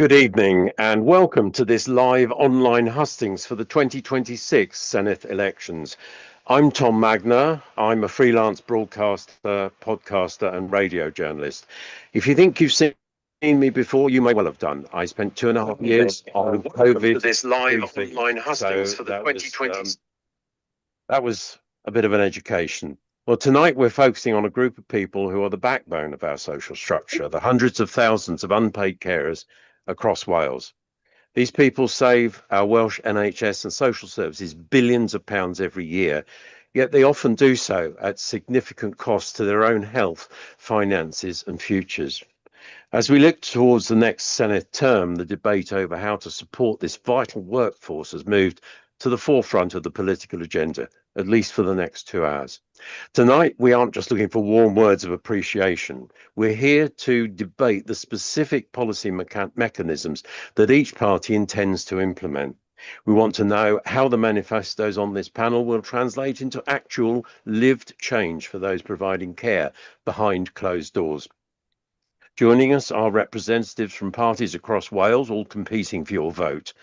Good evening and welcome to this live online hustings for the 2026 Senedd elections. I'm Tom Magner. I'm a freelance broadcaster, podcaster and radio journalist. If you think you've seen me before, you may well have done. I spent 2.5 years on COVID. This live online hustings for the 2026. That was a bit of an education. Well, tonight we're focusing on a group of people who are the backbone of our social structure, the hundreds of thousands of unpaid carers across Wales. These people save our Welsh NHS and social services billions of pounds every year, yet they often do so at significant cost to their own health, finances and futures. As we look towards the next Senedd term, the debate over how to support this vital workforce has moved to the forefront of the political agenda, at least for the next 2 hours. Tonight, we aren't just looking for warm words of appreciation. We're here to debate the specific policy mechanisms that each party intends to implement. We want to know how the manifestos on this panel will translate into actual lived change for those providing care behind closed doors. Joining us are representatives from parties across Wales, all competing for your vote.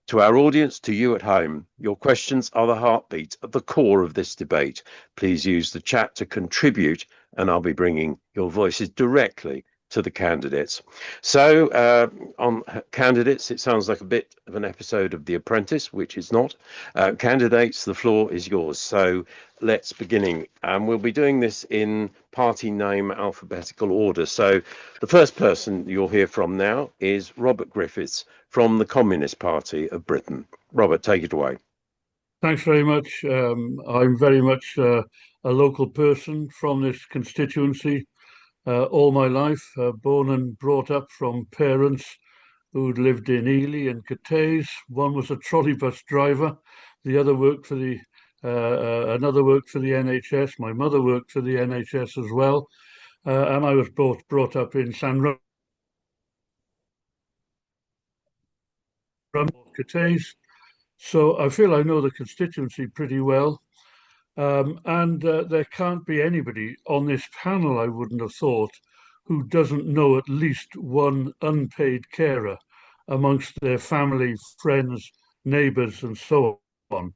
To our audience, to you at home, your questions are the heartbeat at the core of this debate. Please use the chat to contribute, and I'll be bringing your voices directly to the candidates. So on candidates, it sounds like a bit of an episode of The Apprentice, which is not. Candidates, the floor is yours. So let's begin. We'll be doing this in party name alphabetical order. So the first person you'll hear from now is Robert Griffiths from the Communist Party of Britain. Robert, take it away. Thanks very much. I'm very much a local person from this constituency. All my life, born and brought up from parents who'd lived in Ely and Cathays. One was a trolley bus driver, the other worked for the another worked for the NHS. My mother worked for the NHS as well, and I was brought up in Cathays. So I feel I know the constituency pretty well. And there can't be anybody on this panel, I wouldn't have thought, who doesn't know at least one unpaid carer amongst their family, friends, neighbours, and so on.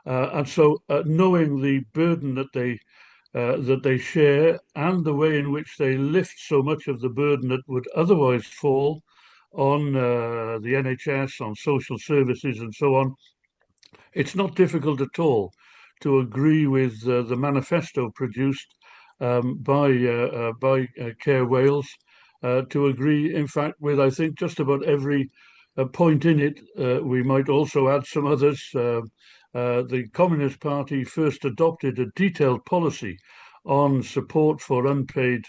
And so knowing the burden that they share and the way in which they lift so much of the burden that would otherwise fall on the NHS, on social services, and so on, it's not difficult at all to agree with the manifesto produced by Care Wales, to agree, in fact, with, I think, just about every point in it. We might also add some others. The Communist Party first adopted a detailed policy on support for unpaid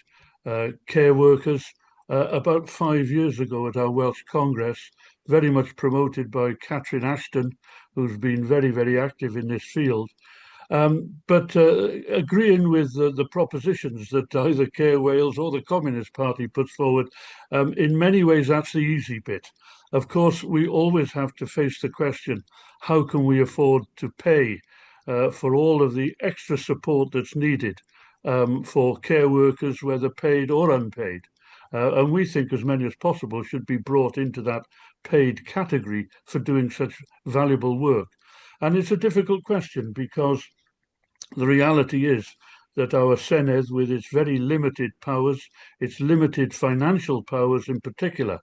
care workers about 5 years ago at our Welsh Congress, very much promoted by Catherine Ashton, who's been very, very active in this field. But agreeing with the propositions that either Care Wales or the Communist Party puts forward, in many ways, that's the easy bit. Of course, we always have to face the question, how can we afford to pay for all of the extra support that's needed for care workers, whether paid or unpaid? And we think as many as possible should be brought into that paid category for doing such valuable work. And it's a difficult question because the reality is that our Senedd, with its very limited powers, its limited financial powers in particular,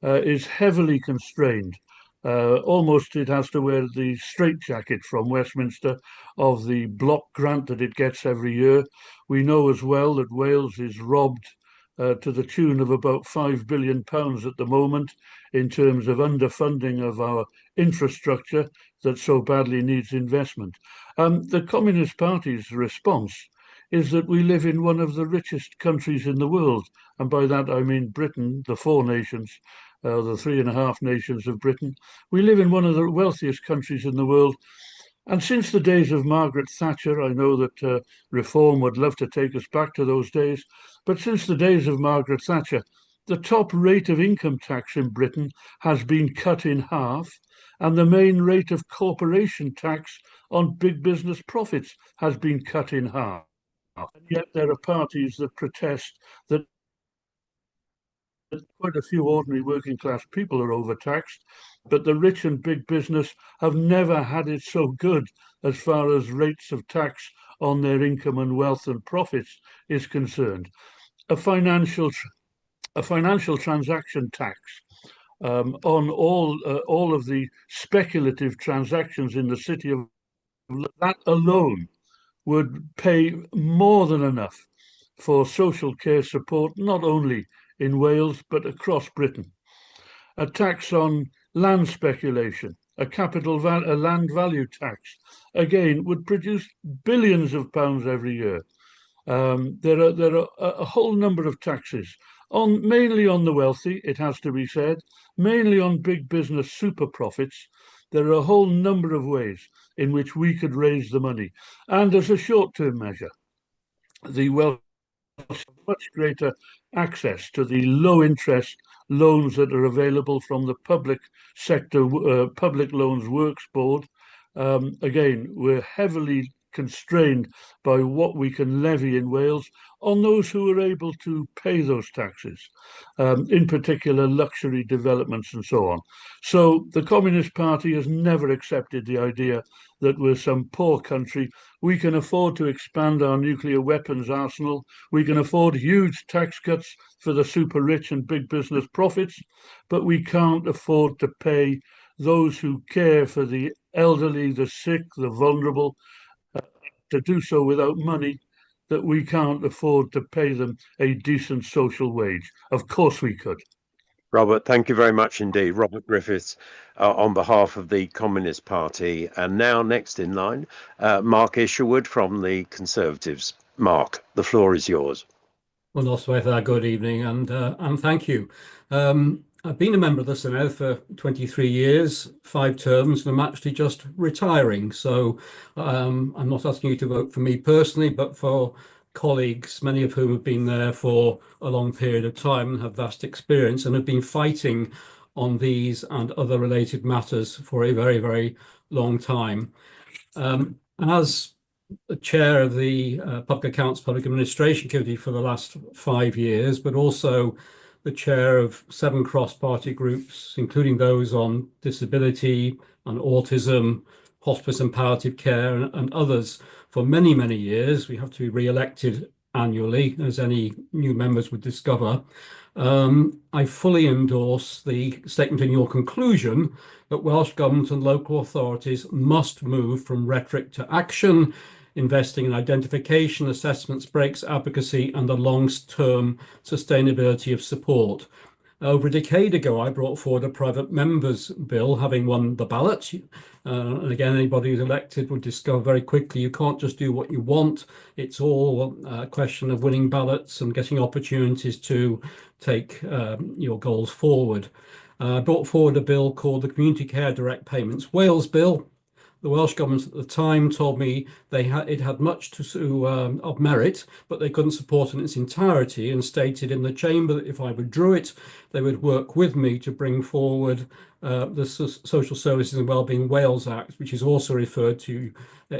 is heavily constrained. Almost it has to wear the straitjacket from Westminster of the block grant that it gets every year. We know as well that Wales is robbed to the tune of about £5 billion at the moment in terms of underfunding of our infrastructure that so badly needs investment. The Communist Party's response is that we live in one of the richest countries in the world. And by that, I mean Britain, the four nations, the 3.5 nations of Britain. We live in one of the wealthiest countries in the world. And since the days of Margaret Thatcher, I know that Reform would love to take us back to those days, but since the days of Margaret Thatcher, the top rate of income tax in Britain has been cut in half, and the main rate of corporation tax on big business profits has been cut in half. And yet there are parties that protest that quite a few ordinary working class people are overtaxed, but the rich and big business have never had it so good as far as rates of tax on their income and wealth and profits is concerned. A financial transaction tax on all of the speculative transactions in the city of that alone would pay more than enough for social care support, not only in Wales, but across Britain. A tax on land speculation, a land value tax, again, would produce billions of pounds every year. There are a whole number of taxes, mainly on the wealthy, it has to be said, mainly on big business super profits. There are a whole number of ways in which we could raise the money. And as a short-term measure, the Welsh have much greater access to the low-interest loans that are available from the public sector, Public Loans Works Board. Again, we're heavily constrained by what we can levy in Wales on those who are able to pay those taxes, in particular luxury developments and so on. So the Communist Party has never accepted the idea that we're some poor country. We can afford to expand our nuclear weapons arsenal. We can afford huge tax cuts for the super rich and big business profits, but we can't afford to pay those who care for the elderly, the sick, the vulnerable, to do so without money, that we can't afford to pay them a decent social wage. Of course we could. Robert, thank you very much indeed. Robert Griffiths on behalf of the Communist Party. And now next in line, Mark Isherwood from the Conservatives. Mark, the floor is yours. Well, Noswaith, good evening and thank you. I've been a member of the Senedd for 23 years, 5 terms, and I'm actually just retiring. So I'm not asking you to vote for me personally, but for colleagues, many of whom have been there for a long period of time and have vast experience and have been fighting on these and other related matters for a very, very long time. As the chair of the Public Accounts Public Administration Committee for the last 5 years, but also the chair of 7 cross-party groups, including those on disability and autism, hospice and palliative care, and others for many, many years. We have to be re-elected annually, as any new members would discover. I fully endorse the statement in your conclusion that Welsh Government and local authorities must move from rhetoric to action, investing in identification, assessments, breaks, advocacy, and the long-term sustainability of support. Over a decade ago, I brought forward a private members bill, having won the ballot. And again, anybody who's elected will discover very quickly you can't just do what you want. It's all a question of winning ballots and getting opportunities to take your goals forward. I brought forward a bill called the Community Care Direct Payments Wales Bill. The Welsh Government at the time told me it had much of merit, but they couldn't support it in its entirety, and stated in the chamber that if I withdrew it, they would work with me to bring forward the Social Services and Wellbeing Wales Act, which is also referred to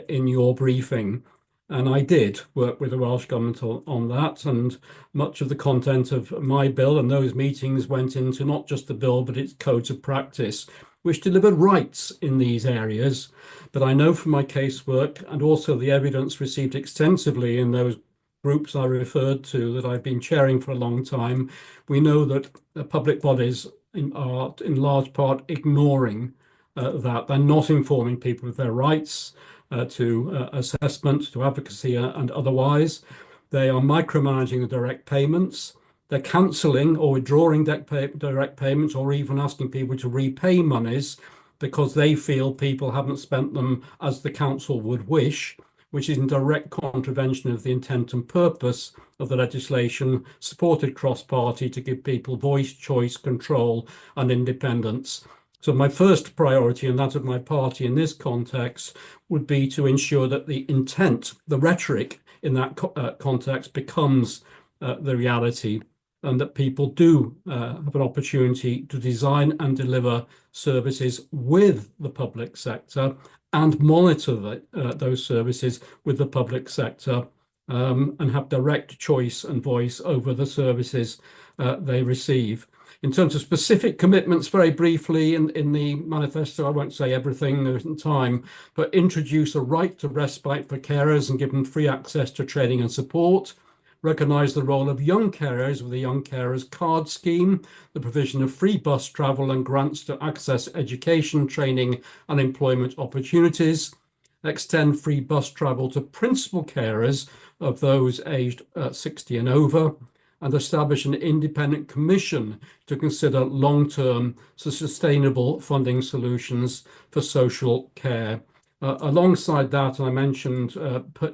in your briefing. And I did work with the Welsh Government on that, and much of the content of my bill and those meetings went into not just the bill, but its codes of practice, which delivered rights in these areas. But I know from my casework and also the evidence received extensively in those groups I referred to that I've been chairing for a long time, we know that the public bodies are in large part ignoring that. They're not informing people of their rights to assessment, to advocacy and otherwise. They are micromanaging the direct payments. They're cancelling or withdrawing direct payments, or even asking people to repay monies because they feel people haven't spent them as the council would wish, which is in direct contravention of the intent and purpose of the legislation supported cross-party to give people voice, choice, control and independence. So my first priority, and that of my party in this context, would be to ensure that the intent, the rhetoric in that context becomes the reality, and that people do have an opportunity to design and deliver services with the public sector and monitor those services with the public sector and have direct choice and voice over the services they receive. In terms of specific commitments, very briefly, in the manifesto, I won't say everything, there isn't time, but introduce a right to respite for carers and give them free access to training and support. Recognise the role of young carers with the Young Carers Card Scheme, the provision of free bus travel and grants to access education, training and employment opportunities. Extend free bus travel to principal carers of those aged 60 and over, and establish an independent commission to consider long-term sustainable funding solutions for social care. Alongside that, I mentioned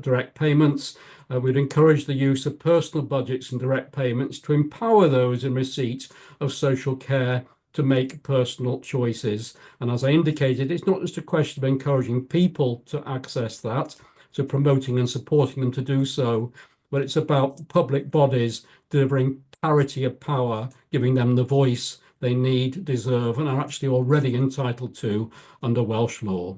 direct payments. We'd encourage the use of personal budgets and direct payments to empower those in receipt of social care to make personal choices. And as I indicated, it's not just a question of encouraging people to access that, so promoting and supporting them to do so, but it's about public bodies delivering parity of power, giving them the voice they need, deserve, and are actually already entitled to under Welsh law.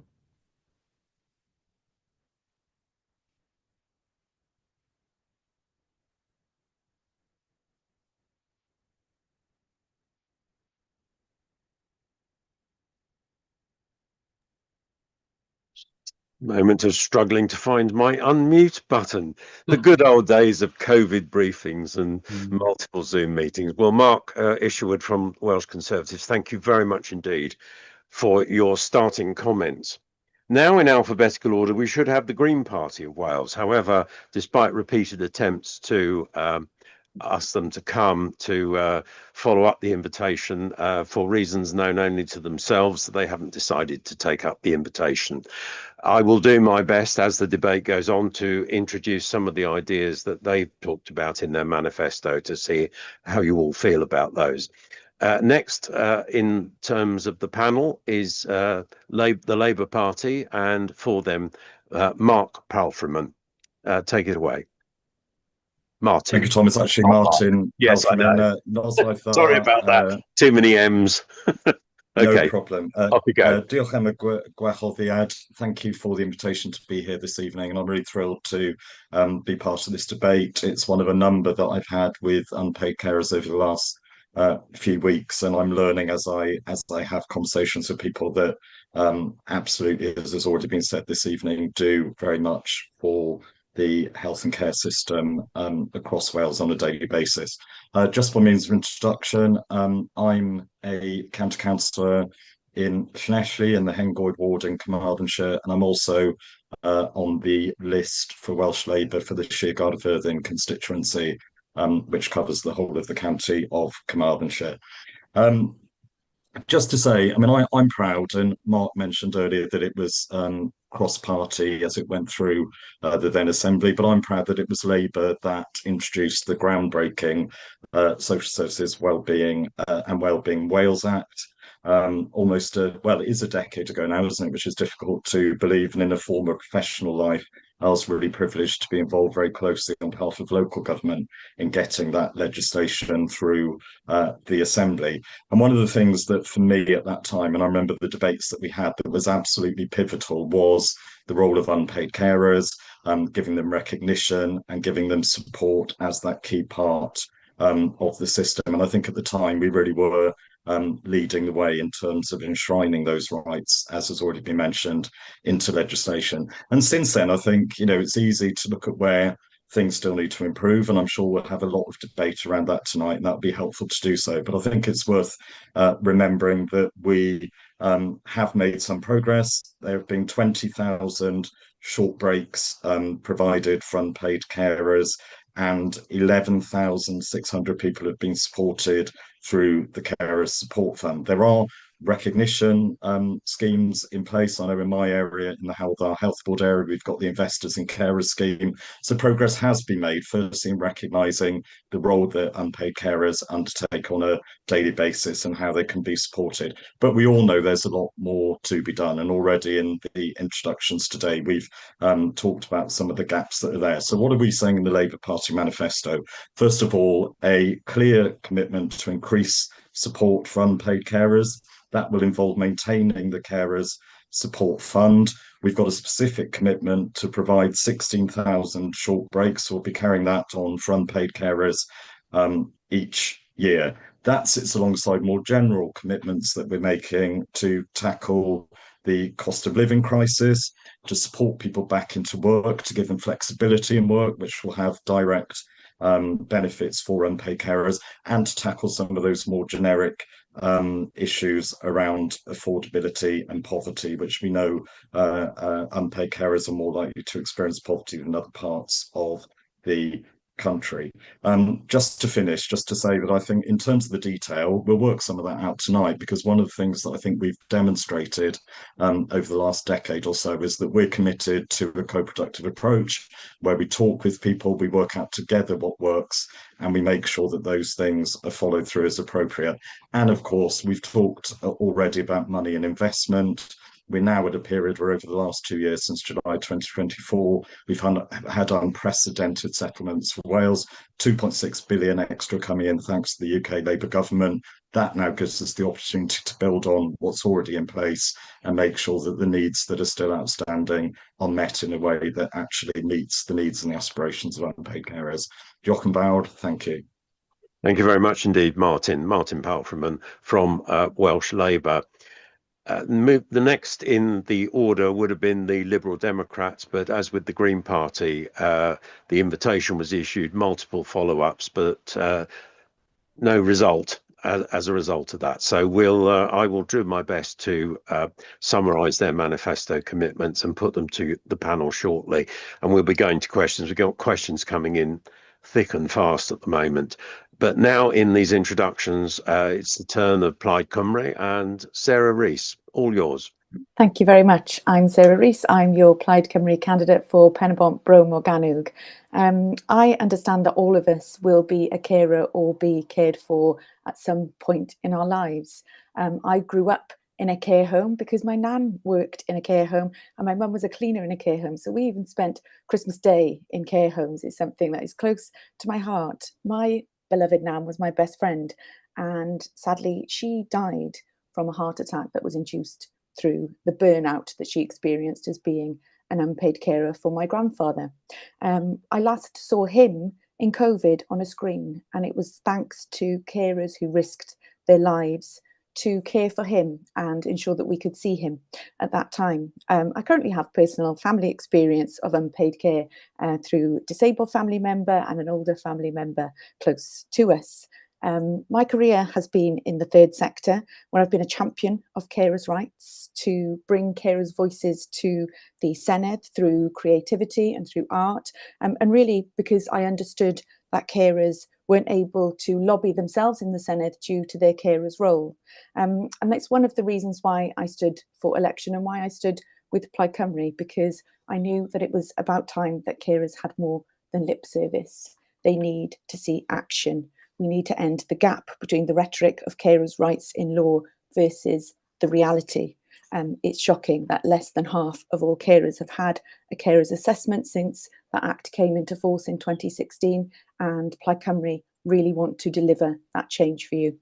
Moment of struggling to find my unmute button. The good old days of COVID briefings and multiple Zoom meetings. Well, Mark Isherwood from Welsh Conservatives, thank you very much indeed for your starting comments. Now in alphabetical order, we should have the Green Party of Wales. However, despite repeated attempts to ask them to come to follow up the invitation for reasons known only to themselves, they haven't decided to take up the invitation. I will do my best as the debate goes on to introduce some of the ideas that they've talked about in their manifesto to see how you all feel about those. Next, in terms of the panel, is the Labour Party, and for them, Mark Palfreman. Take it away. Martin. Thank you, Tom. It's actually Martin. Yes, I know. Sorry about that. Too many M's. Okay. No problem. Off you go. Diolch am y gwahoddiad. Thank you for the invitation to be here this evening, and I'm really thrilled to be part of this debate. It's one of a number that I've had with unpaid carers over the last few weeks, and I'm learning as I have conversations with people that absolutely, as has already been said this evening, do very much for the health and care system across Wales on a daily basis. Just by means of introduction, I'm a county councillor in Llanelli in the Hengoed ward in Carmarthenshire, and I'm also on the list for Welsh Labour for the Sir Gaerfyrddin constituency, which covers the whole of the county of Carmarthenshire. Just to say, I mean, I'm proud, and Mark mentioned earlier that it was cross-party as it went through the then Assembly, but I'm proud that it was Labour that introduced the groundbreaking Social Services Wellbeing and Wellbeing Wales Act. Almost it is a decade ago now, isn't it? Which is difficult to believe. And in a former professional life, I was really privileged to be involved very closely on behalf of local government in getting that legislation through the Assembly. And one of the things that for me at that time, and I remember the debates that we had, that was absolutely pivotal was the role of unpaid carers, giving them recognition and giving them support as that key part of the system. And I think at the time we really were leading the way in terms of enshrining those rights, as has already been mentioned, into legislation. And since then, I think, it's easy to look at where things still need to improve, and I'm sure we'll have a lot of debate around that tonight, and that would be helpful to do so. But I think it's worth remembering that we have made some progress. There have been 20,000 short breaks provided for unpaid carers, and 11,600 people have been supported through the Carers Support Fund. There are recognition schemes in place. I know in my area, in the Health Board area, we've got the Investors in Carers scheme. So progress has been made, firstly in recognising the role that unpaid carers undertake on a daily basis and how they can be supported. But we all know there's a lot more to be done. And already in the introductions today, we've talked about some of the gaps that are there. So what are we saying in the Labour Party manifesto? First of all, a clear commitment to increase support for unpaid carers. That will involve maintaining the Carers Support Fund. We've got a specific commitment to provide 16,000 short breaks. We'll be carrying that on for unpaid carers each year. That sits alongside more general commitments that we're making to tackle the cost of living crisis, to support people back into work, to give them flexibility in work, which will have direct benefits for unpaid carers, and to tackle some of those more generic issues around affordability and poverty, which we know unpaid carers are more likely to experience poverty than other parts of the country. Just to finish, just to say that I think in terms of the detail, we'll work some of that out tonight, because one of the things that I think we've demonstrated over the last decade or so is that we're committed to a co-productive approach where we talk with people, we work out together what works, and we make sure that those things are followed through as appropriate. And of course, we've talked already about money and investment. We're now at a period where over the last 2 years, since July 2024, we've had unprecedented settlements for Wales, 2.6 billion extra coming in thanks to the UK Labour government. That now gives us the opportunity to build on what's already in place and make sure that the needs that are still outstanding are met in a way that actually meets the needs and the aspirations of unpaid carers. Jochen Bowd, thank you. Thank you very much indeed, Martin. Martin Palfreman from Welsh Labour. The next in the order would have been the Liberal Democrats, but as with the Green Party, the invitation was issued, multiple follow-ups, but no result as a result of that. So I will do my best to summarise their manifesto commitments and put them to the panel shortly. And we'll be going to questions. We've got questions coming in thick and fast at the moment. But now in these introductions, it's the turn of Plaid Cymru and Sarah Rees. All yours. Thank you very much. I'm Sarah Rees. I'm your Plaid Cymru candidate for Pen-y-bont, Bro Morgannwg. I understand that all of us will be a carer or be cared for at some point in our lives. I grew up in a care home because my nan worked in a care home and my mum was a cleaner in a care home. So we even spent Christmas Day in care homes. It's something that is close to my heart. My beloved nan was my best friend, and sadly she died from a heart attack that was induced through the burnout that she experienced as being an unpaid carer for my grandfather. I last saw him in COVID on a screen, and it was thanks to carers who risked their lives to care for him and ensure that we could see him at that time. I currently have personal family experience of unpaid care through a disabled family member and an older family member close to us. My career has been in the third sector, where I've been a champion of carers' rights to bring carers' voices to the Senedd through creativity and through art, and really because I understood that carers weren't able to lobby themselves in the Senedd due to their carers' role. And that's one of the reasons why I stood for election and why I stood with Plaid Cymru, because I knew that it was about time that carers had more than lip service. They need to see action. We need to end the gap between the rhetoric of carers' rights in law versus the reality. It's shocking that less than half of all carers have had a carers assessment since that Act came into force in 2016, and Plaid Cymru really want to deliver that change for you.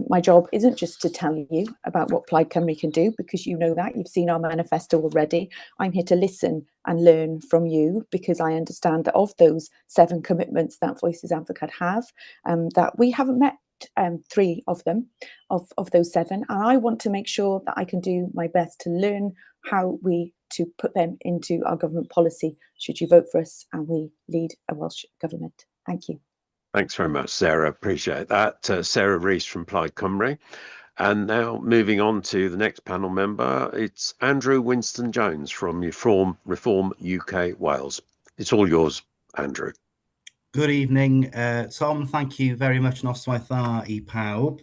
My job isn't just to tell you about what Plaid Cymru can do, because you know that, you've seen our manifesto already. I'm here to listen and learn from you, because I understand that of those 7 commitments that Voices Advocate have, that we haven't met 3 of them, of those 7, and I want to make sure that I can do my best to learn how to put them into our government policy should you vote for us and we lead a Welsh government. Thank you. Thanks very much, Sarah. Appreciate that. Sarah Rees from Plaid Cymru. And now moving on to the next panel member, it's Andrew Winston-Jones from Reform UK Wales. It's all yours, Andrew. Good evening, Tom. Thank you very much, Noswaith i pawb.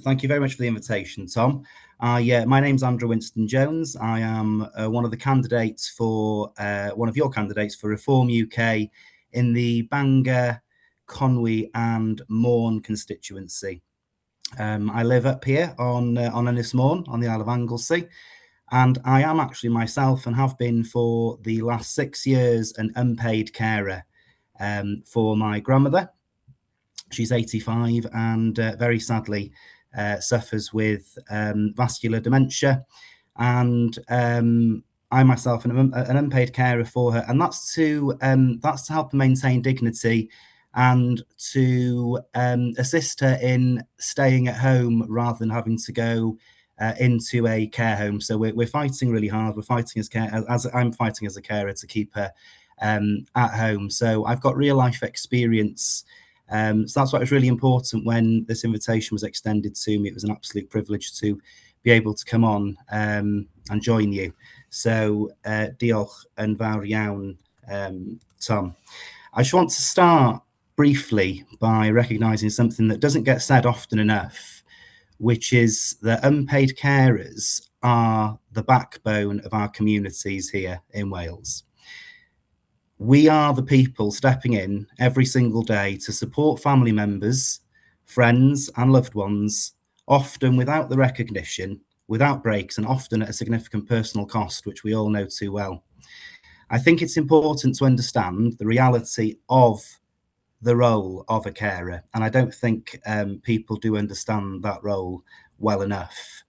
Thank you very much for the invitation, Tom. My name's Andrew Winston-Jones. I am one of the candidates for one of your candidates for Reform UK in the Bangor, Conwy and Morn constituency. I live up here on Ynys Môn on the Isle of Anglesey, and I am actually myself, and have been for the last 6 years, an unpaid carer for my grandmother. She's 85 and very sadly suffers with vascular dementia, and I myself am an unpaid carer for her, and that's to help her maintain dignity and to assist her in staying at home rather than having to go into a care home. So we're fighting really hard. We're fighting as I'm fighting as a carer to keep her at home. So I've got real life experience. So that's why it was really important when this invitation was extended to me. It was an absolute privilege to be able to come on and join you. So diolch yn fawr iawn, Tom. I just want to start briefly by recognising something that doesn't get said often enough, which is that unpaid carers are the backbone of our communities here in Wales. We are the people stepping in every single day to support family members, friends and loved ones, often without the recognition, without breaks, and often at a significant personal cost, which we all know too well. I think it's important to understand the reality of the role of a carer, and I don't think people do understand that role well enough.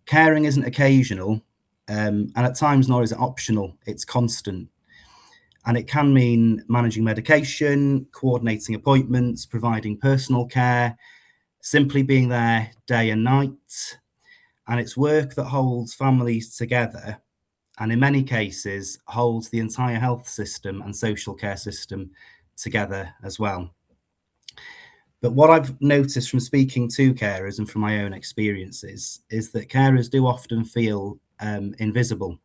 Caring isn't occasional, and at times nor is it optional, it's constant. And it can mean managing medication, coordinating appointments, providing personal care, simply being there day and night. And it's work that holds families together, and in many cases holds the entire health system and social care system together as well. But what I've noticed from speaking to carers and from my own experiences is that carers do often feel invisible.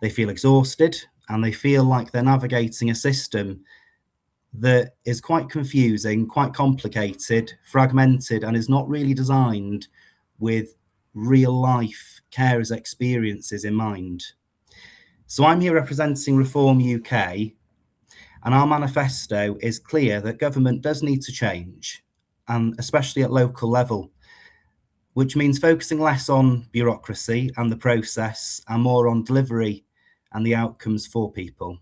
They feel exhausted, and they feel like they're navigating a system that is quite confusing, quite complicated, fragmented, and is not really designed with real life carers' experiences in mind. So I'm here representing Reform UK, and our manifesto is clear that government does need to change, and especially at local level, which means focusing less on bureaucracy and the process and more on delivery and the outcomes for people.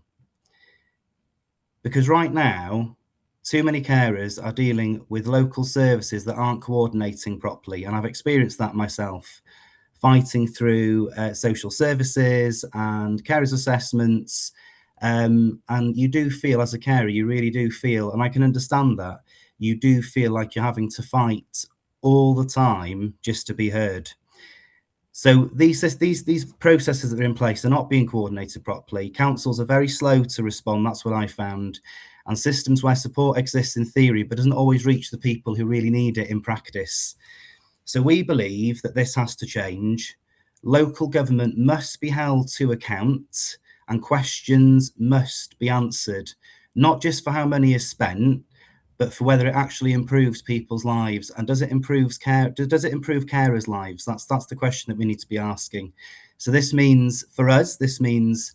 Because right now, too many carers are dealing with local services that aren't coordinating properly, and I've experienced that myself, fighting through social services and carers assessments. And you do feel as a carer, you really do feel, and I can understand that, you do feel like you're having to fight all the time just to be heard. So these processes that are in place are not being coordinated properly. Councils are very slow to respond, that's what I found. And systems where support exists in theory, but doesn't always reach the people who really need it in practice. So we believe that this has to change. Local government must be held to account, and questions must be answered, not just for how money is spent, but for whether it actually improves people's lives. And does it improve carers' lives? That's the question that we need to be asking. So this means, for us, this means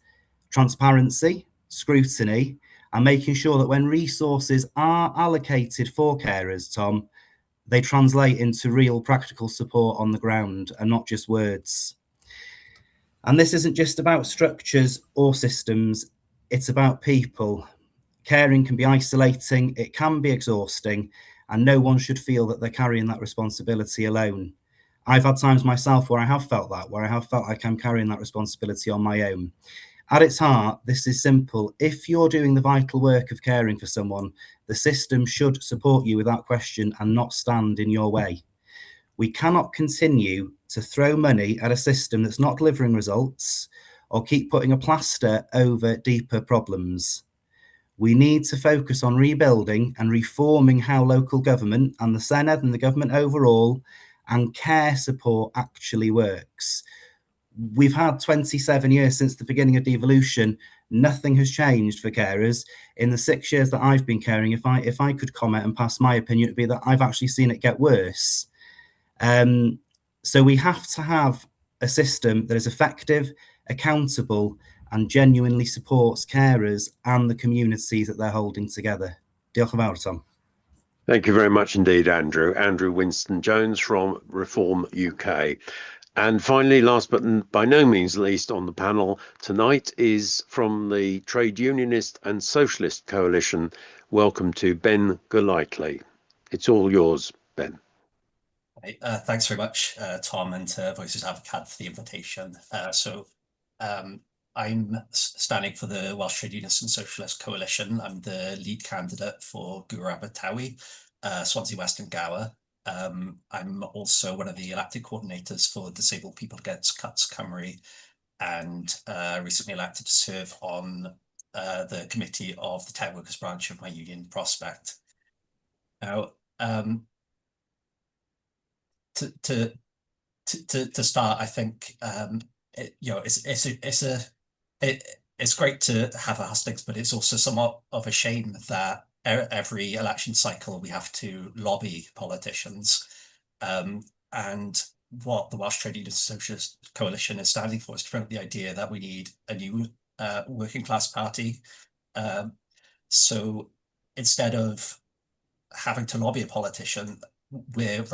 transparency, scrutiny, and making sure that when resources are allocated for carers, Tom, they translate into real practical support on the ground and not just words. And this isn't just about structures or systems, it's about people. Caring can be isolating, it can be exhausting, and no one should feel that they're carrying that responsibility alone. I've had times myself where I have felt that, where I have felt like I'm carrying that responsibility on my own. At its heart, this is simple. If you're doing the vital work of caring for someone, the system should support you without question and not stand in your way. We cannot continue to throw money at a system that's not delivering results or keep putting a plaster over deeper problems. We need to focus on rebuilding and reforming how local government and the Senedd and the government overall and care support actually works. We've had 27 years since the beginning of devolution. Nothing has changed for carers. In the 6 years that I've been caring, if I could comment and pass my opinion, it'd be that I've actually seen it get worse. So we have to have a system that is effective, accountable, and genuinely supports carers and the communities that they're holding together. Diolch yn fawr, Tom. Thank you very much indeed, Andrew. Andrew Winston-Jones from Reform UK. And finally, last but by no means least on the panel tonight is from the Trade Unionist and Socialist Coalition. Welcome to Ben Golightly. It's all yours, Ben. Thanks very much, Tom, and to Voices Advocate for the invitation. I'm standing for the Welsh Trade Unionists and Socialist Coalition. I'm the lead candidate for Gwr Abertawe, Swansea West and Gower. I'm also one of the elected coordinators for Disabled People Against Cuts Cymru, and recently elected to serve on the committee of the Tech Workers branch of my union, Prospect. Now, to start, I think it's great to have a hustings, but it's also somewhat of a shame that every election cycle we have to lobby politicians. And what the Welsh Trade Unions Socialist Coalition is standing for is to promote the idea that we need a new working class party. So instead of having to lobby a politician, we're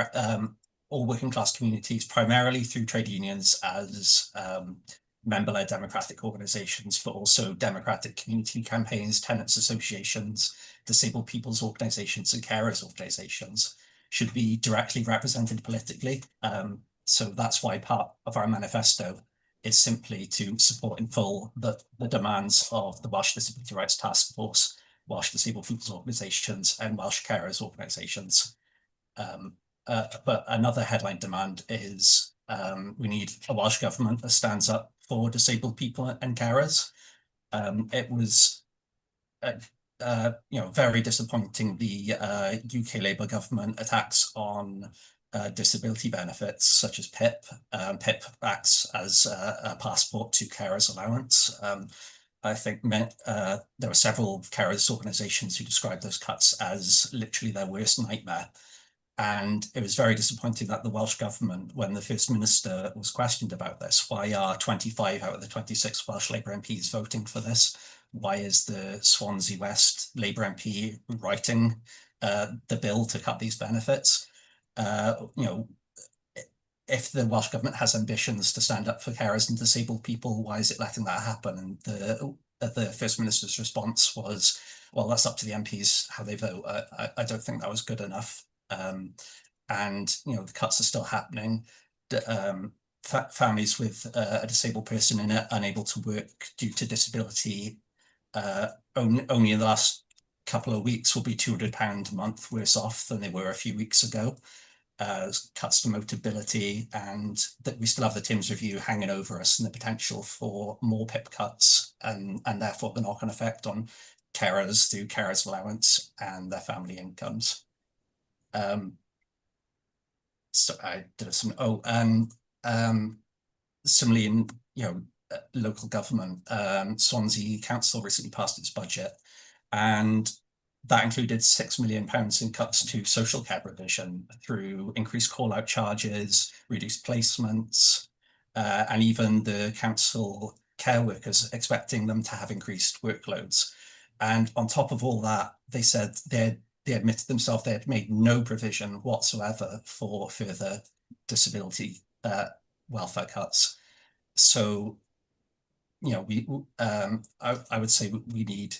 all working class communities, primarily through trade unions as member-led democratic organisations, but also democratic community campaigns, tenants associations, disabled people's organisations and carers organisations should be directly represented politically. So that's why part of our manifesto is simply to support in full the demands of the Welsh Disability Rights Task Force, Welsh Disabled People's Organisations and Welsh Carers Organisations. But another headline demand is we need a Welsh government that stands up for disabled people and carers. It was very disappointing, the UK Labour government attacks on disability benefits such as PIP. PIP acts as a passport to carers allowance. I think there were several carers organisations who described those cuts as literally their worst nightmare. And it was very disappointing that the Welsh government, when the First Minister was questioned about this, why are 25 out of the 26 Welsh Labour MPs voting for this? Why is the Swansea West Labour MP writing the bill to cut these benefits? If the Welsh government has ambitions to stand up for carers and disabled people, why is it letting that happen? And the First Minister's response was, well, that's up to the MPs how they vote. I don't think that was good enough. And the cuts are still happening. Families with a disabled person unable to work due to disability only in the last couple of weeks will be £200 a month worse off than they were a few weeks ago. Cuts to mobility, and that we still have the Timms review hanging over us and the potential for more PIP cuts, and therefore the knock-on effect on carers through carers allowance and their family incomes. So I did some similarly in local government, Swansea Council recently passed its budget, and that included £6 million in cuts to social care provision through increased call-out charges, reduced placements, and even the council care workers expecting them to have increased workloads. And on top of all that, they said they admitted themselves they had made no provision whatsoever for further disability welfare cuts. So, I would say we need,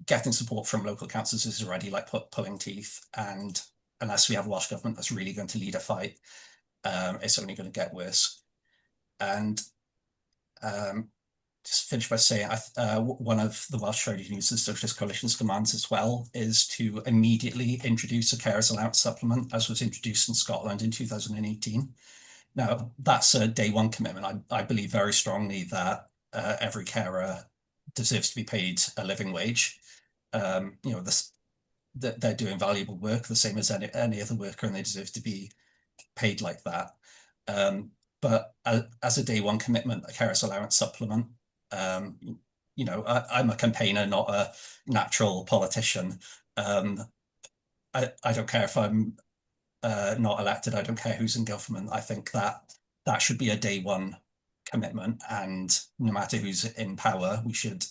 getting support from local councils is already like pulling teeth, and unless we have a Welsh government that's really going to lead a fight, it's only going to get worse. And just finish by saying, one of the Welsh Trade Unions and Socialist Coalition's demands as well is to immediately introduce a carers allowance supplement, as was introduced in Scotland in 2018. Now, that's a day one commitment. I believe very strongly that every carer deserves to be paid a living wage. They're doing valuable work, the same as any other worker, and they deserve to be paid like that. But as a day one commitment, a carers allowance supplement, I'm a campaigner, not a natural politician. I don't care if I'm not elected. I don't care who's in government. I think that should be a day one commitment, and no matter who's in power, we should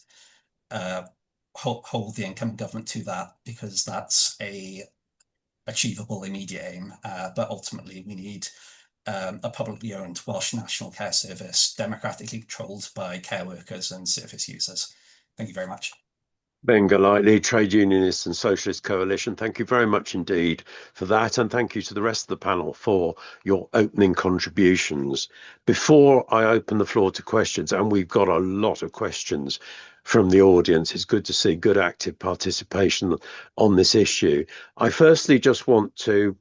hold the incumbent government to that, because that's a achievable immediate aim. But ultimately, we need a publicly owned Welsh National Care Service, democratically controlled by care workers and service users. Thank you very much. Ben Golightly, Trade Unionist and Socialist Coalition, thank you very much indeed for that. And thank you to the rest of the panel for your opening contributions. Before I open the floor to questions, and we've got a lot of questions from the audience, it's good to see good active participation on this issue. I firstly just want to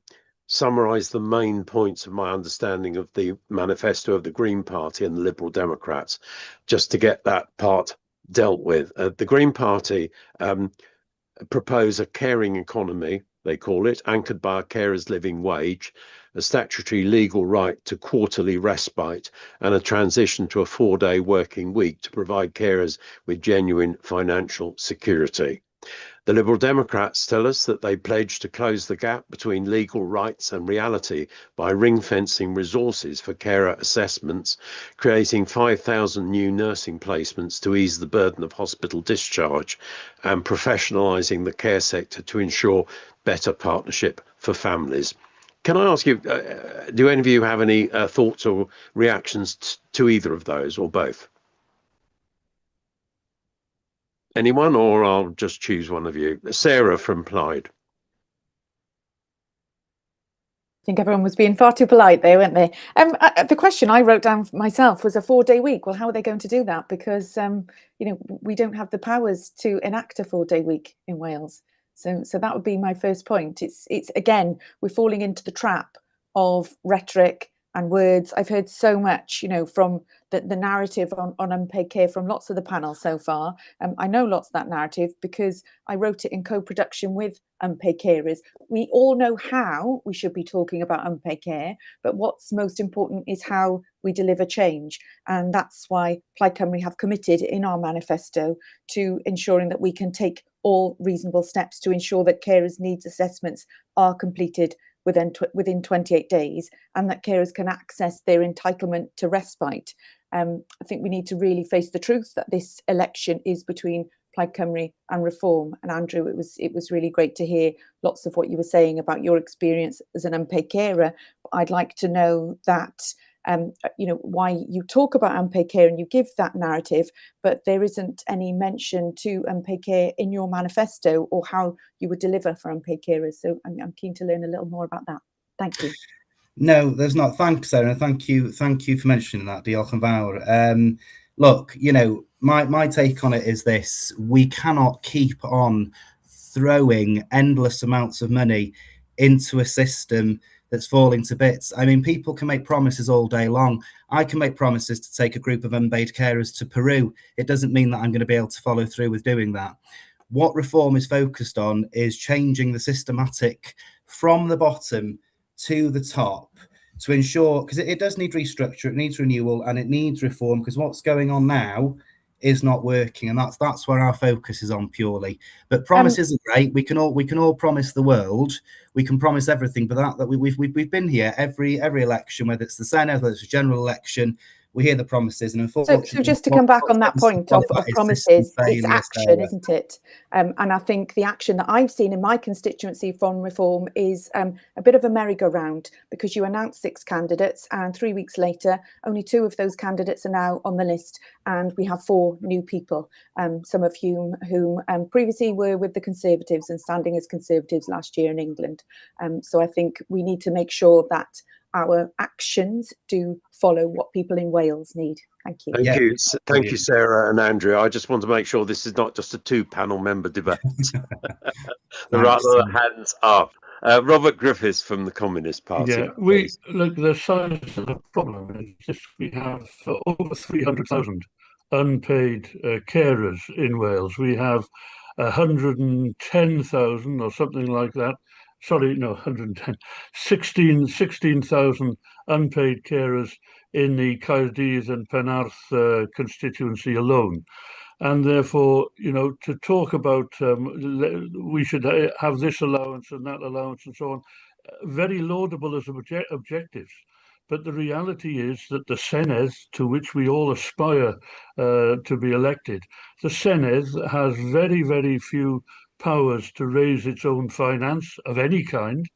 summarise the main points of my understanding of the manifesto of the Green Party and the Liberal Democrats, just to get that part dealt with. The Green Party propose a caring economy, they call it, anchored by a carer's living wage, a statutory legal right to quarterly respite, and a transition to a 4-day working week to provide carers with genuine financial security. The Liberal Democrats tell us that they pledge to close the gap between legal rights and reality by ring-fencing resources for carer assessments, creating 5,000 new nursing placements to ease the burden of hospital discharge, and professionalising the care sector to ensure better partnership for families. Can I ask you, do any of you have any thoughts or reactions to either of those or both? Anyone, or I'll just choose one of you. Sarah from Plaid. I think everyone was being far too polite there, weren't they? The question I wrote down myself was a 4-day week. Well, how are they going to do that? Because we don't have the powers to enact a 4-day week in Wales. So that would be my first point. It's again, we're falling into the trap of rhetoric and words. I've heard so much, from the narrative on unpaid care from lots of the panel so far. I know lots of that narrative because I wrote it in co-production with unpaid carers. We all know how we should be talking about unpaid care, but what's most important is how we deliver change. And that's why Plaid Cymru have committed in our manifesto to ensuring that we can take all reasonable steps to ensure that carers' needs assessments are completed within 28 days and that carers can access their entitlement to respite. I think we need to really face the truth that this election is between Plaid Cymru and Reform. And Andrew, it was really great to hear lots of what you were saying about your experience as an unpaid carer. I'd like to know that why you talk about unpaid care and you give that narrative, but there isn't any mention to unpaid care in your manifesto or how you would deliver for unpaid carers. So I'm keen to learn a little more about that. Thank you. No, there's not. Thanks, Sarah. Thank you for mentioning that. Diolch yn fawr. Look, my take on it is this: we cannot keep on throwing endless amounts of money into a system that's falling to bits. I mean, people can make promises all day long. I can make promises to take a group of unpaid carers to Peru. It doesn't mean that I'm going to be able to follow through with doing that. What Reform is focused on is changing the systematic from the bottom to the top to ensure, because it does need restructure, it needs renewal, and it needs reform, because what's going on now is not working, and that's where our focus is on purely. But promises are great. We can all promise the world. We can promise everything, but that we've been here every election, whether it's the Senedd, whether it's a general election. We hear the promises, and unfortunately, so just to come back on that point of promises, it's action, isn't it? And I think the action that I've seen in my constituency from Reform is a bit of a merry-go-round, because you announced 6 candidates, and 3 weeks later, only 2 of those candidates are now on the list, and we have 4 new people, some of whom previously were with the Conservatives and standing as Conservatives last year in England. So I think we need to make sure that our actions do follow what people in Wales need. Thank you. Thank you, Sarah and Andrew. I just want to make sure this is not just a 2-panel member debate. There are other hands up. Robert Griffiths from the Communist Party. Yeah, look, the size of the problem is just we have over 300,000 unpaid carers in Wales. We have 110,000 or something like that. Sorry, no, 110, 16,000 unpaid carers in the Caerdydd and Penarth constituency alone. And therefore, to talk about we should have this allowance and that allowance and so on, very laudable as objectives. But the reality is that the Senedd, to which we all aspire to be elected, the Senedd has very, very few powers to raise its own finance of any kind,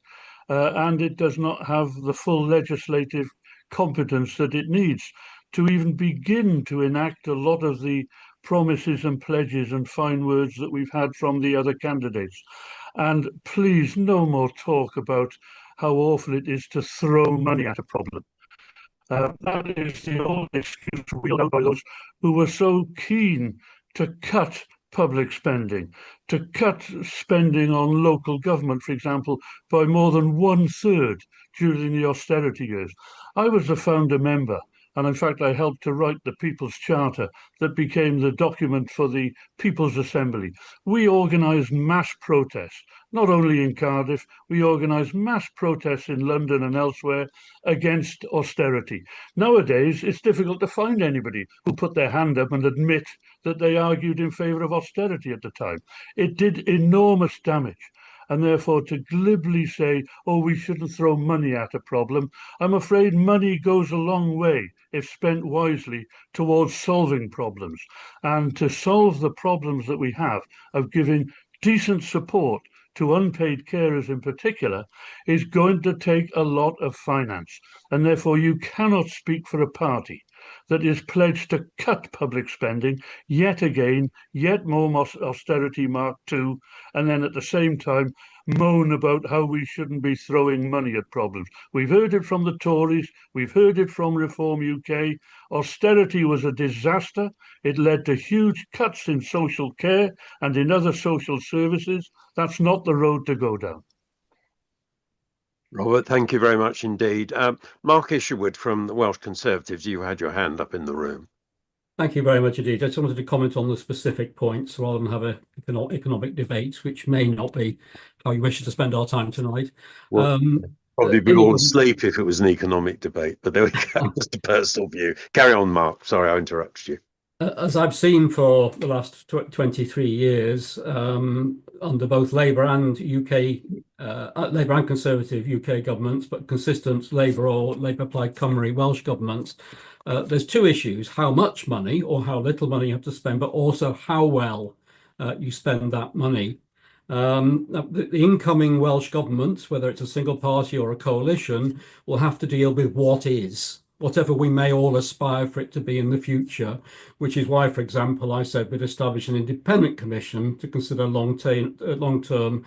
and it does not have the full legislative competence that it needs to even begin to enact a lot of the promises and pledges and fine words that we've had from the other candidates. And please, no more talk about how awful it is to throw money at a problem. That is the old excuse wheeled out by those who were so keen to cut public spending, to cut spending on local government, for example, by more than 1/3 during the austerity years. I was a founder member, and in fact, I helped to write the People's Charter that became the document for the People's Assembly. We organised mass protests, not only in Cardiff, we organised mass protests in London and elsewhere against austerity. Nowadays, it's difficult to find anybody who put their hand up and admit that they argued in favour of austerity at the time. It did enormous damage. And therefore, to glibly say, oh, we shouldn't throw money at a problem, I'm afraid money goes a long way, if spent wisely, towards solving problems. And to solve the problems that we have of giving decent support to unpaid carers in particular is going to take a lot of finance. And therefore, you cannot speak for a party that is pledged to cut public spending yet again, yet more austerity Mark II, and then at the same time moan about how we shouldn't be throwing money at problems. We've heard it from the Tories, we've heard it from Reform UK. Austerity was a disaster. It led to huge cuts in social care and in other social services. That's not the road to go down. Robert, thank you very much indeed. Mark Isherwood from the Welsh Conservatives, you had your hand up in the room. Thank you very much indeed. I just wanted to comment on the specific points rather than have an economic debate, which may not be how you wish to spend our time tonight. Well, probably be all asleep if it was an economic debate, but there we go. Just a personal view. Carry on, Mark. Sorry, I interrupted you. As I've seen for the last 23 years, under both Labour and Labour and Conservative UK governments, but consistent Labour or Labour Plaid Cymru Welsh governments, there's two issues: how much money or how little money you have to spend, but also how well you spend that money. The incoming Welsh government, whether it's a single party or a coalition, will have to deal with what is, whatever we may all aspire for it to be in the future, which is why, for example, I said we'd establish an independent commission to consider long-term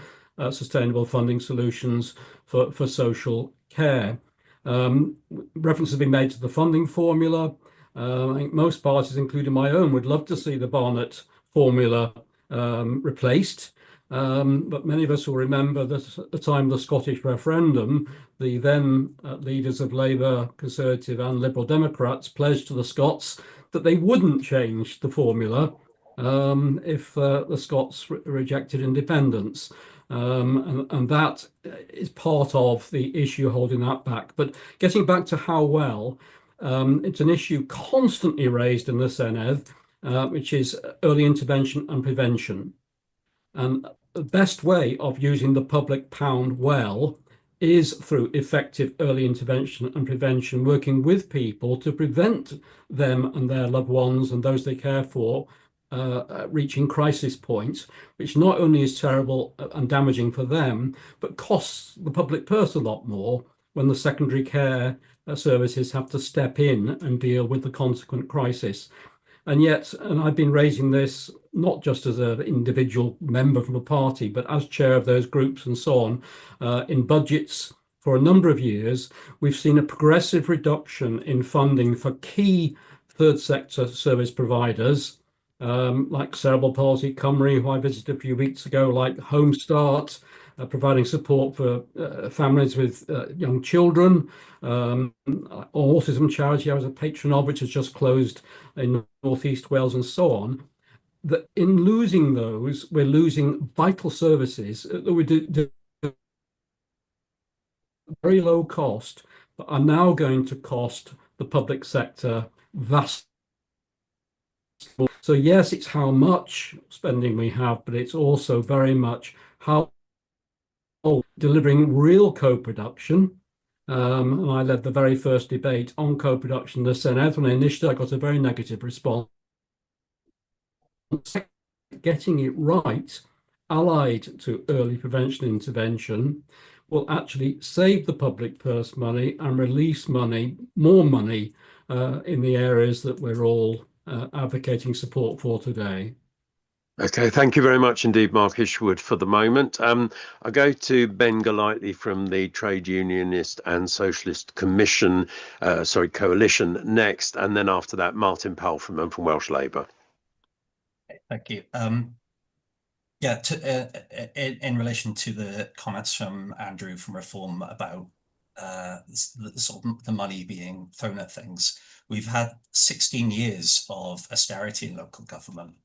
sustainable funding solutions for social care. Reference has been made to the funding formula. I think most parties, including my own, would love to see the Barnett formula replaced. But many of us will remember that at the time of the Scottish referendum, the then leaders of Labour, Conservative and Liberal Democrats pledged to the Scots that they wouldn't change the formula if the Scots rejected independence. And that is part of the issue holding that back. But getting back to how well, it's an issue constantly raised in the Senedd, which is early intervention and prevention. And the best way of using the public pound well is through effective early intervention and prevention, working with people to prevent them and their loved ones and those they care for reaching crisis points, which not only is terrible and damaging for them, but costs the public purse a lot more when the secondary care services have to step in and deal with the consequent crisis. And yet, and I've been raising this not just as an individual member from a party, but as chair of those groups and so on, in budgets for a number of years, we've seen a progressive reduction in funding for key third sector service providers, like Cerebral Palsy Cymru, who I visited a few weeks ago, like Home Start, providing support for families with young children, autism charity I was a patron of, which has just closed in North East Wales and so on. That in losing those, we're losing vital services that we do very low cost, but are now going to cost the public sector vast. So yes, it's how much spending we have, but it's also very much how delivering real co-production. And I led the very first debate on co-production in the Senedd. When initially I got a very negative response. Getting it right, allied to early prevention intervention, will actually save the public purse money and release money, more money, in the areas that we're all advocating support for today. Okay, thank you very much indeed, Mark Ishwood, for the moment. I'll go to Ben Golightly from the Trade Unionist and Socialist Coalition next, and then after that, Martin Powell from Welsh Labour. Thank you. Yeah, in relation to the comments from Andrew from Reform about the money being thrown at things, we've had 16 years of austerity in local government.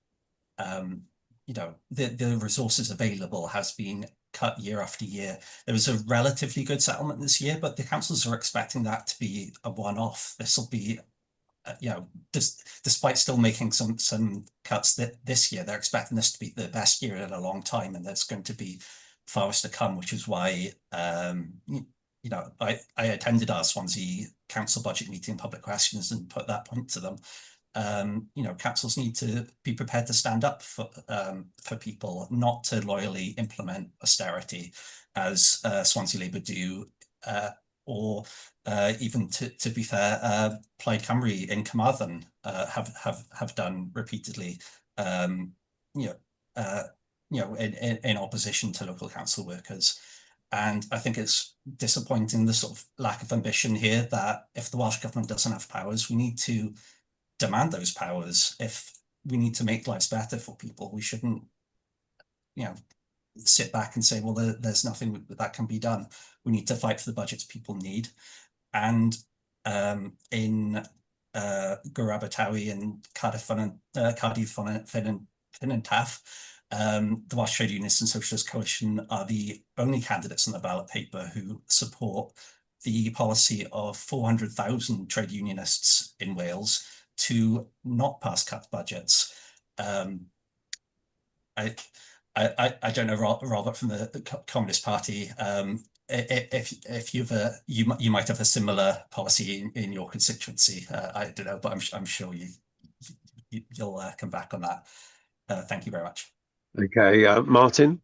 The resources available has been cut year after year. There was a relatively good settlement this year, but the councils are expecting that to be a one-off. This will be, despite still making some cuts this year, they're expecting this to be the best year in a long time, and there's going to be far worse to come, which is why I attended our Swansea Council budget meeting, public questions, and put that point to them. Councils need to be prepared to stand up for people, not to loyally implement austerity as Swansea Labour do, or even to be fair, Plaid Cymru in Carmarthen have done repeatedly, in opposition to local council workers. And I think it's disappointing, the sort of lack of ambition here, that if the Welsh Government doesn't have powers, we need to demand those powers. If we need to make lives better for people, we shouldn't, sit back and say, well, there's nothing that can be done. We need to fight for the budgets people need. And in Gwrabatawi and Cardiff, Fyn and Taff, the Welsh Trade Unionists and Socialist Coalition are the only candidates on the ballot paper who support the policy of 400,000 trade unionists in Wales to not pass cut budgets. I don't know, Robert from the Communist Party, if you might have a similar policy in your constituency. I don't know, but I'm sure you'll come back on that. Thank you very much. Okay, Martin.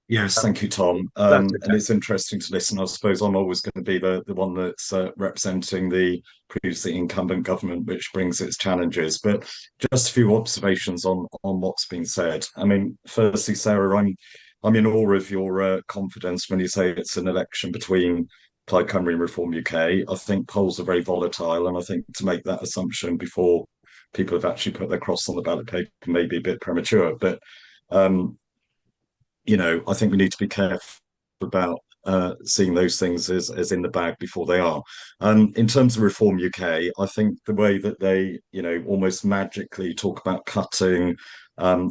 Yes, thank you, Tom. Okay. And it's interesting to listen. I suppose I'm always going to be the one that's representing the previously incumbent government, which brings its challenges. But just a few observations on what's been said. I mean, firstly, Sarah, I'm in awe of your confidence when you say it's an election between Plaid Cymru and Reform UK. I think polls are very volatile, and I think to make that assumption before people have actually put their cross on the ballot paper may be a bit premature. But I think we need to be careful about seeing those things as in the bag before they are. In terms of Reform UK, I think the way that they, almost magically talk about cutting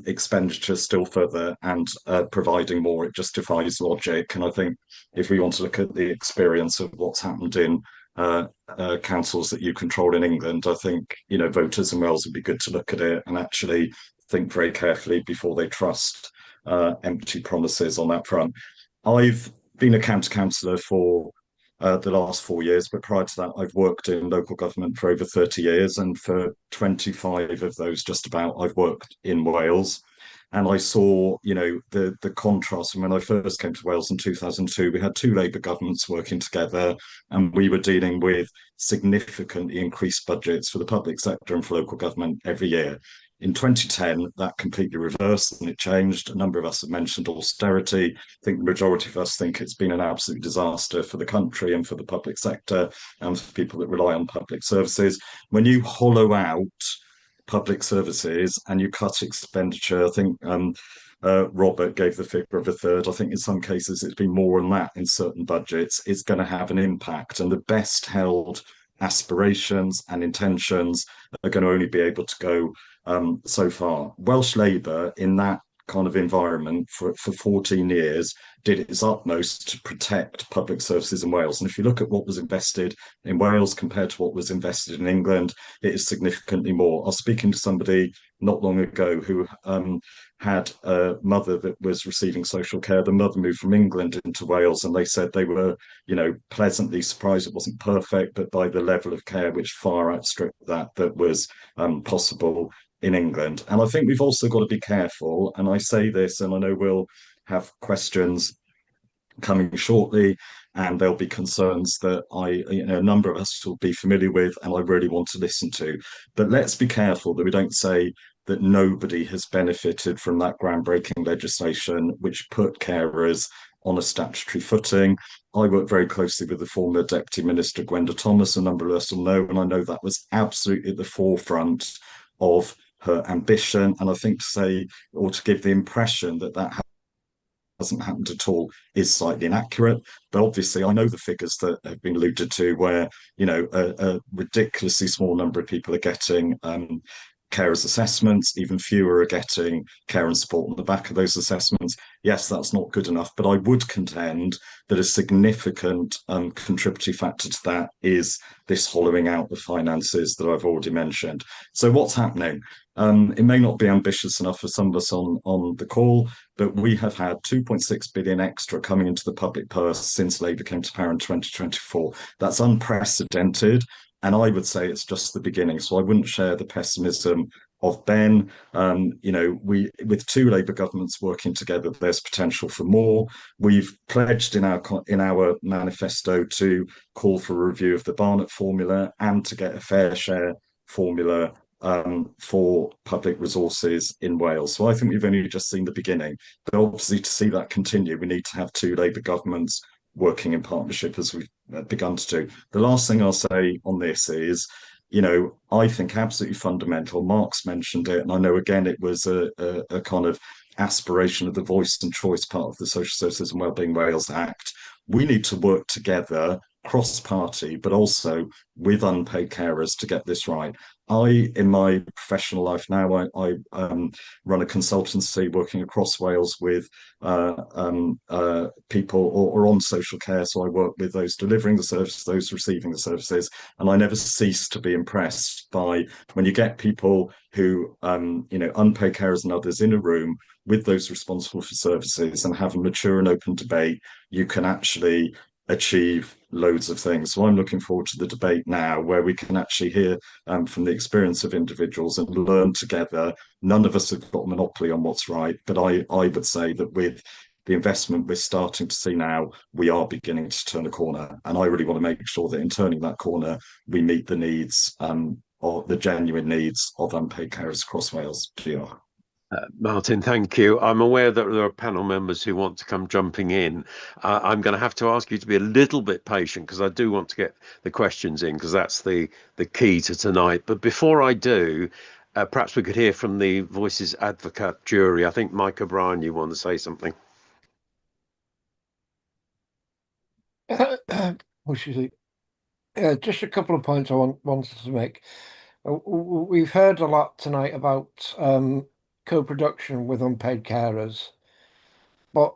expenditure still further and providing more, it just defies logic. And I think if we want to look at the experience of what's happened in councils that you control in England, I think, voters in Wales would be good to look at it and actually think very carefully before they trust empty promises on that front. I've been a county councillor for the last 4 years, but prior to that, I've worked in local government for over 30 years, and for 25 of those, just about, I've worked in Wales. And I saw, the contrast. And when I first came to Wales in 2002, we had two Labour governments working together, and we were dealing with significantly increased budgets for the public sector and for local government every year. In 2010, that completely reversed and it changed. A number of us have mentioned austerity. I think the majority of us think it's been an absolute disaster for the country and for the public sector and for people that rely on public services. When you hollow out public services and you cut expenditure, I think Robert gave the figure of a third. I think in some cases it's been more than that in certain budgets. It's going to have an impact, and the best held aspirations and intentions are going to only be able to go so far. Welsh Labour, in that kind of environment for 14 years, did its utmost to protect public services in Wales. And if you look at what was invested in Wales compared to what was invested in England, it is significantly more. I was speaking to somebody not long ago who had a mother that was receiving social care. The mother moved from England into Wales, and they said they were, pleasantly surprised. It wasn't perfect, but by the level of care which far outstripped that was possible in England. And I think we've also got to be careful, and I say this, and I know we'll have questions coming shortly, and there'll be concerns that a number of us will be familiar with, and I really want to listen to. But let's be careful that we don't say that nobody has benefited from that groundbreaking legislation, which put carers on a statutory footing. I work very closely with the former Deputy Minister, Gwenda Thomas, a number of us will know, and I know that was absolutely at the forefront of her ambition. And I think to say, or to give the impression that that hasn't happened at all is slightly inaccurate. But obviously, I know the figures that have been alluded to, where a ridiculously small number of people are getting carers assessments, even fewer are getting care and support on the back of those assessments. Yes, that's not good enough, but I would contend that a significant contributory factor to that is this hollowing out of finances that I've already mentioned. So what's happening? It may not be ambitious enough for some of us on the call, but we have had 2.6 billion extra coming into the public purse since Labour came to power in 2024. That's unprecedented. And I would say it's just the beginning. So I wouldn't share the pessimism of Ben. With two Labour governments working together, there's potential for more. We've pledged in our manifesto to call for a review of the Barnett formula and to get a fair share formula for public resources in Wales. So I think we've only just seen the beginning. But obviously, to see that continue, we need to have two Labour governments working in partnership as we've begun to do. The last thing I'll say on this is, I think absolutely fundamental. Mark's mentioned it, and I know again it was a kind of aspiration of the voice and choice part of the Social Services and Wellbeing Wales Act. We need to work together cross-party, but also with unpaid carers to get this right. In my professional life now, I run a consultancy working across Wales with people or on social care. So I work with those delivering the service, those receiving the services, and I never cease to be impressed by when you get people who, unpaid carers and others in a room with those responsible for services and have a mature and open debate, you can actually achieve loads of things. So I'm looking forward to the debate now where we can actually hear from the experience of individuals and learn together. None of us have got a monopoly on what's right, but I would say that with the investment we're starting to see now, we are beginning to turn a corner. And I really want to make sure that in turning that corner, we meet the needs or the genuine needs of unpaid carers across Wales. GR. Martin, thank you. I'm aware that there are panel members who want to come jumping in. I'm going to have to ask you to be a little bit patient because I do want to get the questions in because that's the key to tonight. But before I do, perhaps we could hear from the Voices Advocate jury. I think Mike O'Brien, you want to say something? Just a couple of points I wanted to make. We've heard a lot tonight about co-production with unpaid carers, but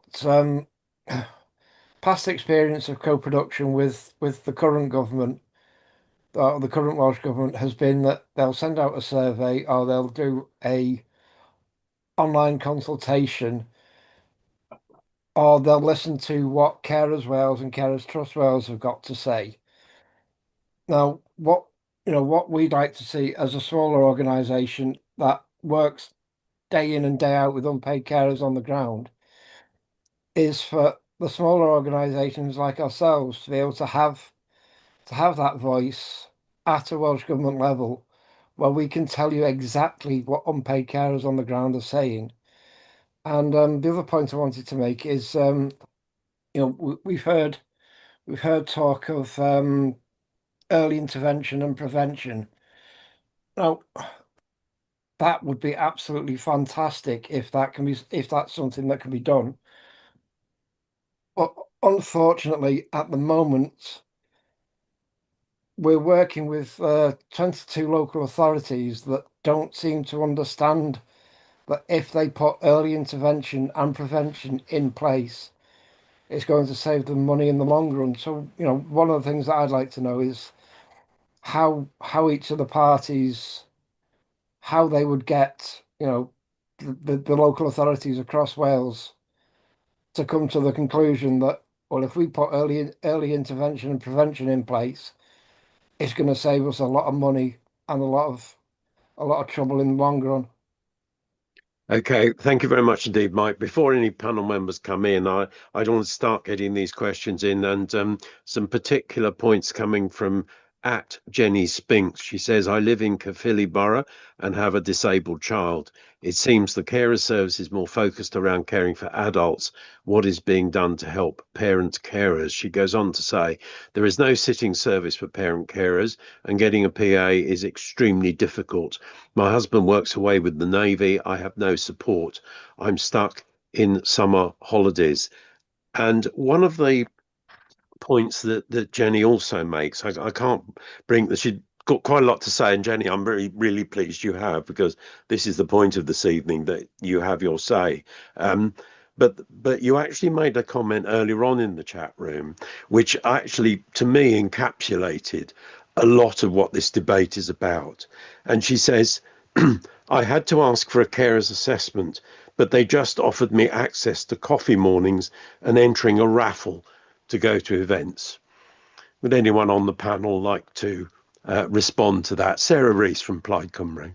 past experience of co-production with the current government, the current Welsh government, has been that they'll send out a survey or they'll do a online consultation or they'll listen to what Carers Wales and Carers Trust Wales have got to say. Now, what we'd like to see as a smaller organisation that works day in and day out with unpaid carers on the ground is for the smaller organisations like ourselves to be able to have that voice at a Welsh Government level where we can tell you exactly what unpaid carers on the ground are saying. And the other point I wanted to make is, we've heard talk of early intervention and prevention. Now, that would be absolutely fantastic if that's something that can be done. But unfortunately, at the moment, we're working with 22 local authorities that don't seem to understand that if they put early intervention and prevention in place, it's going to save them money in the long run. So, one of the things that I'd like to know is how each of the parties, how they would get, the local authorities across Wales to come to the conclusion that, well, if we put early intervention and prevention in place, it's going to save us a lot of money and a lot of trouble in the long run. Okay, thank you very much indeed, Mike. Before any panel members come in, I don't want to start getting these questions in, and some particular points coming from at Jenny Spinks. She says, I live in Caerphilly Borough and have a disabled child. It seems the carer service is more focused around caring for adults. What is being done to help parent carers? She goes on to say, there is no sitting service for parent carers and getting a PA is extremely difficult. My husband works away with the Navy. I have no support. I'm stuck in summer holidays. And one of the points that Jenny also makes, I can't bring that she got quite a lot to say, and Jenny, I'm really pleased you have, because this is the point of this evening, that you have your say. But you actually made a comment earlier on in the chat room, which actually, to me, encapsulated a lot of what this debate is about. And she says, I had to ask for a carer's assessment, but they just offered me access to coffee mornings and entering a raffle to go to events. Would anyone on the panel like to respond to that? Sarah Rees from Plaid Cymru.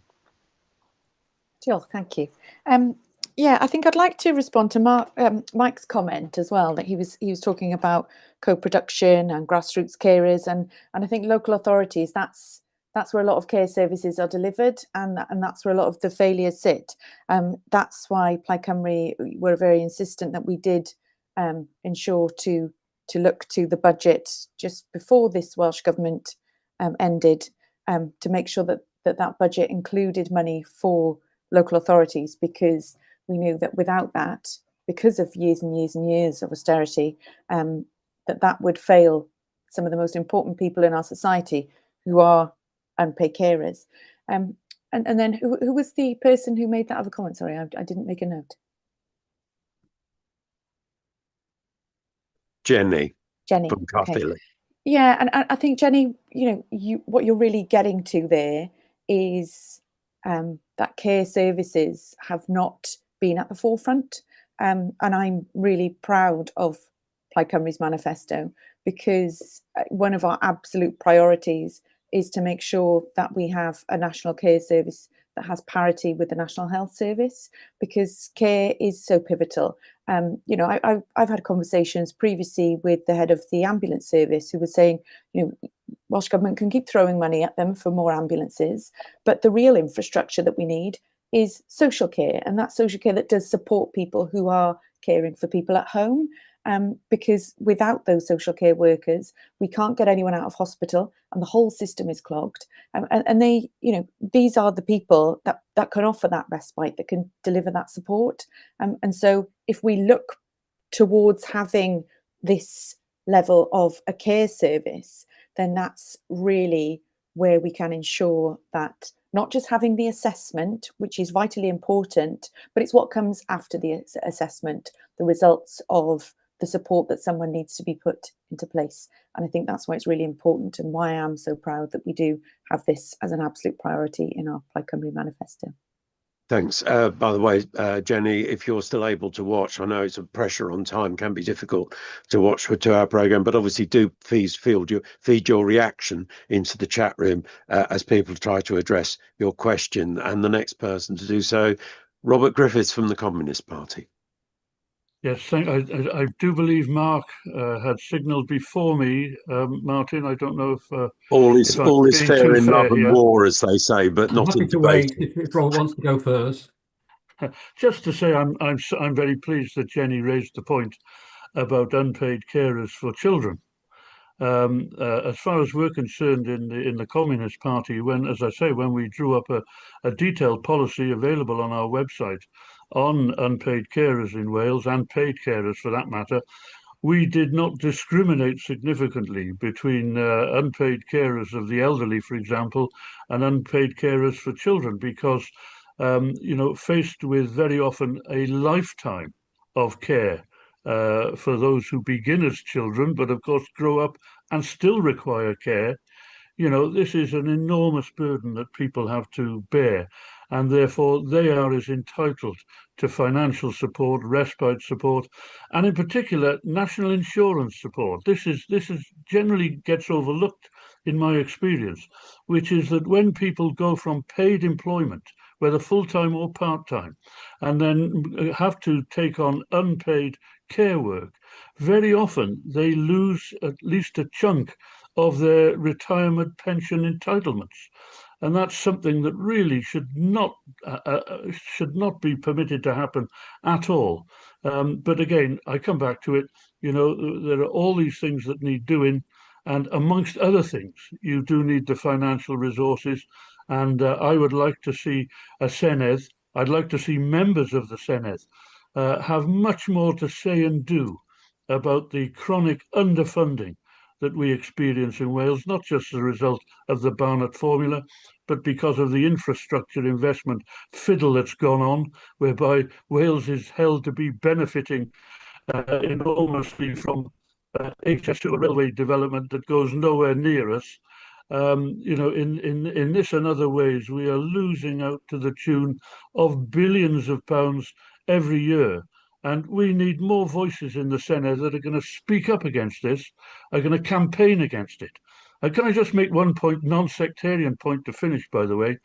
Jill, thank you. Yeah, I think I'd like to respond to Mike's comment as well, that he was talking about co-production and grassroots carers, and I think local authorities, that's where a lot of care services are delivered, and that's where a lot of the failures sit. That's why Plaid Cymru were very insistent that we did ensure to look to the budget just before this Welsh Government ended, to make sure that budget included money for local authorities, because we knew that without that, because of years and years and years of austerity, that would fail some of the most important people in our society, who are unpaid carers. And then who was the person who made that other comment? Sorry, I didn't make a note. Jenny. Jenny. From Caerphilly. Okay. Yeah, and I think, Jenny, what you're really getting to there is that care services have not been at the forefront. And I'm really proud of Plaid Cymru's manifesto, because one of our absolute priorities is to make sure that we have a national care service that has parity with the National Health Service, because care is so pivotal. I've had conversations previously with the head of the ambulance service, who was saying, Welsh Government can keep throwing money at them for more ambulances, but the real infrastructure that we need is social care, and that social care that does support people who are caring for people at home. Because without those social care workers, we can't get anyone out of hospital, and the whole system is clogged. And they, these are the people that can offer that respite, that can deliver that support. And so if we look towards having this level of a care service, then that's really where we can ensure that not just having the assessment, which is vitally important, but it's what comes after the assessment, the results of the support that someone needs to be put into place. And I think that's why it's really important, and why I am so proud that we do have this as an absolute priority in our Plaid Cymru manifesto. Thanks. By the way, Jenny, if you're still able to watch, I know it's a pressure on time, can be difficult to watch for 2-hour program, but obviously do feed your reaction into the chat room as people try to address your question. And the next person to do so, Robert Griffiths from the Communist Party. Yes, I do believe Mark had signalled before me. Martin, I don't know if all is fair in love and war, as they say, but not in debate. If Robert wants to go first. Just to say, I'm very pleased that Jenny raised the point about unpaid carers for children. As far as we're concerned in the Communist Party, when we drew up a detailed policy available on our website on unpaid carers in Wales, and paid carers for that matter, we did not discriminate significantly between unpaid carers of the elderly, for example, and unpaid carers for children, because faced with very often a lifetime of care for those who begin as children, but of course grow up and still require care. This is an enormous burden that people have to bear, and therefore they are as entitled to financial support, respite support, and in particular national insurance support. This is generally gets overlooked in my experience, which is that when people go from paid employment, whether full-time or part-time, and then have to take on unpaid care work, very often they lose at least a chunk of their retirement pension entitlements. And that's something that really should not be permitted to happen at all. But again, I come back to it. You know, there are all these things that need doing, and amongst other things, you do need the financial resources. And I would like to see a Senedd. I'd like to see members of the Senedd have much more to say and do about the chronic underfunding that we experience in Wales, not just as a result of the Barnett formula, but because of the infrastructure investment fiddle that's gone on, whereby Wales is held to be benefiting enormously from HS2 railway development that goes nowhere near us. You know, in this and other ways, we are losing out to the tune of billions of pounds every year. And we need more voices in the Senedd that are going to speak up against this, are going to campaign against it. Can I just make one point, non-sectarian point to finish, by the way?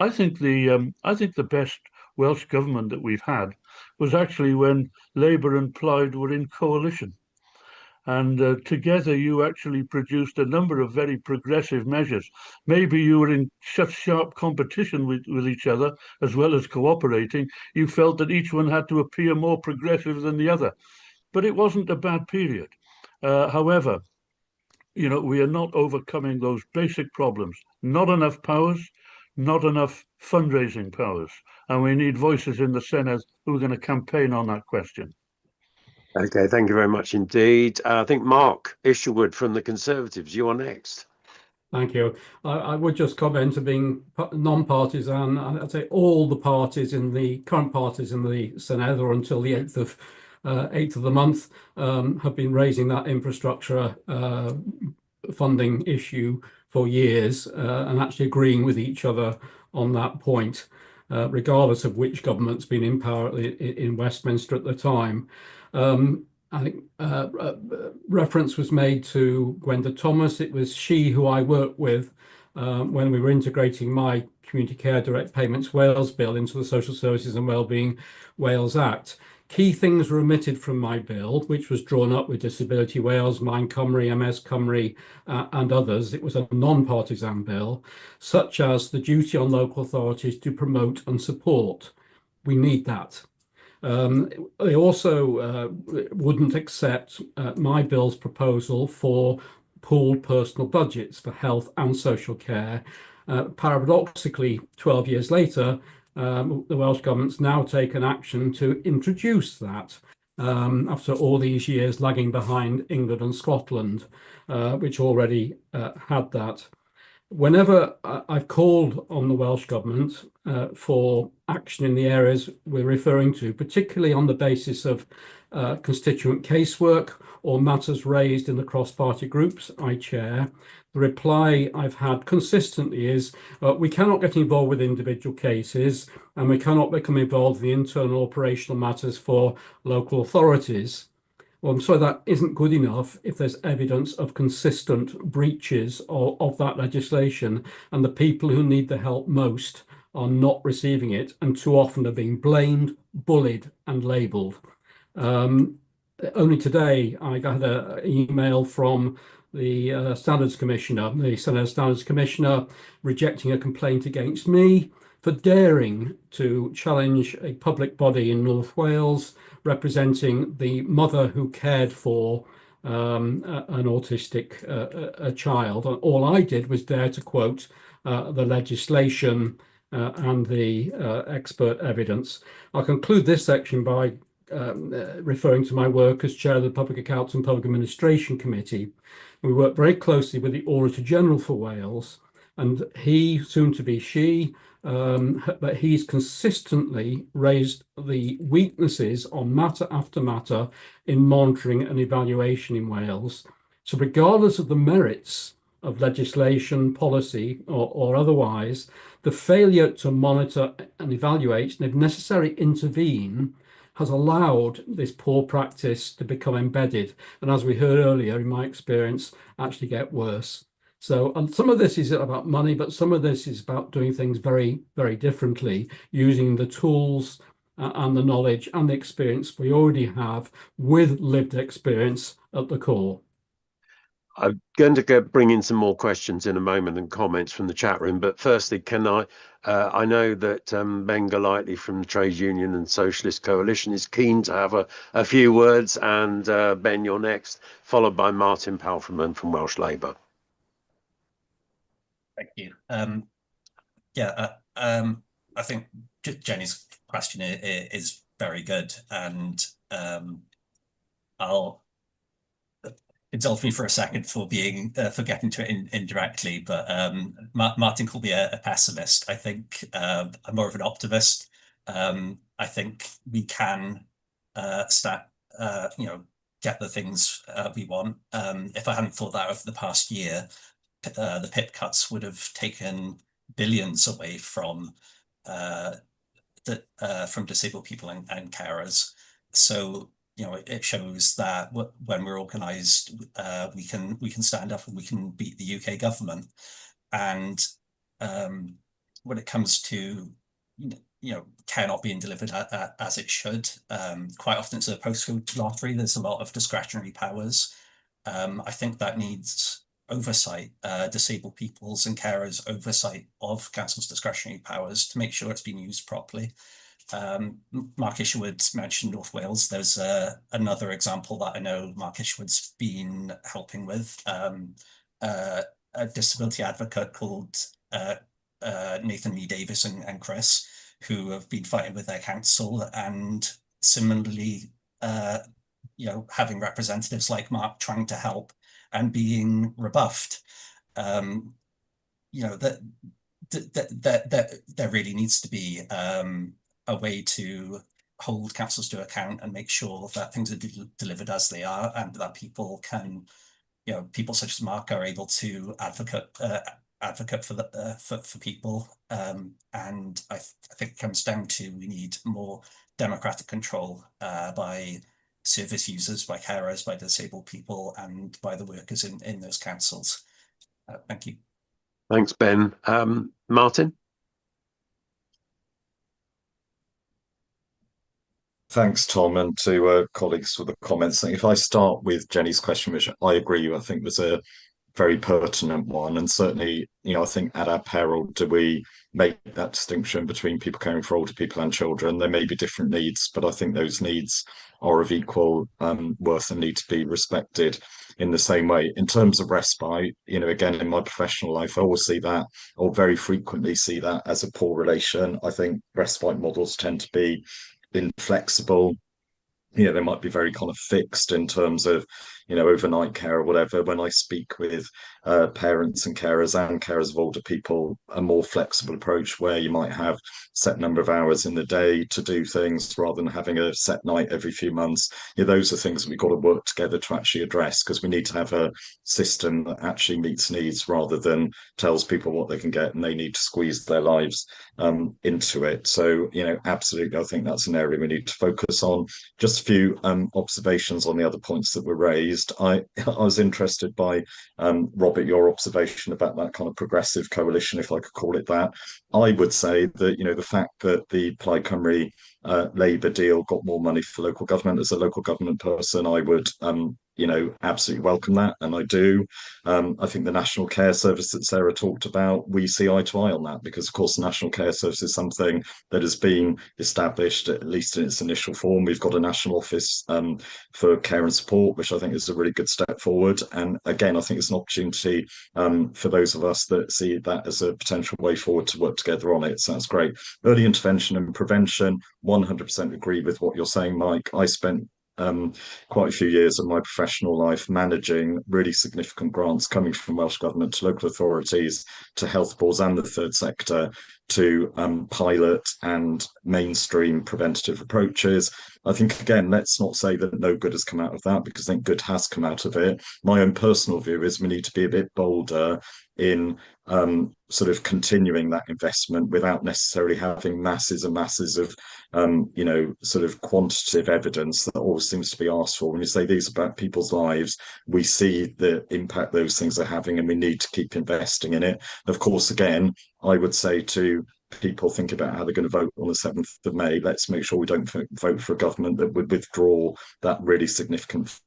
I think the best Welsh government that we've had was actually when Labour and Plaid were in coalition. And together you actually produced a number of very progressive measures. Maybe you were in such sharp competition with each other, as well as cooperating, you felt that each one had to appear more progressive than the other. But it wasn't a bad period. However, you know, we are not overcoming those basic problems. Not enough powers, not enough fundraising powers. And we need voices in the Senedd who are going to campaign on that question. Okay, thank you very much indeed. I think Mark Isherwood from the Conservatives, you are next. Thank you. I would just comment to being non-partisan. I'd say all the parties in the current parties in the Senedd, or until the 8th of the month, have been raising that infrastructure funding issue for years and actually agreeing with each other on that point, regardless of which government's been in power in Westminster at the time. I think reference was made to Gwenda Thomas. It was she who I worked with when we were integrating my Community Care Direct Payments Wales Bill into the Social Services and Wellbeing Wales Act. Key things were omitted from my bill, which was drawn up with Disability Wales, Mind Cymru, MS Cymru, and others. It was a non-partisan bill, such as the duty on local authorities to promote and support. We need that. They also wouldn't accept my bill's proposal for pooled personal budgets for health and social care. Paradoxically, 12 years later, the Welsh Government's now taken action to introduce that after all these years lagging behind England and Scotland, which already had that. Whenever I've called on the Welsh Government for action in the areas we're referring to, particularly on the basis of constituent casework or matters raised in the cross-party groups I chair, the reply I've had consistently is we cannot get involved with individual cases and we cannot become involved in the internal operational matters for local authorities. Well, I'm sorry, that isn't good enough if there's evidence of consistent breaches of that legislation and the people who need the help most are not receiving it and too often are being blamed, bullied and labelled. Only today I got an email from the Standards Commissioner, the Senedd Standards Commissioner, rejecting a complaint against me for daring to challenge a public body in North Wales representing the mother who cared for an autistic child. And all I did was dare to quote the legislation and the expert evidence. I'll conclude this section by referring to my work as chair of the Public Accounts and Public Administration Committee. We work very closely with the Auditor General for Wales, and he, soon to be she, but he's consistently raised the weaknesses on matter after matter in monitoring and evaluation in Wales. So regardless of the merits of legislation, policy, or otherwise, the failure to monitor and evaluate, and if necessary intervene, has allowed this poor practice to become embedded. And as we heard earlier, in my experience, actually get worse. So, and some of this is about money, but some of this is about doing things very, very differently, using the tools and the knowledge and the experience we already have with lived experience at the core. I'm going to bring in some more questions in a moment and comments from the chat room. But firstly, can I know that Ben Golightly from the Trade Union and Socialist Coalition is keen to have a few words. And Ben, you're next, followed by Martin Palfreman from Welsh Labour. Thank you. I think Jenny's question is very good, and I'll indulge me for a second for being for getting to it indirectly, but Martin called me a pessimist. I think I'm more of an optimist. I think we can get the things we want. If I hadn't thought that over the past year, the PIP cuts would have taken billions away from disabled people and carers. So it shows that when we're organised, we can stand up and we can beat the UK government. And when it comes to care not being delivered as it should, quite often it's a postcode lottery. There's a lot of discretionary powers. I think that needs oversight, disabled people's and carers' oversight of council's discretionary powers to make sure it's being used properly. Mark Isherwood mentioned North Wales. There's another example that I know Mark Isherwood's been helping with, a disability advocate called Nathan Lee Davis and Chris, who have been fighting with their council, and similarly, having representatives like Mark trying to help and being rebuffed. There really needs to be a way to hold councils to account and make sure that things are delivered as they are, and that people can, people such as Mark are able to advocate for people. And I think it comes down to, we need more democratic control by service users, by carers, by disabled people, and by the workers in those councils. Thank you. Thanks, Ben. Martin? Thanks, Tom, and to colleagues for the comments. If I start with Jenny's question, which I agree, I think was a very pertinent one, and certainly, I think at our peril do we make that distinction between people caring for older people and children. There may be different needs, but I think those needs are of equal worth and need to be respected in the same way. In terms of respite, again, in my professional life, I always see that, or very frequently see that, as a poor relation. I think respite models tend to be inflexible. They might be very kind of fixed in terms of, overnight care or whatever. When I speak with parents and carers of older people, a more flexible approach where you might have set number of hours in the day to do things rather than having a set night every few months. Those are things we've got to work together to actually address, because we need to have a system that actually meets needs rather than tells people what they can get and they need to squeeze their lives into it. So, absolutely, I think that's an area we need to focus on. Just a few observations on the other points that were raised. I was interested by, Robert, your observation about that kind of progressive coalition, if I could call it that. I would say that, the fact that the Plaid Cymru Labour deal got more money for local government, as a local government person, I would absolutely welcome that, and I do. I think the National Care Service that Sarah talked about, we see eye to eye on that, because of course the National Care Service is something that has been established, at least in its initial form. We've got a national office for care and support, which I think is a really good step forward. And again, I think it's an opportunity for those of us that see that as a potential way forward to work together on it. So that's great. Early intervention and prevention, 100% agree with what you're saying, Mike. I spent quite a few years of my professional life managing really significant grants coming from Welsh Government to local authorities, to health boards and the third sector, to pilot and mainstream preventative approaches. I think, again, let's not say that no good has come out of that, because I think good has come out of it. My own personal view is we need to be a bit bolder in sort of continuing that investment without necessarily having masses and masses of sort of quantitative evidence that always seems to be asked for. When you say these about people's lives, we see the impact those things are having, and we need to keep investing in it. Of course, again, I would say to people think about how they're going to vote on the 7th of May, let's make sure we don't vote for a government that would withdraw that really significant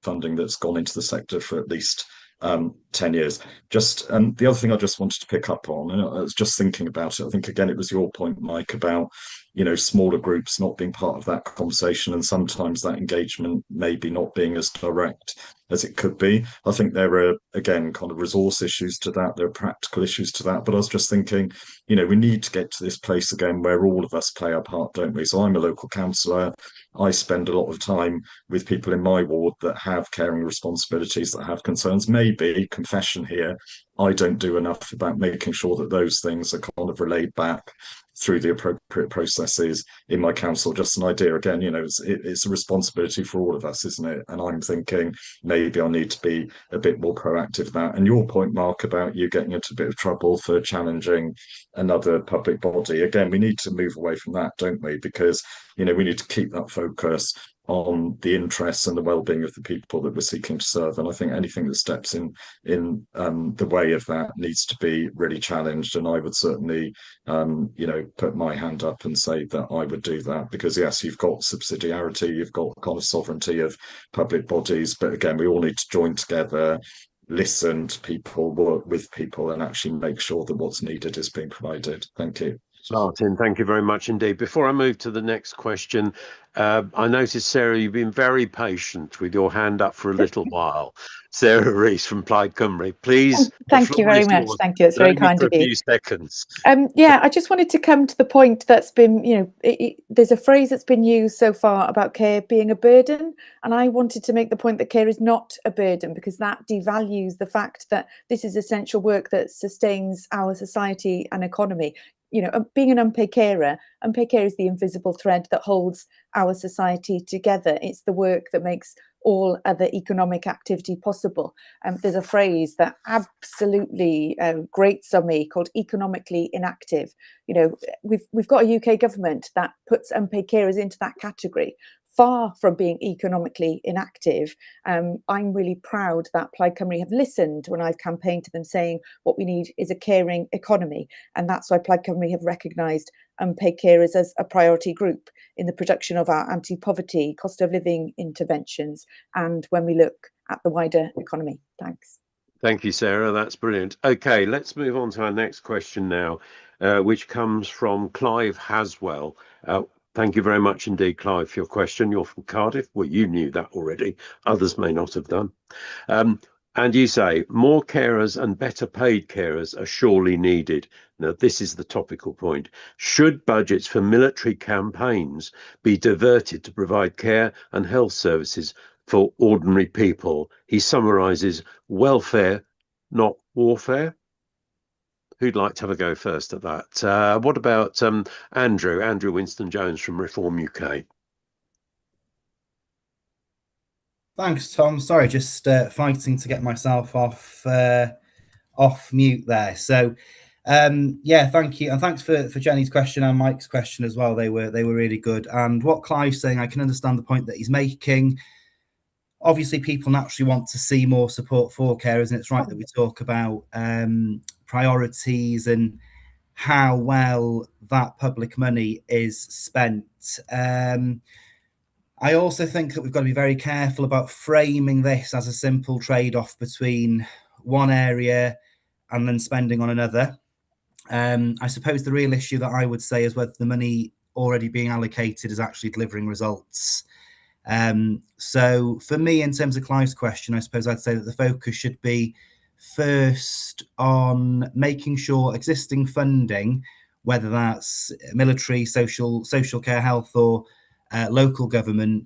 funding that's gone into the sector for at least 10 years. Just the other thing I just wanted to pick up on, and I was just thinking about it, I think, again, it was your point, Mike, about smaller groups not being part of that conversation, and sometimes that engagement maybe not being as direct as it could be. I think there are, again, kind of resource issues to that, there are practical issues to that, but I was just thinking, we need to get to this place again where all of us play our part, don't we? So I'm a local councillor. I spend a lot of time with people in my ward that have caring responsibilities, that have concerns. Maybe, confession here, I don't do enough about making sure that those things are kind of relayed back through the appropriate processes in my council. Just an idea, again, it's a responsibility for all of us, isn't it? And I'm thinking maybe I need to be a bit more proactive in that. And your point, Mark, about you getting into a bit of trouble for challenging another public body, again, we need to move away from that, don't we? Because we need to keep that focus on the interests and the well-being of the people that we're seeking to serve. And I think anything that steps in the way of that needs to be really challenged. And I would certainly, put my hand up and say that I would do that, because yes, you've got subsidiarity, you've got kind of sovereignty of public bodies, but again, we all need to join together, listen to people, work with people, and actually make sure that what's needed is being provided. Thank you. Martin, thank you very much indeed. Before I move to the next question, I noticed, Sarah, you've been very patient with your hand up for a little while. Sarah Rees from Plaid Cymru, please. Thank you very much. Thank you. It's very kind of you. A few seconds. Yeah, I just wanted to come to the point that's been, there's a phrase that's been used so far about care being a burden. And I wanted to make the point that care is not a burden, because that devalues the fact that this is essential work that sustains our society and economy. Being an unpaid carer is the invisible thread that holds our society together. It's the work that makes all other economic activity possible. There's a phrase that absolutely grates on me called economically inactive. We've got a UK government that puts unpaid carers into that category. Far from being economically inactive, I'm really proud that Plaid Cymru have listened when I've campaigned to them saying what we need is a caring economy. And that's why Plaid Cymru have recognised unpaid carers as a priority group in the production of our anti-poverty, cost of living interventions, and when we look at the wider economy. Thanks. Thank you, Sarah. That's brilliant. Okay, let's move on to our next question now, which comes from Clive Haswell. Thank you very much indeed, Clive, for your question. You're from Cardiff. Well, you knew that already. Others may not have done. And you say, more carers and better paid carers are surely needed. Now, this is the topical point. Should budgets for military campaigns be diverted to provide care and health services for ordinary people? He summarises welfare, not warfare. Who'd like to have a go first at that? What about Andrew Winston-Jones from Reform UK? Thanks, Tom. Sorry, just fighting to get myself off mute there. So, yeah, thank you, and thanks for Jenny's question and Mike's question as well. They were really good. And what Clive's saying, I can understand the point that he's making. Obviously, people naturally want to see more support for carers, and it's right that we talk about priorities and how well that public money is spent. I also think that we've got to be very careful about framing this as a simple trade-off between one area and then spending on another. I suppose the real issue that I would say is whether the money already being allocated is actually delivering results. So for me, in terms of Clive's question, I suppose I'd say that the focus should be first on making sure existing funding, whether that's military, social care, health, or local government,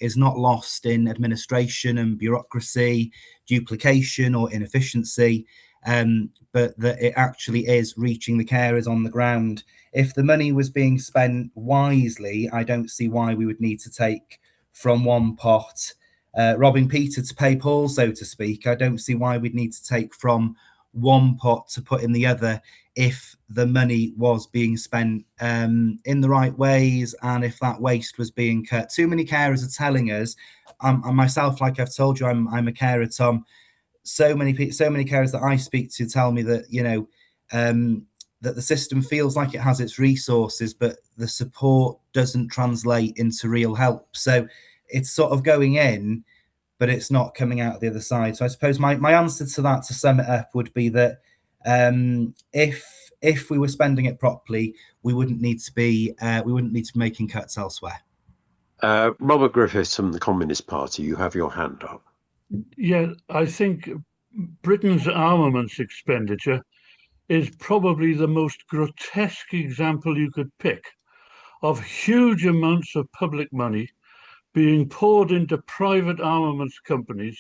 is not lost in administration and bureaucracy, duplication or inefficiency. but that it actually is reaching the carers on the ground. If the money was being spent wisely, I don't see why we would need to take from one pot, robbing Peter to pay Paul, so to speak. I don't see why we'd need to take from one pot to put in the other if the money was being spent in the right ways and if that waste was being cut. Too many carers are telling us, and myself, like I've told you, I'm a carer, Tom. So many carers that I speak to tell me that, you know, that the system feels like it has its resources, but the support doesn't translate into real help. So it's sort of going in, but it's not coming out the other side. So I suppose my answer to that, to sum it up, would be that if we were spending it properly, we wouldn't need to be making cuts elsewhere. Robert Griffiths from the Communist Party, you have your hand up. Yeah, I think Britain's armaments expenditure is probably the most grotesque example you could pick of huge amounts of public money being poured into private armaments companies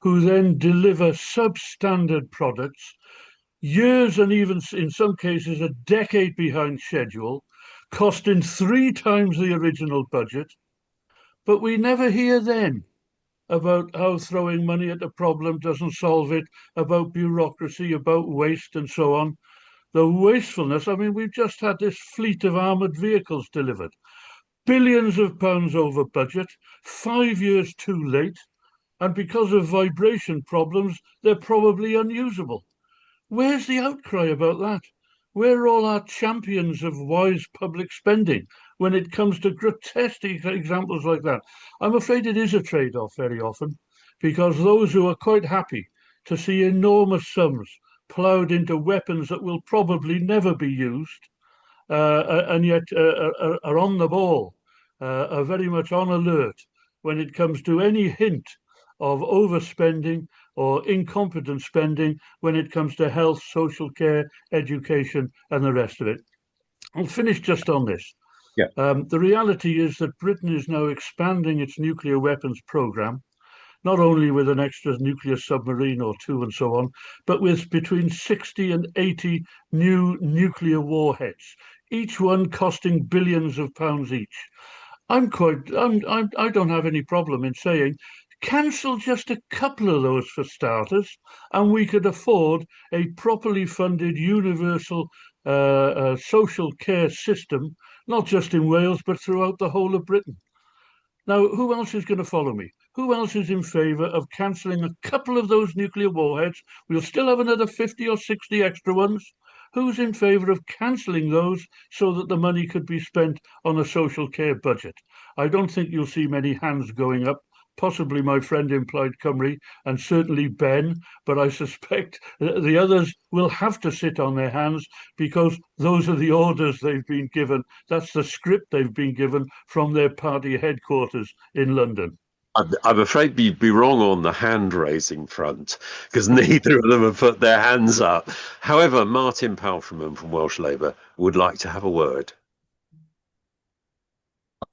who then deliver substandard products years and even in some cases a decade behind schedule, costing 3 times the original budget. But we never hear then about how throwing money at a problem doesn't solve it, about bureaucracy, about waste and so on. The wastefulness, I mean, we've just had this fleet of armoured vehicles delivered. Billions of pounds over budget, 5 years too late, and because of vibration problems, they're probably unusable. Where's the outcry about that? Where are all our champions of wise public spending when it comes to grotesque examples like that? I'm afraid it is a trade-off very often, because those who are quite happy to see enormous sums ploughed into weapons that will probably never be used, and yet are on the ball, are very much on alert when it comes to any hint of overspending or incompetent spending when it comes to health, social care, education, and the rest of it. I'll finish just on this. Yeah. The reality is that Britain is now expanding its nuclear weapons program, not only with an extra nuclear submarine or 2 and so on, but with between 60 and 80 new nuclear warheads, each one costing billions of pounds each. I don't have any problem in saying, cancel just a couple of those for starters, and we could afford a properly funded universal social care system, not just in Wales, but throughout the whole of Britain. Now, who else is going to follow me? Who else is in favour of cancelling a couple of those nuclear warheads? We'll still have another 50 or 60 extra ones. Who's in favour of cancelling those so that the money could be spent on a social care budget? I don't think you'll see many hands going up, possibly my friend in Plaid Cymru and certainly Ben, but I suspect the others will have to sit on their hands because those are the orders they've been given. That's the script they've been given from their party headquarters in London. I'm afraid you'd be wrong on the hand-raising front, because neither of them have put their hands up. However, Martin Palfreyman from Welsh Labour would like to have a word.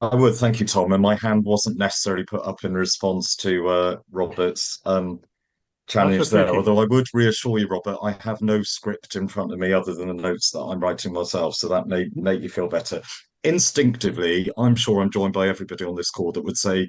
I would, thank you, Tom. And my hand wasn't necessarily put up in response to Robert's challenge there. Although I would reassure you, Robert, I have no script in front of me other than the notes that I'm writing myself, so that may make you feel better. Instinctively, I'm sure I'm joined by everybody on this call that would say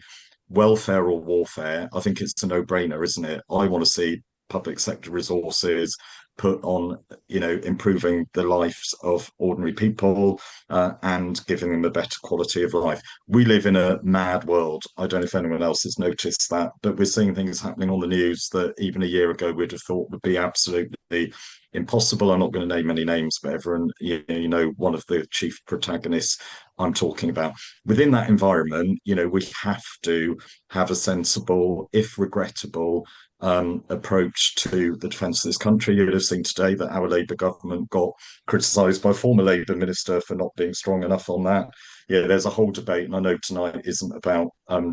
welfare or warfare. I think it's a no-brainer, isn't it? I want to see public sector resources put on, improving the lives of ordinary people and giving them a better quality of life. We live in a mad world. I don't know if anyone else has noticed that, but we're seeing things happening on the news that even a year ago we'd have thought would be absolutely impossible. I'm not going to name any names, but everyone, one of the chief protagonists I'm talking about. Within that environment, we have to have a sensible, if regrettable, approach to the defence of this country. You'd have seen today that our Labour government got criticised by a former Labour minister for not being strong enough on that. Yeah, there's a whole debate, and I know tonight isn't about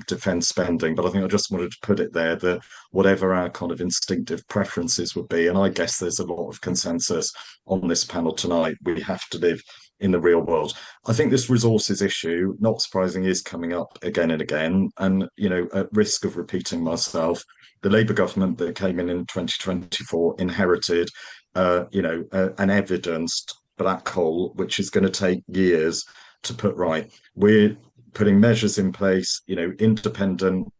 defence spending, but I think I just wanted to put it there that whatever our kind of instinctive preferences would be, and I guess there's a lot of consensus on this panel tonight, we have to live in the real world. I think this resources issue, not surprising, is coming up again and again. And, at risk of repeating myself, the Labour government that came in 2024 inherited, an evidenced black hole, which is going to take years to put right. We're putting measures in place, independent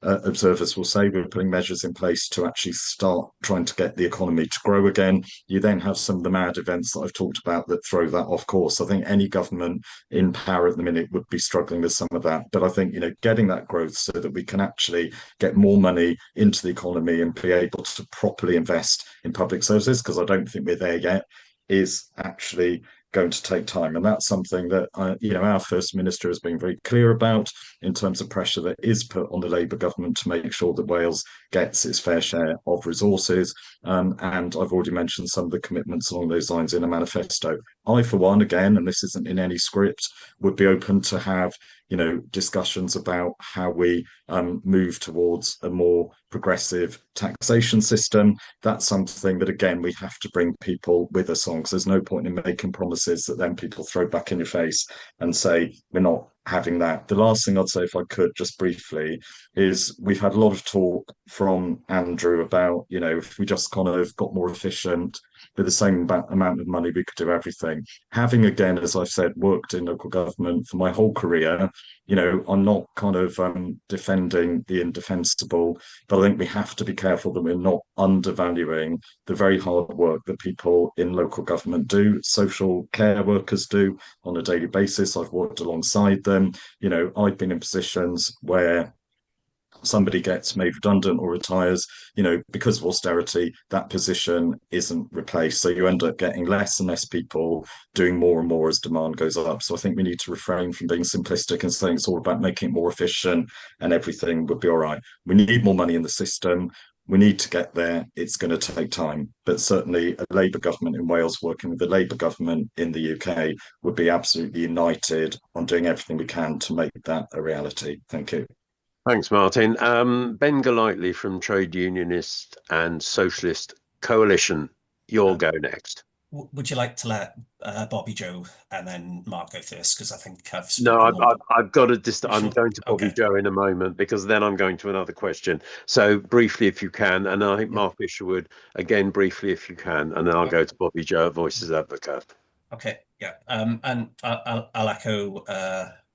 observers will say we're putting measures in place to actually start trying to get the economy to grow again. You then have some of the mad events that I've talked about that throw that off course. I think any government in power at the minute would be struggling with some of that. But I think, getting that growth so that we can actually get more money into the economy and be able to properly invest in public services, because I don't think we're there yet, is actually going to take time. And that's something that, our First Minister has been very clear about in terms of pressure that is put on the Labour government to make sure that Wales gets its fair share of resources. And I've already mentioned some of the commitments along those lines in a manifesto. I, for one, again, and this isn't in any script, would be open to have discussions about how we move towards a more progressive taxation system. That's something that, again, we have to bring people with us on, because there's no point in making promises that then people throw back in your face and say, we're not having that. The last thing I'd say, if I could, just briefly, is we've had a lot of talk from Andrew about, if we just kind of got more efficient, with the same amount of money, we could do everything. Having, again, as I've said, worked in local government for my whole career, I'm not kind of defending the indefensible, but I think we have to be careful that we're not undervaluing the very hard work that people in local government do, social care workers do on a daily basis. I've worked alongside them. I've been in positions where somebody gets made redundant or retires, because of austerity, that position isn't replaced. So you end up getting less and less people doing more and more as demand goes up. So I think we need to refrain from being simplistic and saying it's all about making it more efficient and everything would be all right. We need more money in the system. We need to get there. It's going to take time. But certainly a Labour government in Wales working with the Labour government in the UK would be absolutely united on doing everything we can to make that a reality. Thank you. Thanks, Martin. Ben Golightly from Trade Unionist and Socialist Coalition. You'll go next. Would you like to let Bobby Joe and then Mark go first? Because I think I've I've got to. I'm going to Bobby Joe in a moment, because then I'm going to another question. So briefly, if you can, and I think Mark Isherwood again briefly, if you can, and then I'll go to Bobby Joe, Voices Advocate. Okay, yeah, and I'll echo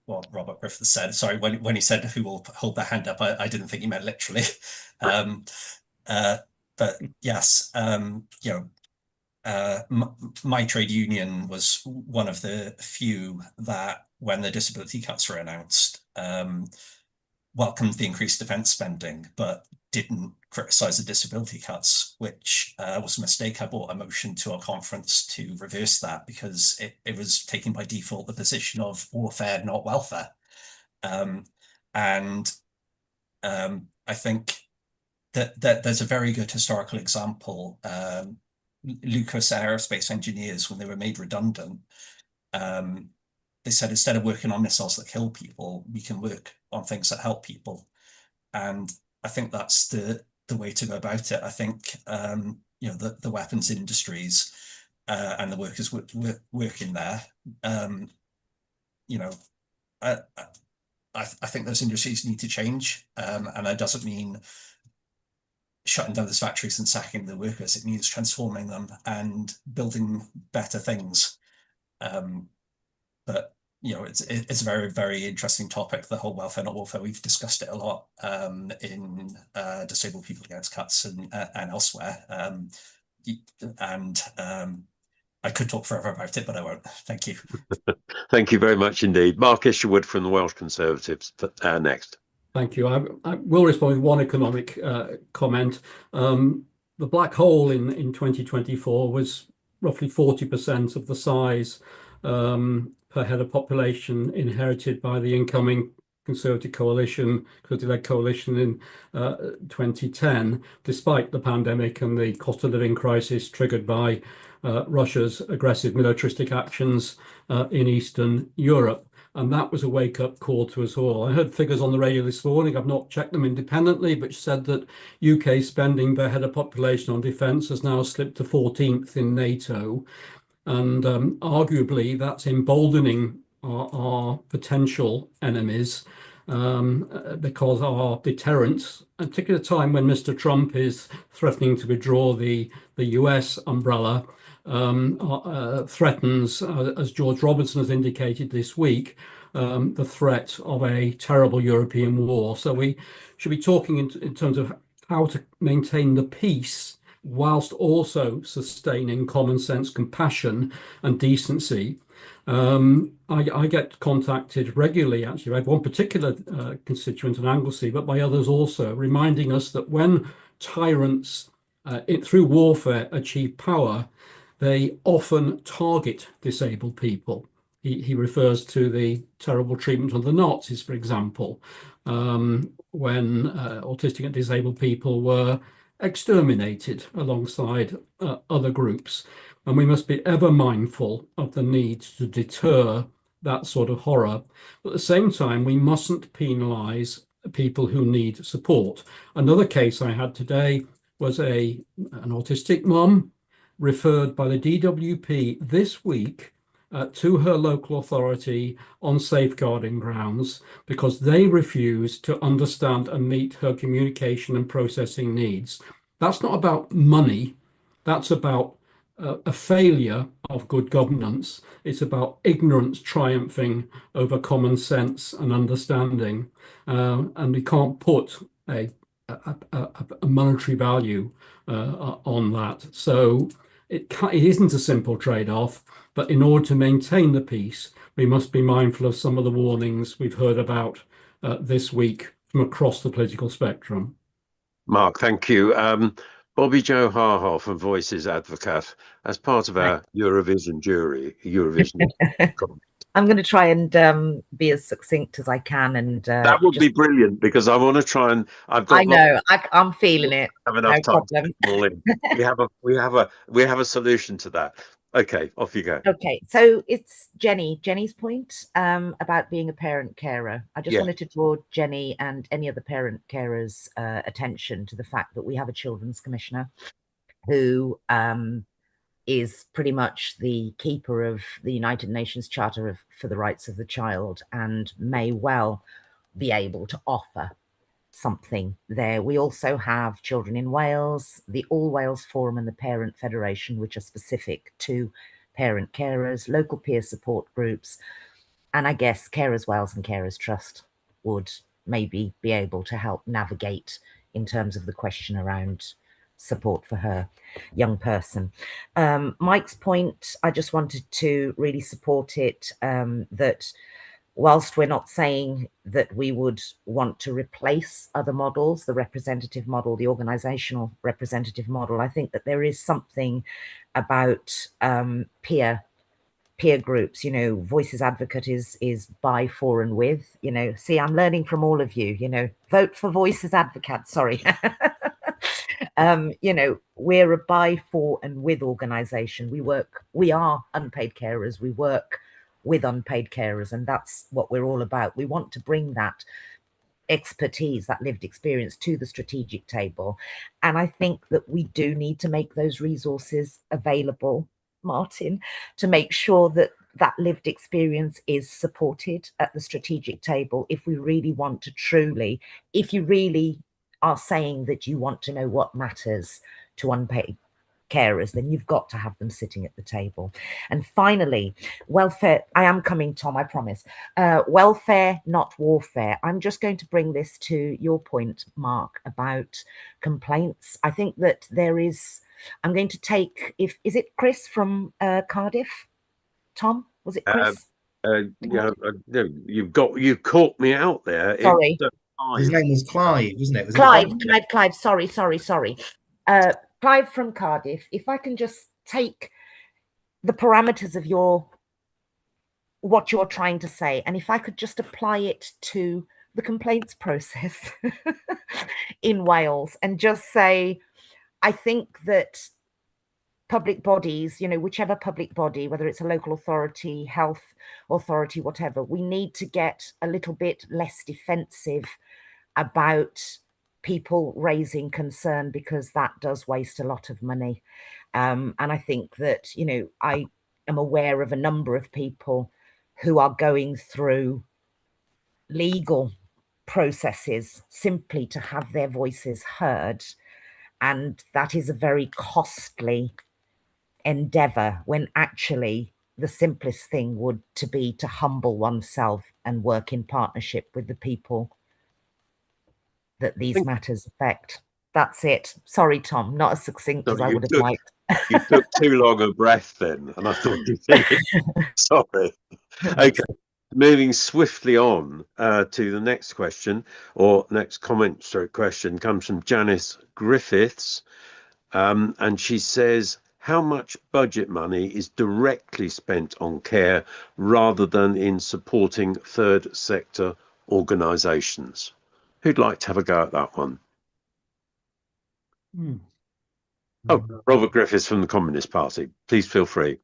what Robert Griffiths said. Sorry, when he said who will hold their hand up, I didn't think he meant literally. But yes, my trade union was one of the few that, when the disability cuts were announced, welcomed the increased defence spending, but didn't criticise the disability cuts, which was a mistake. I brought a motion to our conference to reverse that, because it was taking by default the position of warfare, not welfare. I think that there's a very good historical example. Lucas Aerospace Engineers, when they were made redundant, they said, instead of working on missiles that kill people, we can work on things that help people. And I think that's the way to go about it. I think the weapons industries and the workers working there, I think those industries need to change, and that doesn't mean shutting down those factories and sacking the workers. It means transforming them and building better things. But it's a very, very interesting topic, the whole welfare not warfare. We've discussed it a lot in Disabled People Against Cuts and elsewhere. I could talk forever about it, but I won't. Thank you. Thank you very much indeed. Mark Isherwood from the Welsh Conservatives next. Thank you. I will respond with one economic comment. The black hole in 2024 was roughly 40% of the size per head of population inherited by the incoming Conservative led coalition in 2010, despite the pandemic and the cost of living crisis triggered by Russia's aggressive militaristic actions in Eastern Europe. And that was a wake-up call to us all. I heard figures on the radio this morning, I've not checked them independently, but said that UK spending per head of population on defence has now slipped to 14th in NATO. And arguably, that's emboldening our potential enemies because our deterrence, particularly at a time when Mr. Trump is threatening to withdraw the US umbrella, threatens, as George Robertson has indicated this week, the threat of a terrible European war. So we should be talking in terms of how to maintain the peace whilst also sustaining common sense, compassion, and decency. I get contacted regularly, actually, by one particular constituent in Anglesey, but by others also, reminding us that when tyrants, through warfare, achieve power, they often target disabled people. He refers to the terrible treatment of the Nazis, for example, when autistic and disabled people were exterminated alongside other groups. And we must be ever mindful of the need to deter that sort of horror. But at the same time, we mustn't penalise people who need support. Another case I had today was an autistic mum referred by the DWP this week to her local authority on safeguarding grounds because they refuse to understand and meet her communication and processing needs. That's not about money. That's about a failure of good governance. It's about ignorance triumphing over common sense and understanding. And we can't put a monetary value on that. So it isn't a simple trade-off, but in order to maintain the peace, we must be mindful of some of the warnings we've heard about this week from across the political spectrum. Mark, thank you. Bobby Joe Harhol from Voices Advocate, as part of our Eurovision jury, I'm going to try and be as succinct as I can, and that would be brilliant because I want to try and I know I'm feeling it. Have enough time to get all in. We have a solution to that. Okay, off you go. Okay, so it's Jenny's point about being a parent carer. I just wanted to draw Jenny and any other parent carers' attention to the fact that we have a children's commissioner who is pretty much the keeper of the United Nations Charter for the Rights of the Child and may well be able to offer something there. We also have Children in Wales, the All Wales Forum and the Parent Federation, which are specific to parent carers, local peer support groups, and I guess Carers Wales and Carers Trust would maybe be able to help navigate in terms of the question around support for her young person. Mike's point, I just wanted to really support it, that whilst we're not saying that we would want to replace other models, the representative model, the organizational representative model, I think that there is something about peer groups. You know, Voices Advocate is by, for, and with. You know, see, I'm learning from all of you. You know, vote for Voices Advocate. Sorry. You know, we're a by, for, and with organization. We are unpaid carers. We work with unpaid carers, and that's what we're all about. We want to bring that expertise, that lived experience to the strategic table. And I think that we do need to make those resources available, Martin, to make sure that that lived experience is supported at the strategic table if we really want to truly, if you really are saying that you want to know what matters to unpaid carers, then you've got to have them sitting at the table. And finally, welfare. I am coming, Tom, I promise. Welfare, not warfare. I'm just going to bring this to your point, Mark, about complaints. I think that there is, I'm going to take, is it Chris from Cardiff? Tom, was it Chris? Yeah, you caught me out there. Sorry. His name was Clive, wasn't it? Clive. Sorry. Clive from Cardiff. If I can just take the parameters of what you're trying to say, and if I could just apply it to the complaints process in Wales and just say, I think that public bodies, you know, whichever public body, whether it's a local authority, health authority, whatever, we need to get a little bit less defensive about people raising concern, because that does waste a lot of money. And I think that, you know, am aware of a number of people who are going through legal processes simply to have their voices heard. And that is a very costly endeavor, when actually the simplest thing would to be to humble oneself and work in partnership with the people that these matters affect. That's it. Sorry, Tom, not as succinct as I would have liked. You took too long a breath then, and I thought you finished. Sorry. Okay, moving swiftly on to the next question, or next comment question, comes from Janice Griffiths. And she says, how much budget money is directly spent on care rather than in supporting third sector organisations? Who'd like to have a go at that one? Oh, Robert Griffiths from the Communist Party. Please feel free.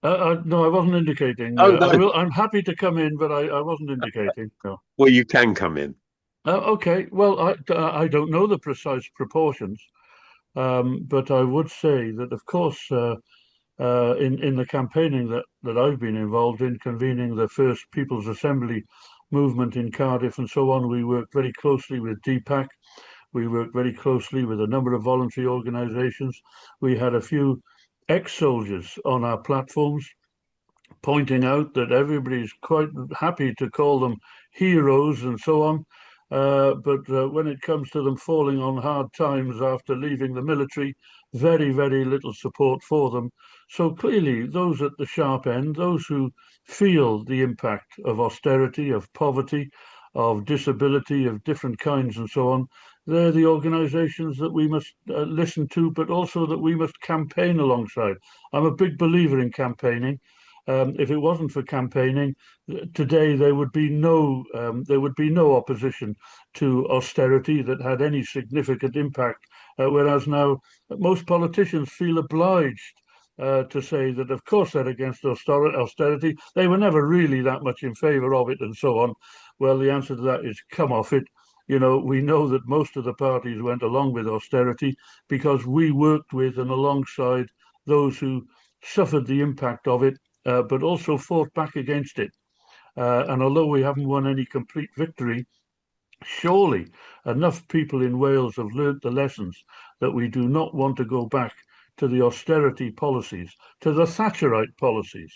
No, I wasn't indicating. Oh, no. I'm happy to come in, but I wasn't indicating. No. Well, you can come in. Okay. Well, I don't know the precise proportions, but I would say that, of course, in the campaigning that I've been involved in, convening the first People's Assembly movement in Cardiff and so on, we worked very closely with DPAC. We worked very closely with a number of voluntary organisations. We had a few ex-soldiers on our platforms, pointing out that everybody's quite happy to call them heroes and so on. But when it comes to them falling on hard times after leaving the military, very, very little support for them. So clearly, those at the sharp end, those who feel the impact of austerity, of poverty, of disability of different kinds and so on, they're the organisations that we must listen to, but also that we must campaign alongside. I'm a big believer in campaigning. If it wasn't for campaigning, today there would be no opposition to austerity that had any significant impact. Whereas now most politicians feel obliged to say that, of course, they're against austerity. They were never really that much in favour of it, and so on. Well, the answer to that is come off it. You know, we know that most of the parties went along with austerity because we worked with and alongside those who suffered the impact of it, but also fought back against it. And although we haven't won any complete victory, surely enough people in Wales have learnt the lessons that we do not want to go back to the austerity policies, to the Thatcherite policies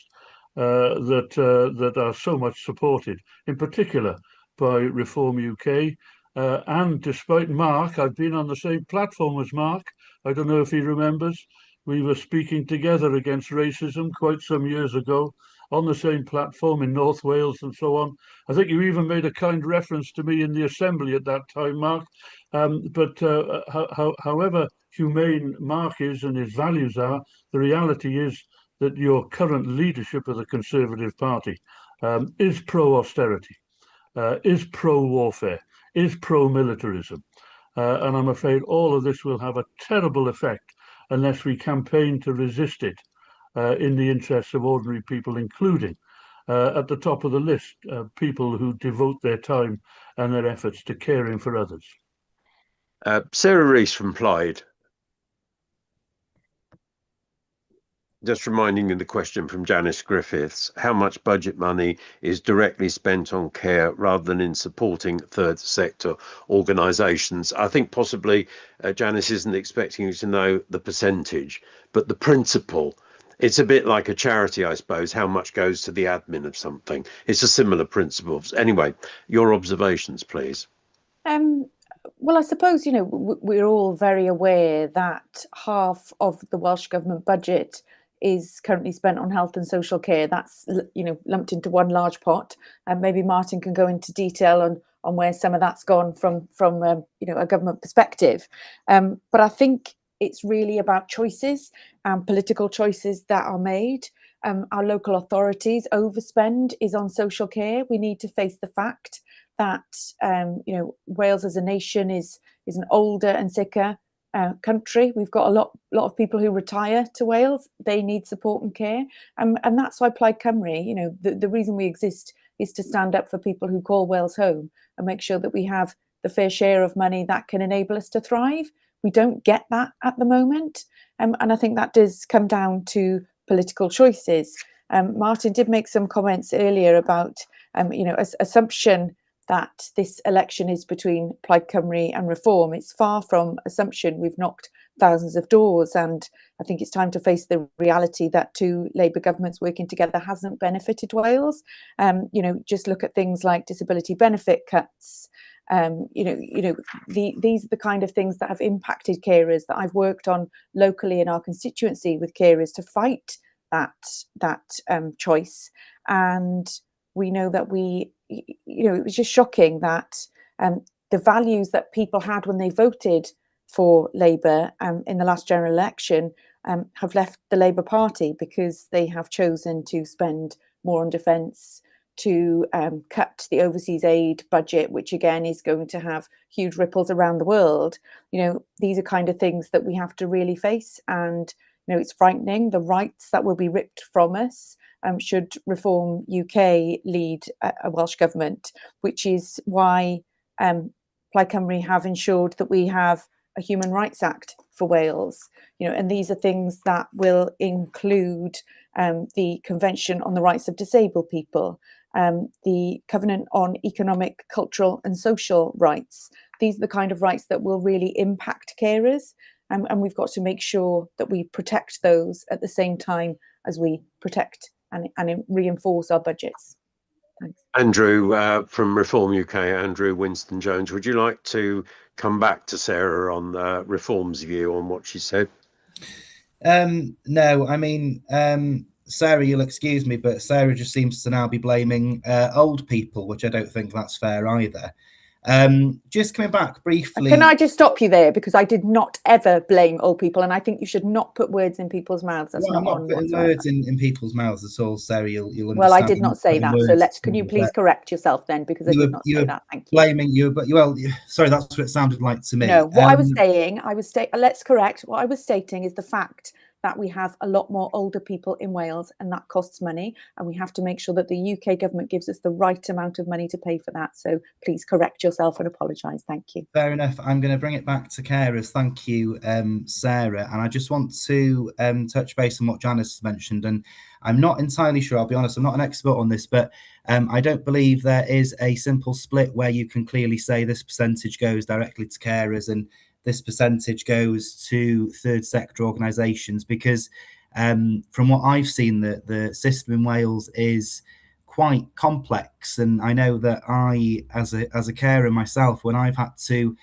that are so much supported, in particular by Reform UK. And despite Mark, I've been on the same platform as Mark. I don't know if he remembers. We were speaking together against racism quite some years ago on the same platform in North Wales and so on. I think you even made a kind reference to me in the Assembly at that time, Mark. However humane Mark is and his values are, the reality is that your current leadership of the Conservative Party is pro-austerity, is pro-warfare, is pro-militarism. And I'm afraid all of this will have a terrible effect unless we campaign to resist it in the interests of ordinary people, including at the top of the list, people who devote their time and their efforts to caring for others. Sarah Rees from Plaid. Just reminding you the question from Janice Griffiths, how much budget money is directly spent on care rather than in supporting third sector organisations? I think possibly Janice isn't expecting you to know the percentage, but the principle. It's a bit like a charity, I suppose, how much goes to the admin of something. It's a similar principle. Anyway, your observations, please. Well, I suppose, you know, we're all very aware that half of the Welsh Government budget is currently spent on health and social care. That's, you know, lumped into one large pot. And maybe Martin can go into detail on where some of that's gone from you know, a government perspective. But I think it's really about choices and political choices that are made. Our local authorities overspend is on social care. We need to face the fact that you know, Wales as a nation is an older and sicker country. We've got a lot of people who retire to Wales. They need support and care, and that's why Plaid Cymru, you know, the reason we exist is to stand up for people who call Wales home and make sure that we have the fair share of money that can enable us to thrive. We don't get that at the moment, and I think that does come down to political choices. Martin did make some comments earlier about, assumption that this election is between Plaid Cymru and Reform. It's far from assumption. We've knocked thousands of doors, and I think it's time to face the reality that two Labour governments working together hasn't benefited Wales. Just look at things like disability benefit cuts. These are the kind of things that have impacted carers that I've worked on locally in our constituency with carers to fight that choice. And we know that it was just shocking that the values that people had when they voted for Labour in the last general election have left the Labour Party, because they have chosen to spend more on defence, to cut the overseas aid budget, which again is going to have huge ripples around the world. These are kind of things that we have to really face, and it's frightening, the rights that will be ripped from us should Reform UK lead a Welsh government, which is why Plaid Cymru have ensured that we have a Human Rights Act for Wales. And these are things that will include the Convention on the Rights of Disabled People, the Covenant on Economic, Cultural and Social Rights. These are the kind of rights that will really impact carers, and we've got to make sure that we protect those at the same time as we protect and reinforce our budgets. Thanks. Andrew, from Reform UK, Andrew Winston-Jones, would you like to come back to Sarah on Reform's view on what she said? No, I mean, Sarah, you'll excuse me, but Sarah just seems to now be blaming old people, which I don't think that's fair either. Just coming back briefly. Can I just stop you there? Because I did not ever blame old people, and I think you should not put words in people's mouths. That's I'm not putting words in people's mouths at all, Sarah. You'll understand. Well, I did not say that. So can you please correct yourself then? Because I did not say that. Thank you. Blaming you, but sorry, that's what it sounded like to me. No, what I was saying, let's correct. What I was stating is the fact that we have a lot more older people in Wales, and that costs money, and we have to make sure that the UK government gives us the right amount of money to pay for that. So please correct yourself and apologise. Thank you. Fair enough. I'm going to bring it back to carers. Thank you, Sarah. And I just want to touch base on what Janice has mentioned. And I'm not entirely sure, I'll be honest, I'm not an expert on this, but I don't believe there is a simple split where you can clearly say this percentage goes directly to carers and this percentage goes to third sector organisations, because from what I've seen, the system in Wales is quite complex. And I know that I, as a carer myself, when I've had to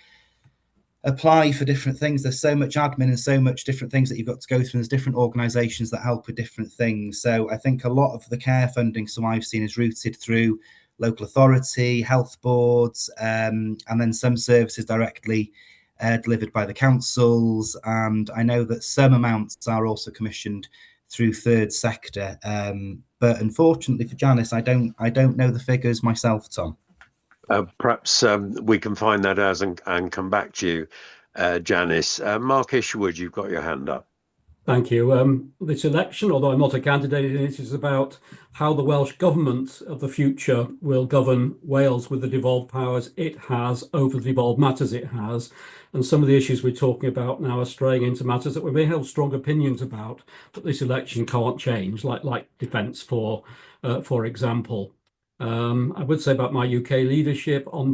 apply for different things, there's so much admin and so much different things that you've got to go through. There's different organisations that help with different things. So I think a lot of the care funding, so I've seen, is routed through local authority, health boards, and then some services directly delivered by the councils. And I know that some amounts are also commissioned through third sector. But unfortunately for Janice, I don't know the figures myself, Tom. Perhaps we can find that out and come back to you, Janice. Mark Isherwood, you've got your hand up. Thank you. This election, although I'm not a candidate in it, is about how the Welsh Government of the future will govern Wales with the devolved powers it has over the devolved matters it has. And some of the issues we're talking about now are straying into matters that we may have strong opinions about, but this election can't change, like defence, for example. I would say about my UK leadership on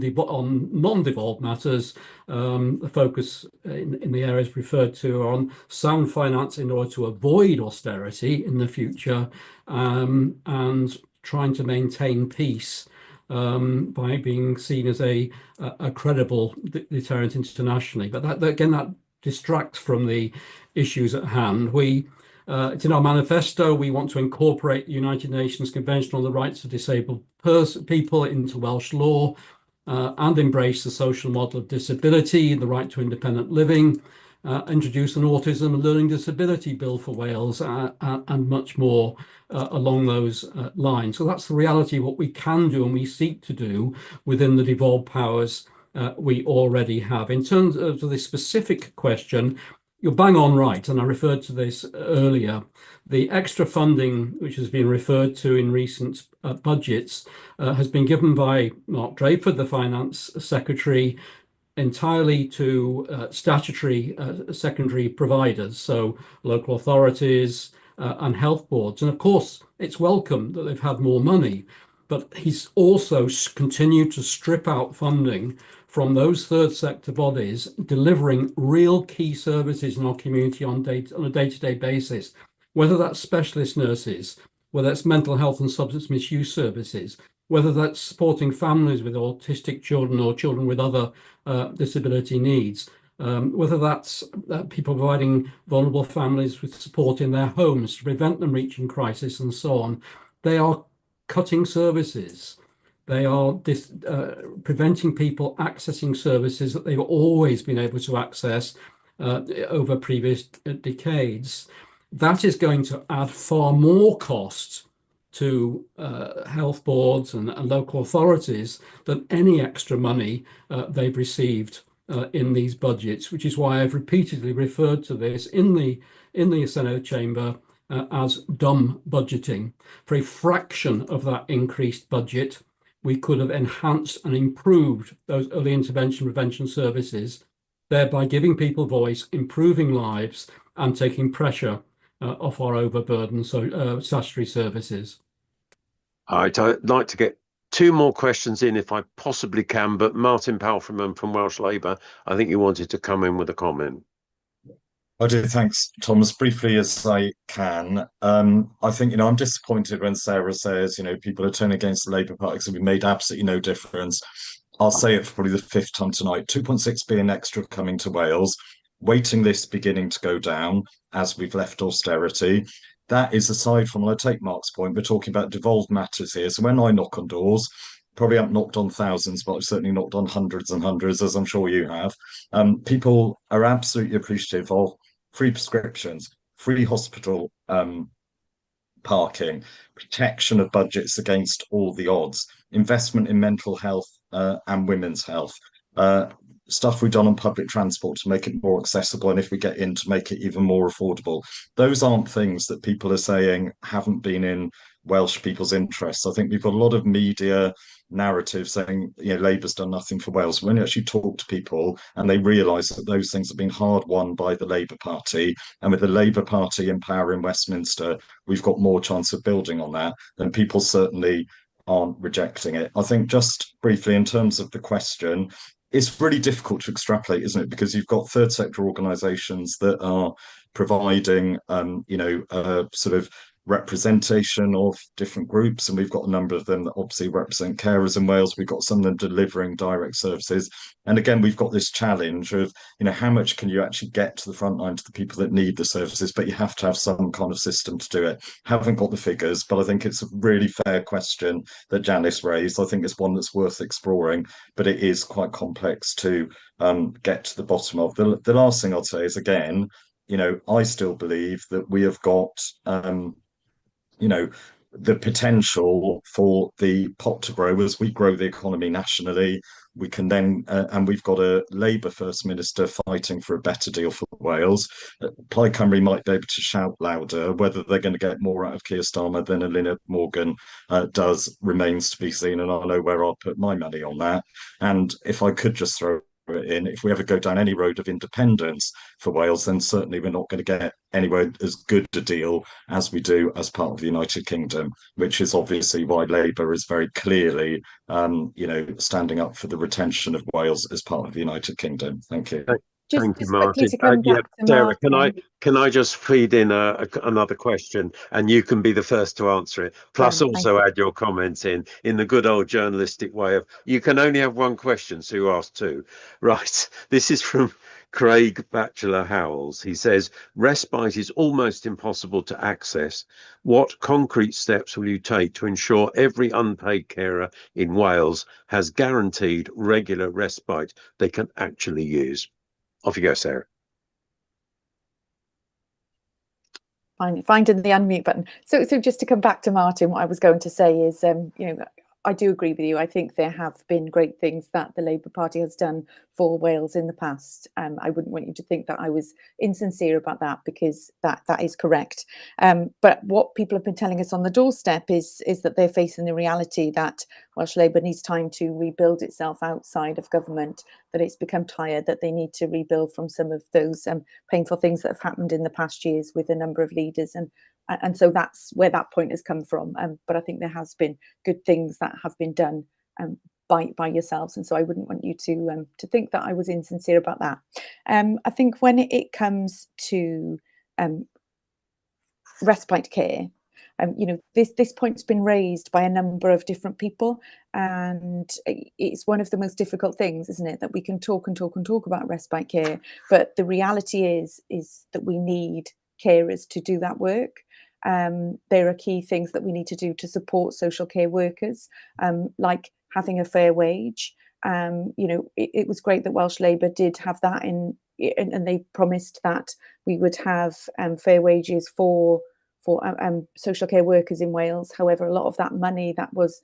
non-devolved matters, the focus in the areas referred to are on sound finance in order to avoid austerity in the future, and trying to maintain peace by being seen as a credible deterrent internationally. But that distracts from the issues at hand. It's in our manifesto. We want to incorporate the United Nations Convention on the Rights of Disabled People into Welsh law, and embrace the social model of disability, the right to independent living, introduce an autism and learning disability bill for Wales, and much more along those lines. So that's the reality of what we can do and we seek to do within the devolved powers we already have. In terms of the specific question, you're bang on right, and I referred to this earlier. The extra funding, which has been referred to in recent budgets, has been given by Mark Drayford, the Finance Secretary, entirely to statutory secondary providers, so local authorities, and health boards. And of course, it's welcome that they've had more money, but he's also continued to strip out funding from those third sector bodies delivering real key services in our community on a day-to-day basis, whether that's specialist nurses, whether that's mental health and substance misuse services, whether that's supporting families with autistic children or children with other disability needs, whether that's people providing vulnerable families with support in their homes to prevent them reaching crisis and so on. They are cutting services. They are preventing people accessing services that they've always been able to access over previous decades. That is going to add far more cost to health boards and local authorities than any extra money they've received in these budgets, which is why I've repeatedly referred to this in the Senedd chamber as dumb budgeting. For a fraction of that increased budget, we could have enhanced and improved those early intervention prevention services, thereby giving people voice, improving lives, and taking pressure off our overburdened statutory services. All right, I'd like to get two more questions in if I possibly can, but Martin Palfreyman from Welsh Labour, I think you wanted to come in with a comment. I do. Thanks, Tom. As briefly as I can. I think, I'm disappointed when Sarah says, people are turning against the Labour Party because we made absolutely no difference. I'll say it for probably the fifth time tonight. 2.6 billion extra coming to Wales. Waiting lists beginning to go down as we've left austerity. That is aside from, I take Mark's point, we're talking about devolved matters here. So when I knock on doors, probably haven't knocked on thousands, but I've certainly knocked on hundreds and hundreds, as I'm sure you have. People are absolutely appreciative of free prescriptions, free hospital parking, protection of budgets against all the odds, investment in mental health and women's health, stuff we've done on public transport to make it more accessible, and if we get in, to make it even more affordable. Those aren't things that people are saying haven't been in Welsh people's interests. I think we've got a lot of media narrative saying, Labour's done nothing for Wales. When you actually talk to people and they realise that those things have been hard won by the Labour Party, and with the Labour Party in power in Westminster, we've got more chance of building on that, then people certainly aren't rejecting it. I think just briefly in terms of the question, it's really difficult to extrapolate, isn't it? Because you've got third sector organisations that are providing, sort of representation of different groups, and we've got a number of them that obviously represent carers in Wales. We've got some of them delivering direct services, and again we've got this challenge of how much can you actually get to the front line, to the people that need the services, but you have to have some kind of system to do it. Haven't got the figures, but I think it's a really fair question that Janice raised. I think it's one that's worth exploring, but it is quite complex to get to the bottom of. The last thing I'd say is, again, I still believe that we have got the potential for the pot to grow as we grow the economy nationally. We can then, and we've got a Labour First Minister fighting for a better deal for Wales. Plaid Cymru might be able to shout louder. Whether they're going to get more out of Keir Starmer than Eluned Morgan does remains to be seen, and I know where I'll put my money on that. And if I could just throw in, if we ever go down any road of independence for Wales, then certainly we're not going to get anywhere as good a deal as we do as part of the United Kingdom, which is obviously why Labour is very clearly, standing up for the retention of Wales as part of the United Kingdom. Thank you. Thank you, Martin. Sarah, can I just feed in another question, and you can be the first to answer it. Plus, also add your comments in the good old journalistic way of you can only have one question, so you ask two. Right. This is from Craig Batchelor Howells. He says, respite is almost impossible to access. What concrete steps will you take to ensure every unpaid carer in Wales has guaranteed regular respite they can actually use? Off you go, Sarah. Finding the unmute button. So just to come back to Martin, what I was going to say is, I do agree with you. I think there have been great things that the Labour Party has done for Wales in the past. I wouldn't want you to think that I was insincere about that, because that is correct. But what people have been telling us on the doorstep is that they're facing the reality that Welsh Labour needs time to rebuild itself outside of government, that it's become tired, that they need to rebuild from some of those painful things that have happened in the past years with a number of leaders and and so that's where that point has come from. But I think there has been good things that have been done by yourselves, and so I wouldn't want you to think that I was insincere about that. I think when it comes to respite care, you know, this point's been raised by a number of different people, and it's one of the most difficult things, isn't it, that we can talk and talk and talk about respite care, but the reality is that we need carers to do that work. There are key things that we need to do to support social care workers, like having a fair wage. You know, it was great that Welsh Labour did have that in, and they promised that we would have fair wages for social care workers in Wales. However, a lot of that money that was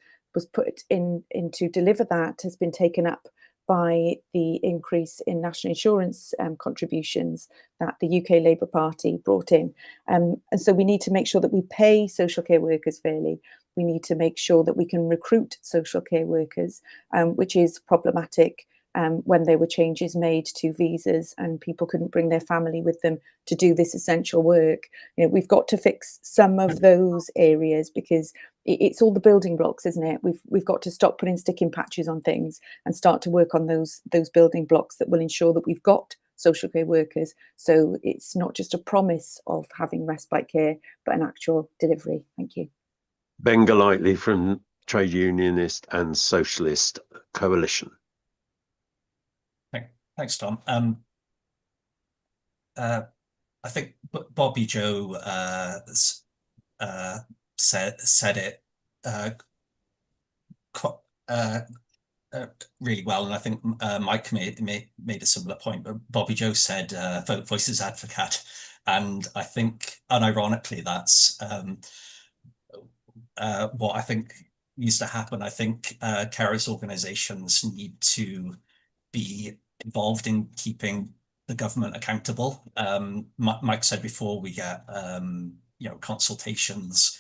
put in to deliver that has been taken up by the increase in national insurance contributions that the UK Labour Party brought in. And so we need to make sure that we pay social care workers fairly. We need to make sure that we can recruit social care workers, which is problematic when there were changes made to visas and people couldn't bring their family with them to do this essential work. You know, we've got to fix some of those areas, because it's all the building blocks, isn't it? We've got to stop putting sticking patches on things and start to work on those building blocks that will ensure that we've got social care workers. So it's not just a promise of having respite care, but an actual delivery. Thank you. Ben Golightly from Trade Unionist and Socialist Coalition. Thanks, Tom. I think Bobby Joe said it really well, and I think Mike made a similar point. But Bobby Joe said vote Voices Advocate, and I think unironically that's what I think needs to happen. I think carers organisations need to be involved in keeping the government accountable. Mike said before, we get you know, consultations,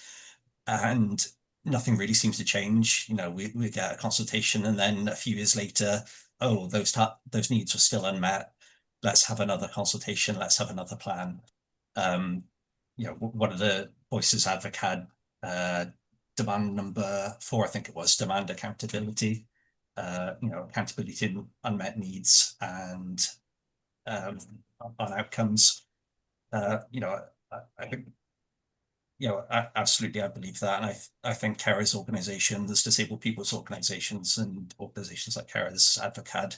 and nothing really seems to change. You know, we get a consultation, and then a few years later, oh, those needs are still unmet. Let's have another consultation. Let's have another plan. You know, one of the Voices Advocate demand number 4, I think it was, demand accountability. You know, accountability in unmet needs and on outcomes. You know, I think, you know, absolutely, I believe that, and I think carers organisations, disabled people's organisations, and organisations like Carers Advocate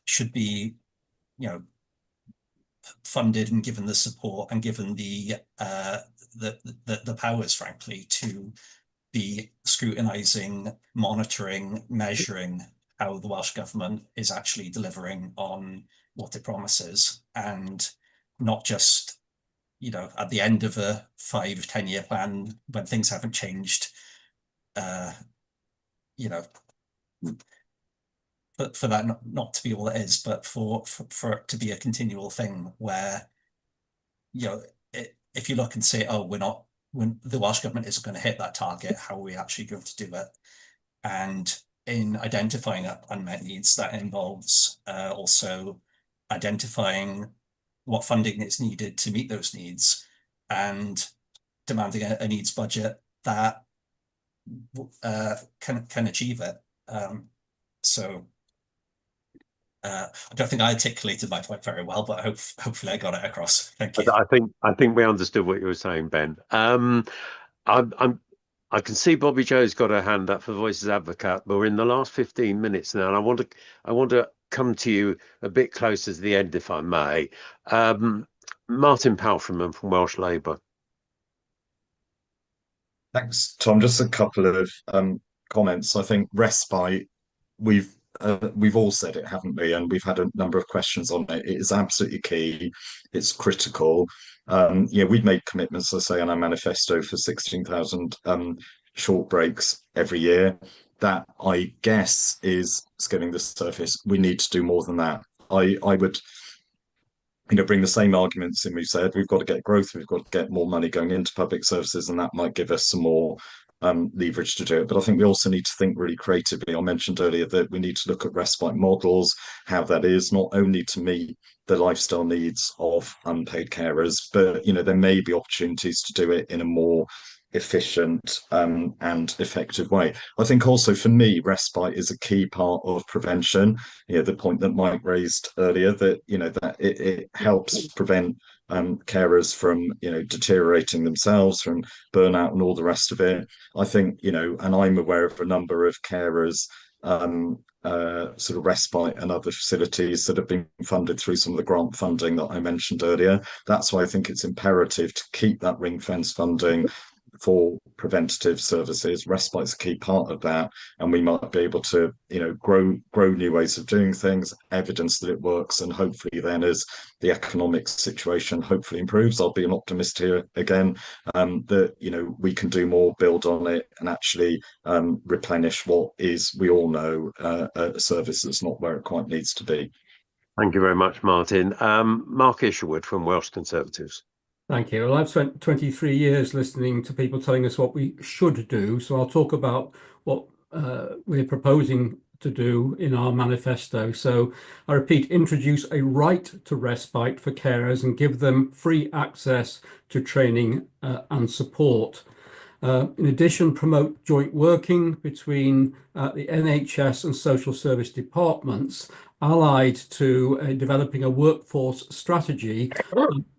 should be, you know, funded and given the support and given the powers, frankly, to be scrutinising, monitoring, measuring how the Welsh Government is actually delivering on what it promises, and not just, you know, at the end of a 5-10-year plan when things haven't changed, you know, but for that not to be all it is, but for it to be a continual thing where, you know, if you look and say, oh, when the Welsh Government isn't going to hit that target, how are we actually going to do it? And in identifying unmet needs, that involves also identifying what funding is needed to meet those needs, and demanding a needs budget that can achieve it. So I don't think I articulated my point very well, but hopefully I got it across. Thank you. I think we understood what you were saying, Ben. I can see Bobby Joe's got her hand up for Voices Advocate, but we're in the last 15 minutes now, and I want to come to you a bit closer to the end, if I may. Martin Palfreman from Welsh Labour. Thanks, Tom. Just a couple of comments. I think respite, we've all said it, haven't we? And we've had a number of questions on it. It is absolutely key. It's critical. Yeah, we've made commitments, I say, on our manifesto for 16,000 short breaks every year. That, I guess, is skimming the surface. We need to do more than that. I would, you know, bring the same arguments in. We said we've got to get growth, we've got to get more money going into public services, and that might give us some more leverage to do it. But I think we also need to think really creatively. I mentioned earlier that we need to look at respite models, how that is not only to meet the lifestyle needs of unpaid carers, but there may be opportunities to do it in a more efficient and effective way. I think also for me, respite is a key part of prevention. The point that Mike raised earlier, that that it helps prevent carers from deteriorating themselves, from burnout and all the rest of it. I think and I'm aware of a number of carers sort of respite and other facilities that have been funded through some of the grant funding that I mentioned earlier. That's why I think it's imperative to keep that ring fence funding for preventative services. Respite's a key part of that, and we might be able to grow new ways of doing things, evidence that it works, and hopefully then as the economic situation hopefully improves, I'll be an optimist here again, that we can do more, build on it, and actually replenish what is, we all know, a service that's not where it quite needs to be. Thank you very much, Martin. Mark Isherwood from Welsh Conservatives. Thank you. Well, I've spent 23 years listening to people telling us what we should do. So I'll talk about what we're proposing to do in our manifesto. So I repeat, introduce a right to respite for carers and give them free access to training and support. In addition, promote joint working between the NHS and social service departments, allied to developing a workforce strategy,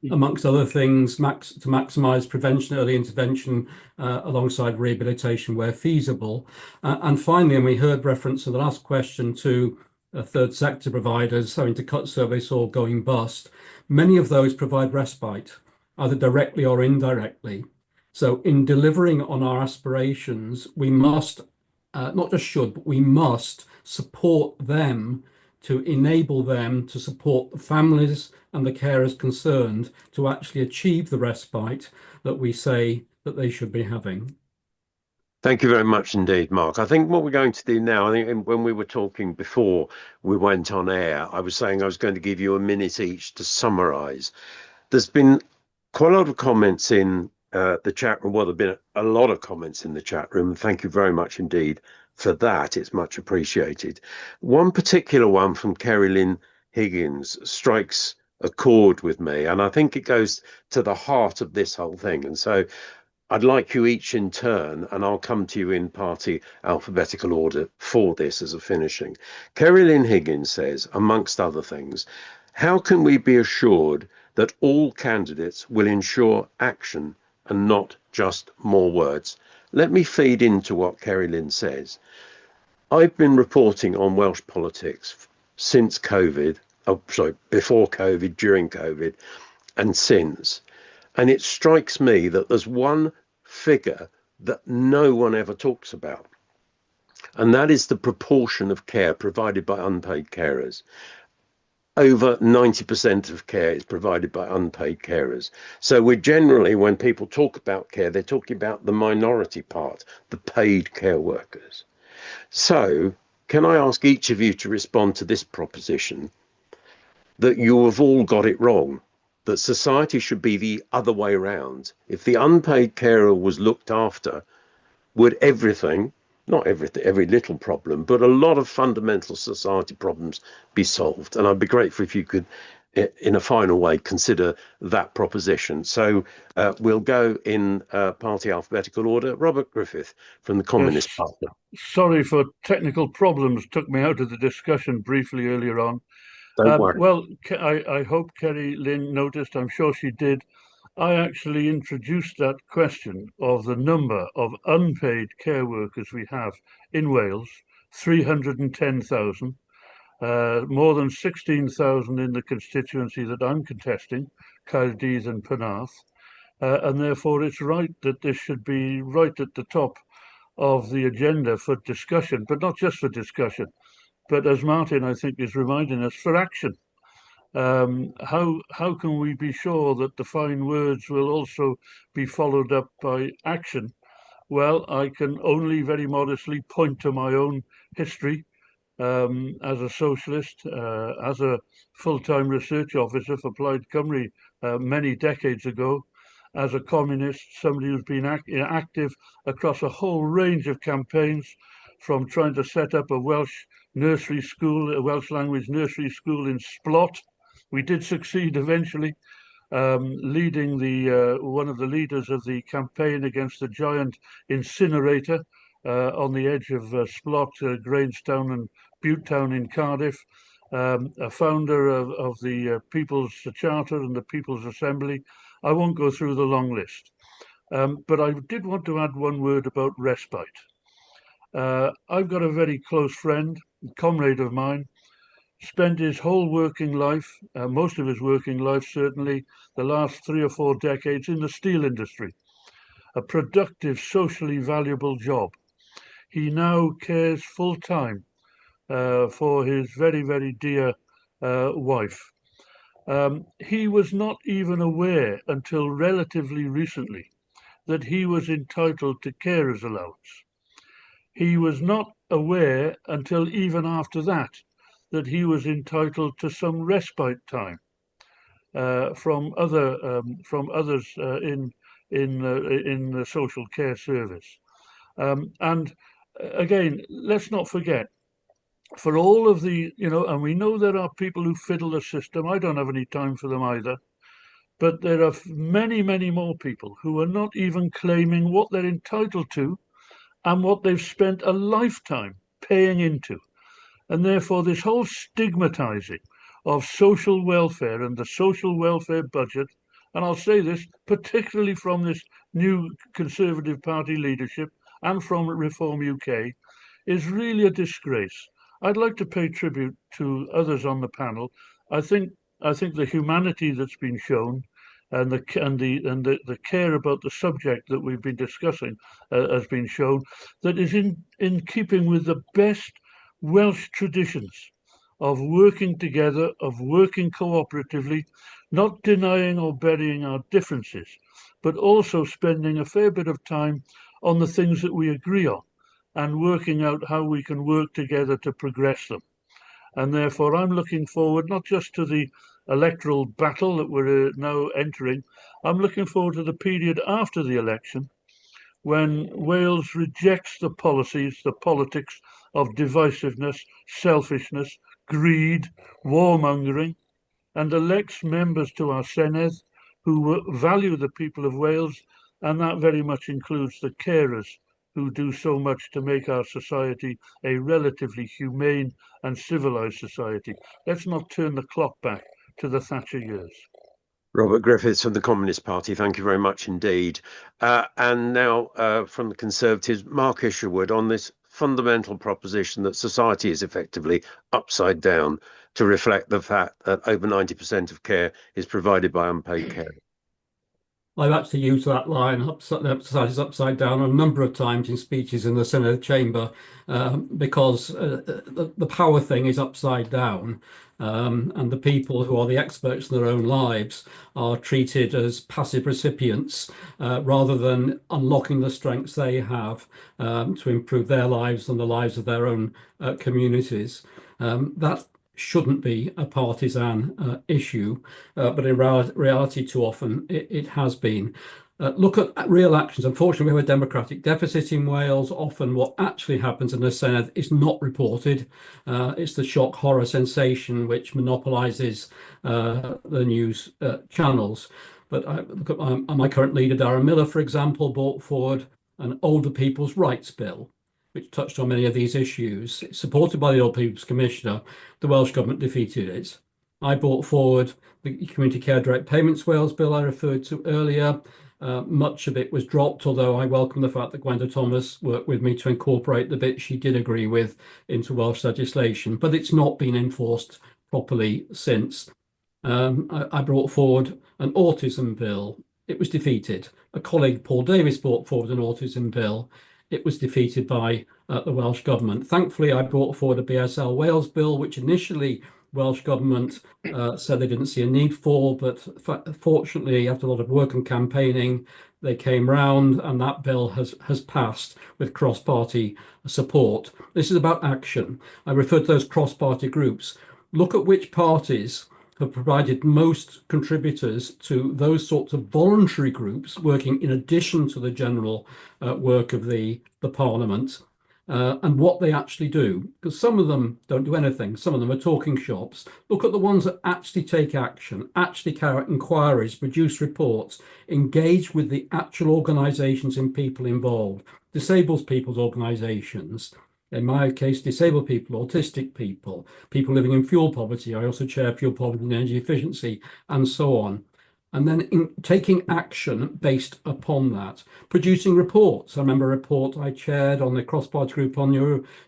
amongst other things, to maximise prevention, early intervention, alongside rehabilitation where feasible. And finally, and we heard reference in the last question to third sector providers having to cut service or going bust. Many of those provide respite, either directly or indirectly. So in delivering on our aspirations, we must, not just should, but we must support them to enable them to support the families and the carers concerned to actually achieve the respite that we say that they should be having. Thank you very much indeed, Mark. I think what we're going to do now, I think when we were talking before we went on air, I was saying I was going to give you a minute each to summarise. There's been quite a lot of comments in the chat room. Well, there have been a lot of comments in the chat room. Thank you very much indeed for that. It's much appreciated. One particular one from Kerry Lynn Higgins strikes a chord with me, and I think it goes to the heart of this whole thing. And so I'd like you each in turn, and I'll come to you in party alphabetical order for this as a finishing. Kerry Lynn Higgins says, amongst other things, how can we be assured that all candidates will ensure action and not just more words? Let me feed into what Kerry Lynn says. I've been reporting on Welsh politics since COVID, before COVID, during COVID, and since. And it strikes me that there's one figure that no one ever talks about, and that is the proportion of care provided by unpaid carers. Over 90% of care is provided by unpaid carers. So we're generally, when people talk about care, they're talking about the minority part, the paid care workers. So can I ask each of you to respond to this proposition that you have all got it wrong, that society should be the other way around? If the unpaid carer was looked after, would everything, not everything, every little problem, but a lot of fundamental society problems be solved? And I'd be grateful if you could, in a final way, consider that proposition. So we'll go in party alphabetical order. Robert Griffith from the Communist Party. Sorry for technical problems, took me out of the discussion briefly earlier on. Don't worry. Well, I hope Kerry Lynn noticed, I'm sure she did, I actually introduced that question of the number of unpaid care workers we have in Wales, 310,000, more than 16,000 in the constituency that I'm contesting, Caerdydd and Penarth, and therefore it's right that this should be right at the top of the agenda for discussion, but not just for discussion, but as Martin, I think, is reminding us, for action. How can we be sure that the fine words will also be followed up by action? Well, I can only very modestly point to my own history as a socialist, as a full-time research officer for Plaid Cymru many decades ago, as a communist, somebody who's been active across a whole range of campaigns, from trying to set up a Welsh nursery school, a Welsh language nursery school in Splot. We did succeed eventually, leading one of the leaders of the campaign against the giant incinerator on the edge of Splot, Grangestown and Butetown in Cardiff, a founder of the People's Charter and the People's Assembly. I won't go through the long list, but I did want to add one word about respite. I've got a very close friend, comrade of mine, spent his whole working life, most of his working life certainly, the last 3 or 4 decades in the steel industry, a productive, socially valuable job. He now cares full time for his very, very dear wife. He was not even aware until relatively recently that he was entitled to carer's allowance. He was not aware until even after that he was entitled to some respite time from others in the social care service. And again, let's not forget, for all of the, and we know there are people who fiddle the system. I don't have any time for them either. But there are many, many more people who are not even claiming what they're entitled to and what they've spent a lifetime paying into. And therefore, this whole stigmatizing of social welfare and the social welfare budget, and I'll say this particularly from this new Conservative Party leadership and from Reform UK, is really a disgrace. I'd like to pay tribute to others on the panel. I think the humanity that's been shown and the care about the subject that we've been discussing has been shown, that is in keeping with the best Welsh traditions of working together, of working cooperatively, not denying or burying our differences, but also spending a fair bit of time on the things that we agree on and working out how we can work together to progress them. And therefore, I'm looking forward not just to the electoral battle that we're now entering, I'm looking forward to the period after the election, when Wales rejects the policies, the politics of divisiveness, selfishness, greed, warmongering, and elects members to our Senedd who value the people of Wales, and that very much includes the carers who do so much to make our society a relatively humane and civilized society. Let's not turn the clock back to the Thatcher years. Robert Griffiths from the Communist Party, thank you very much indeed. And now from the Conservatives, Mark Isherwood, on this fundamental proposition that society is effectively upside down to reflect the fact that over 90% of care is provided by unpaid care. I've actually used that line, society's upside down, a number of times in speeches in the Senedd chamber, because the power thing is upside down, and the people who are the experts in their own lives are treated as passive recipients rather than unlocking the strengths they have to improve their lives and the lives of their own communities. That shouldn't be a partisan issue, but in reality, too often it has been. Look at real actions. Unfortunately, we have a democratic deficit in Wales. Often what actually happens in the Senedd is not reported. It's the shock, horror, sensation which monopolises the news channels. But look at my current leader, Darren Miller, for example, brought forward an older people's rights bill, which touched on many of these issues. It's supported by the Old People's Commissioner. The Welsh Government defeated it. I brought forward the Community Care Direct Payments Wales bill I referred to earlier. Much of it was dropped, although I welcome the fact that Gwenda Thomas worked with me to incorporate the bits she did agree with into Welsh legislation, but it's not been enforced properly since. I brought forward an autism bill. It was defeated. A colleague, Paul Davis, brought forward an autism bill. It was defeated by the Welsh Government. Thankfully, I brought forward a BSL Wales bill, which initially Welsh Government said they didn't see a need for, but fortunately, after a lot of work and campaigning, they came round and that bill has passed with cross-party support. This is about action. I refer to those cross-party groups. Look at which parties have provided most contributors to those sorts of voluntary groups working in addition to the general work of the Parliament, and what they actually do. Because some of them don't do anything. Some of them are talking shops. Look at the ones that actually take action, actually carry out inquiries, produce reports, engage with the actual organisations and people involved. Disabled people's organisations, in my case, disabled people, autistic people, people living in fuel poverty. I also chair fuel poverty and energy efficiency, and so on. And then taking action based upon that, producing reports. I remember a report I chaired on the cross-party group on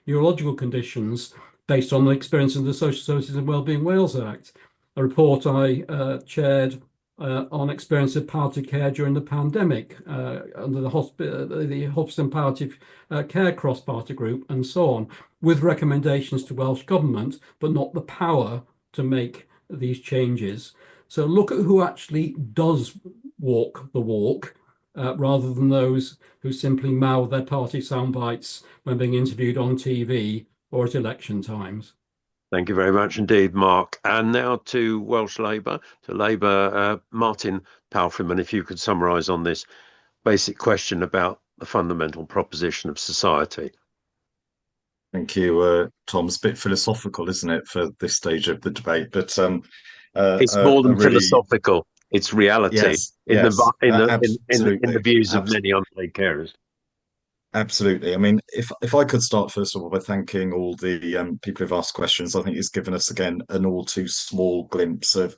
neurological conditions based on the experience of the Social Services and Wellbeing Wales Act. A report I chaired on experience of palliative care during the pandemic under the Husting palliative care cross-party group, and so on, with recommendations to Welsh Government, but not the power to make these changes. So look at who actually does walk the walk, rather than those who simply mouth their party sound bites when being interviewed on TV or at election times. Thank you very much indeed, Mark. And now to Welsh Labour, Martin Palfreyman, if you could summarise on this basic question about the fundamental proposition of society. Thank you, Tom. It's a bit philosophical, isn't it, for this stage of the debate? But it's more than philosophical. It's reality. Yes, in absolutely. the views of many unpaid carers. Absolutely. I mean, if I could start first of all by thanking all the people who've asked questions. I think it's given us again an all too small glimpse of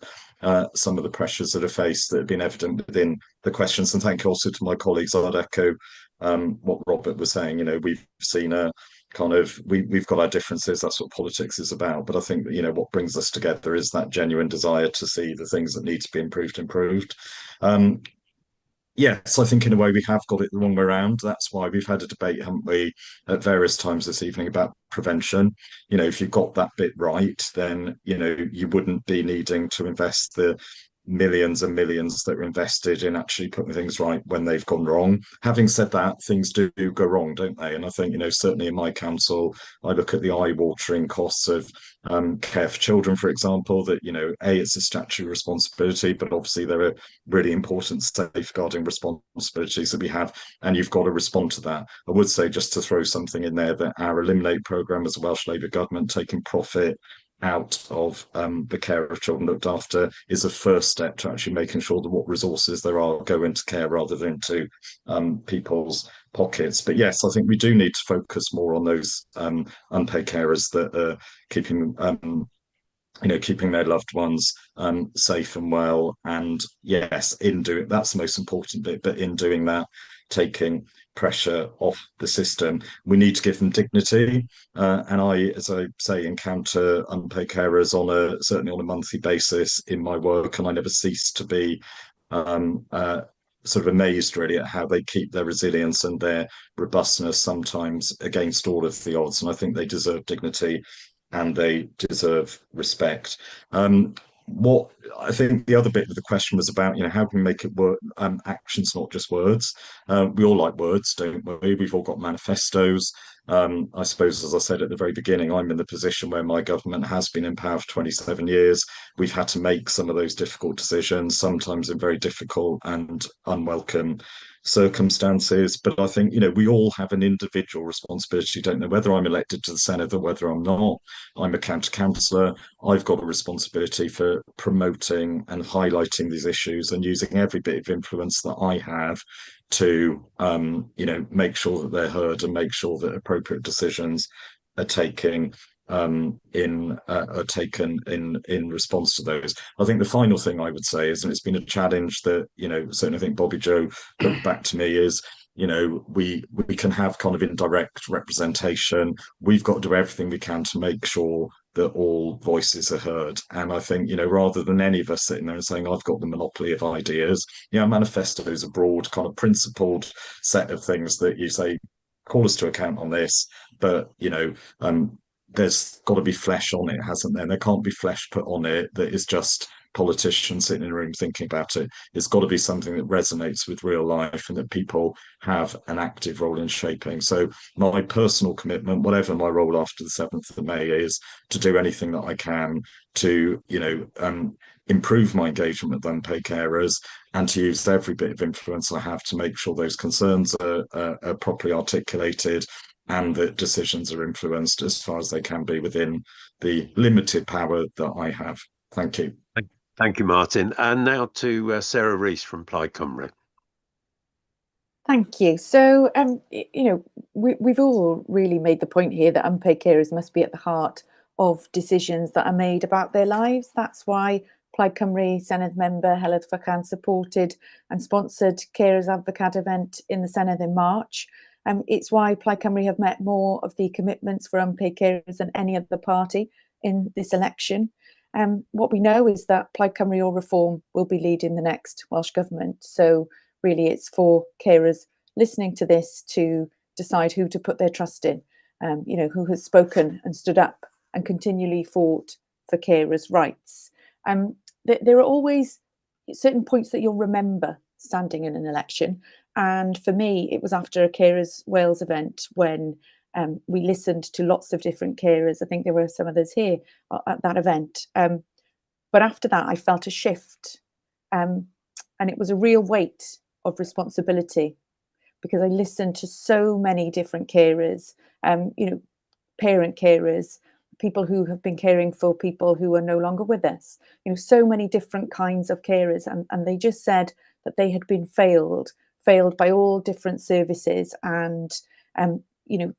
some of the pressures that are faced that have been evident within the questions. And thank you also to my colleagues. I'd echo what Robert was saying. You know, we've seen a kind of we've got our differences. That's what politics is about. But I think that, you know, what brings us together is that genuine desire to see the things that need to be improved. Yes, I think in a way we have got it the wrong way around. That's why we've had a debate, haven't we, at various times this evening about prevention. You know, if you got that bit right, then, you know, you wouldn't be needing to invest the millions and millions that are invested in actually putting things right when they've gone wrong. Having said that, things do go wrong, don't they? And I think, you know, certainly in my council, I look at the eye-watering costs of care for children, for example, that, you know, it's a statutory responsibility, but obviously there are really important safeguarding responsibilities that we have, and you've got to respond to that. I would say, just to throw something in there, that our Eliminate programme as a Welsh Labour government, taking profit out of the care of children looked after, is a first step to actually making sure that what resources there are go into care rather than into people's pockets. But yes, I think we do need to focus more on those unpaid carers that are keeping keeping their loved ones safe and well. And yes, that's the most important bit, but in doing that, taking pressure off the system. We need to give them dignity. And I, as I say, encounter unpaid carers certainly on a monthly basis in my work, and I never cease to be sort of amazed really at how they keep their resilience and their robustness sometimes against all of the odds. And I think they deserve dignity and they deserve respect. What I think the other bit of the question was about, you know, how can we make it work, actions, not just words. We all like words, don't we? We've all got manifestos. I suppose, as I said at the very beginning, I'm in the position where my government has been in power for 27 years. We've had to make some of those difficult decisions, sometimes in very difficult and unwelcome circumstances. But I think, you know, we all have an individual responsibility, don't know, whether I'm elected to the Senedd or whether I'm not. I'm a county councillor. I've got a responsibility for promoting and highlighting these issues and using every bit of influence that I have to make sure that they're heard and make sure that appropriate decisions are taken in response to those. I think the final thing I would say is, and it's been a challenge that, you know, certainly I think Bobby Joe put back to me, is, you know, we can have kind of indirect representation. We've got to do everything we can to make sure that all voices are heard. And I think, you know, rather than any of us sitting there and saying, I've got the monopoly of ideas, you know, manifesto is a broad kind of principled set of things that you say, call us to account on this, but, you know, there's got to be flesh on it, hasn't there? There can't be flesh put on it that is just politician sitting in a room thinking about it. It's got to be something that resonates with real life and that people have an active role in shaping. So my personal commitment, whatever my role after the 7th of May, is to do anything that I can to, improve my engagement with unpaid carers and to use every bit of influence I have to make sure those concerns are properly articulated and that decisions are influenced as far as they can be within the limited power that I have. Thank you. Thank you, Martin. And now to Sarah Rees from Plaid Cymru. Thank you. So, we've all really made the point here that unpaid carers must be at the heart of decisions that are made about their lives. That's why Plaid Cymru Senedd member Heledd Fychan supported and sponsored Carers Advocate event in the Senedd in March. It's why Plaid Cymru have met more of the commitments for unpaid carers than any other party in this election. What we know is that Plaid Cymru or Reform will be leading the next Welsh Government. So really it's for carers listening to this to decide who to put their trust in, who has spoken and stood up and continually fought for carers' rights. There are always certain points that you'll remember standing in an election. And for me, it was after a Carers Wales event when we listened to lots of different carers. I think there were some others here at that event. But after that, I felt a shift. And it was a real weight of responsibility because I listened to so many different carers, parent carers, people who have been caring for people who are no longer with us, so many different kinds of carers. And they just said that they had been failed by all different services and,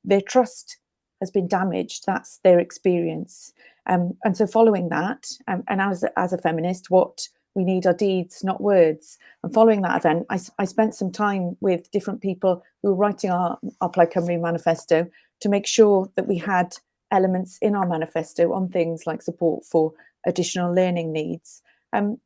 their trust has been damaged. That's their experience. And so following that, and as a feminist, what we need are deeds, not words. And following that event, I spent some time with different people who were writing our Plaid Cymru manifesto to make sure that we had elements in our manifesto on things like support for additional learning needs. And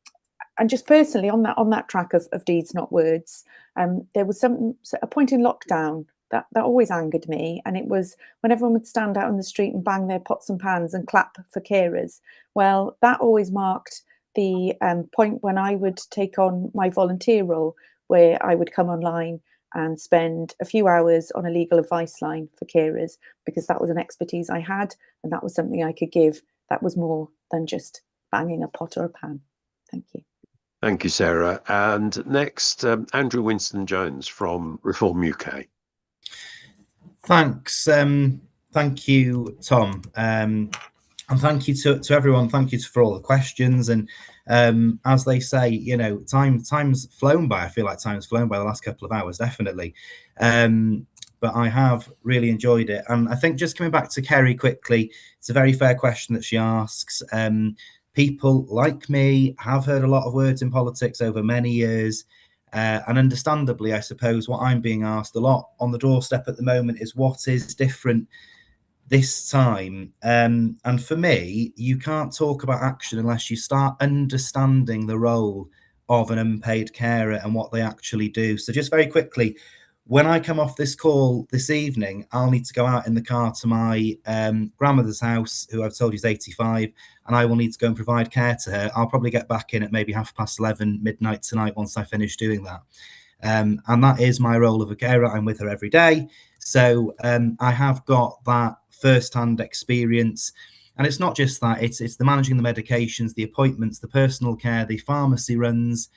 just personally on that track of deeds, not words, there was a point in lockdown that always angered me. And it was when everyone would stand out in the street and bang their pots and pans and clap for carers. Well, that always marked the point when I would take on my volunteer role, where I would come online and spend a few hours on a legal advice line for carers, because that was an expertise I had and that was something I could give that was more than just banging a pot or a pan. Thank you. Thank you, Sarah. And next, Andrew Winston-Jones from Reform UK. Thanks. Thank you, Tom. And thank you to everyone. Thank you for all the questions. And as they say, time's flown by. I feel like time's flown by the last couple of hours, definitely. But I have really enjoyed it. And I think just coming back to Kerry quickly, it's a very fair question that she asks. People like me have heard a lot of words in politics over many years. And understandably, I suppose what I'm being asked a lot on the doorstep at the moment is what is different this time. And for me, you can't talk about action unless you start understanding the role of an unpaid carer and what they actually do. So just very quickly, when I come off this call this evening, I'll need to go out in the car to my grandmother's house, who I've told you is 85, and I will need to go and provide care to her. I'll probably get back in at maybe 11:30, midnight tonight once I finish doing that. And that is my role of a carer. I'm with her every day. So I have got that first-hand experience. And it's not just that, it's the managing the medications, the appointments, the personal care, the pharmacy runs,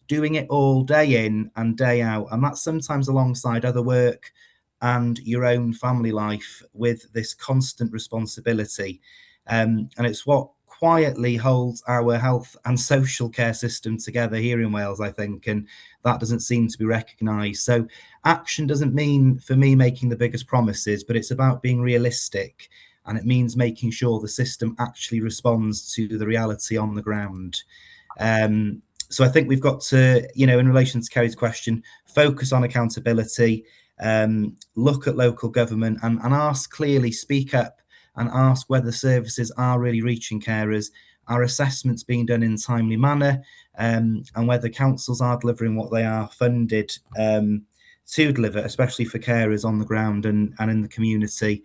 doing it all day in and day out. And that's sometimes alongside other work and your own family life with this constant responsibility. And it's what quietly holds our health and social care system together here in Wales, I think, and that doesn't seem to be recognised. So action doesn't mean, for me, making the biggest promises, but it's about being realistic, and it means making sure the system actually responds to the reality on the ground. So I think we've got to, in relation to Kerry's question, focus on accountability, look at local government and ask clearly, speak up and ask whether services are really reaching carers, are assessments being done in a timely manner, and whether councils are delivering what they are funded to deliver, especially for carers on the ground and in the community.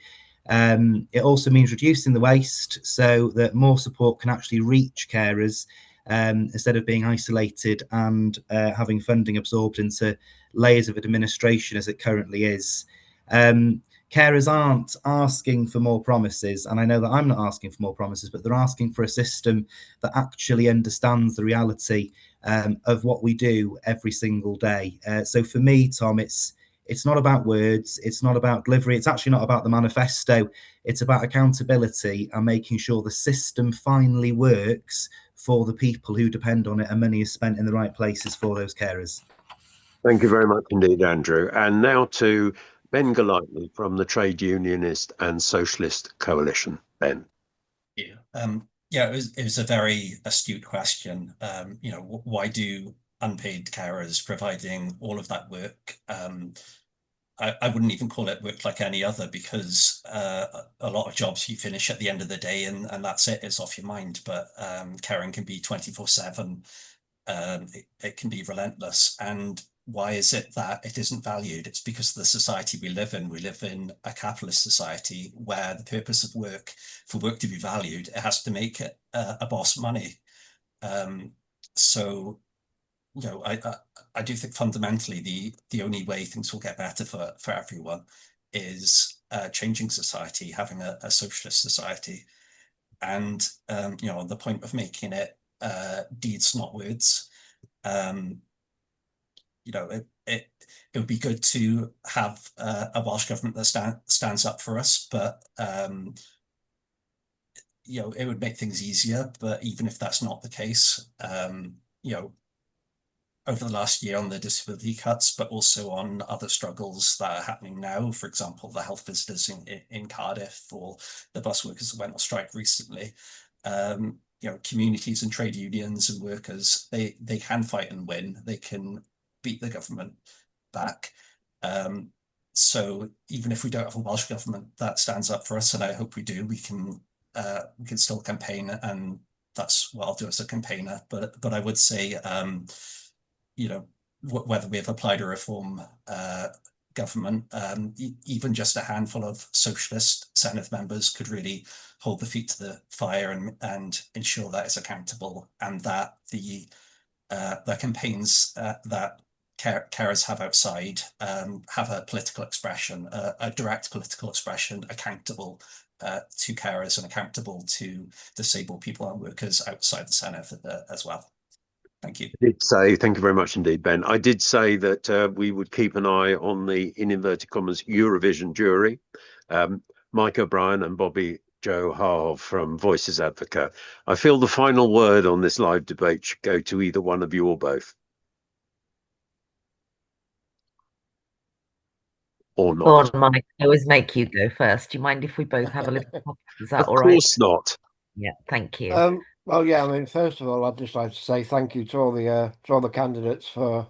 It also means reducing the waste so that more support can actually reach carers. instead of being isolated and having funding absorbed into layers of administration as it currently is. Carers aren't asking for more promises, and I know that I'm not asking for more promises, but they're asking for a system that actually understands the reality of what we do every single day. So for me, Tom, it's not about words, it's not about delivery, it's actually not about the manifesto, it's about accountability and making sure the system finally works for the people who depend on it and money is spent in the right places for those carers. Thank you very much indeed, Andrew. And now to Ben Golightly from the Trade Unionist and Socialist Coalition. Ben. Yeah, it was a very astute question. Why do unpaid carers providing all of that work? I wouldn't even call it work like any other, because a lot of jobs you finish at the end of the day and that's it, it's off your mind. But caring can be 24/7. It can be relentless. And why is it that it isn't valued? It's because of the society we live in. We live in a capitalist society where the purpose of work, for work to be valued, it has to make a boss money. So, I do think fundamentally the only way things will get better for everyone is changing society, having a socialist society. And the point of making it deeds, not words. It would be good to have a Welsh government that stands up for us, but it would make things easier. But even if that's not the case, over the last year on the disability cuts, but also on other struggles that are happening now, for example, the health visitors in Cardiff, or the bus workers that went on strike recently, communities and trade unions and workers, they can fight and win. They can beat the government back. So even if we don't have a Welsh government that stands up for us, and I hope we do, we can still campaign, and that's what I'll do as a campaigner. But I would say, whether we have applied a reform government, even just a handful of socialist Senedd members could really hold the feet to the fire and ensure that it's accountable, and that the campaigns that carers have outside have a political expression, a direct political expression, accountable to carers and accountable to disabled people and workers outside the Senedd as well. Thank you. Thank you very much indeed, Ben. I did say that we would keep an eye on the, in inverted commas, Eurovision jury, Mike O'Brien and Bobby Joe Harhoff from Voices Advocate. I feel the final word on this live debate should go to either one of you or both. Or not. Go on, Mike. I always make you go first. Do you mind if we both have a little? Is that all right? Of course not. Yeah, thank you. Well, yeah, I mean, first of all, I'd just like to say thank you to all the candidates for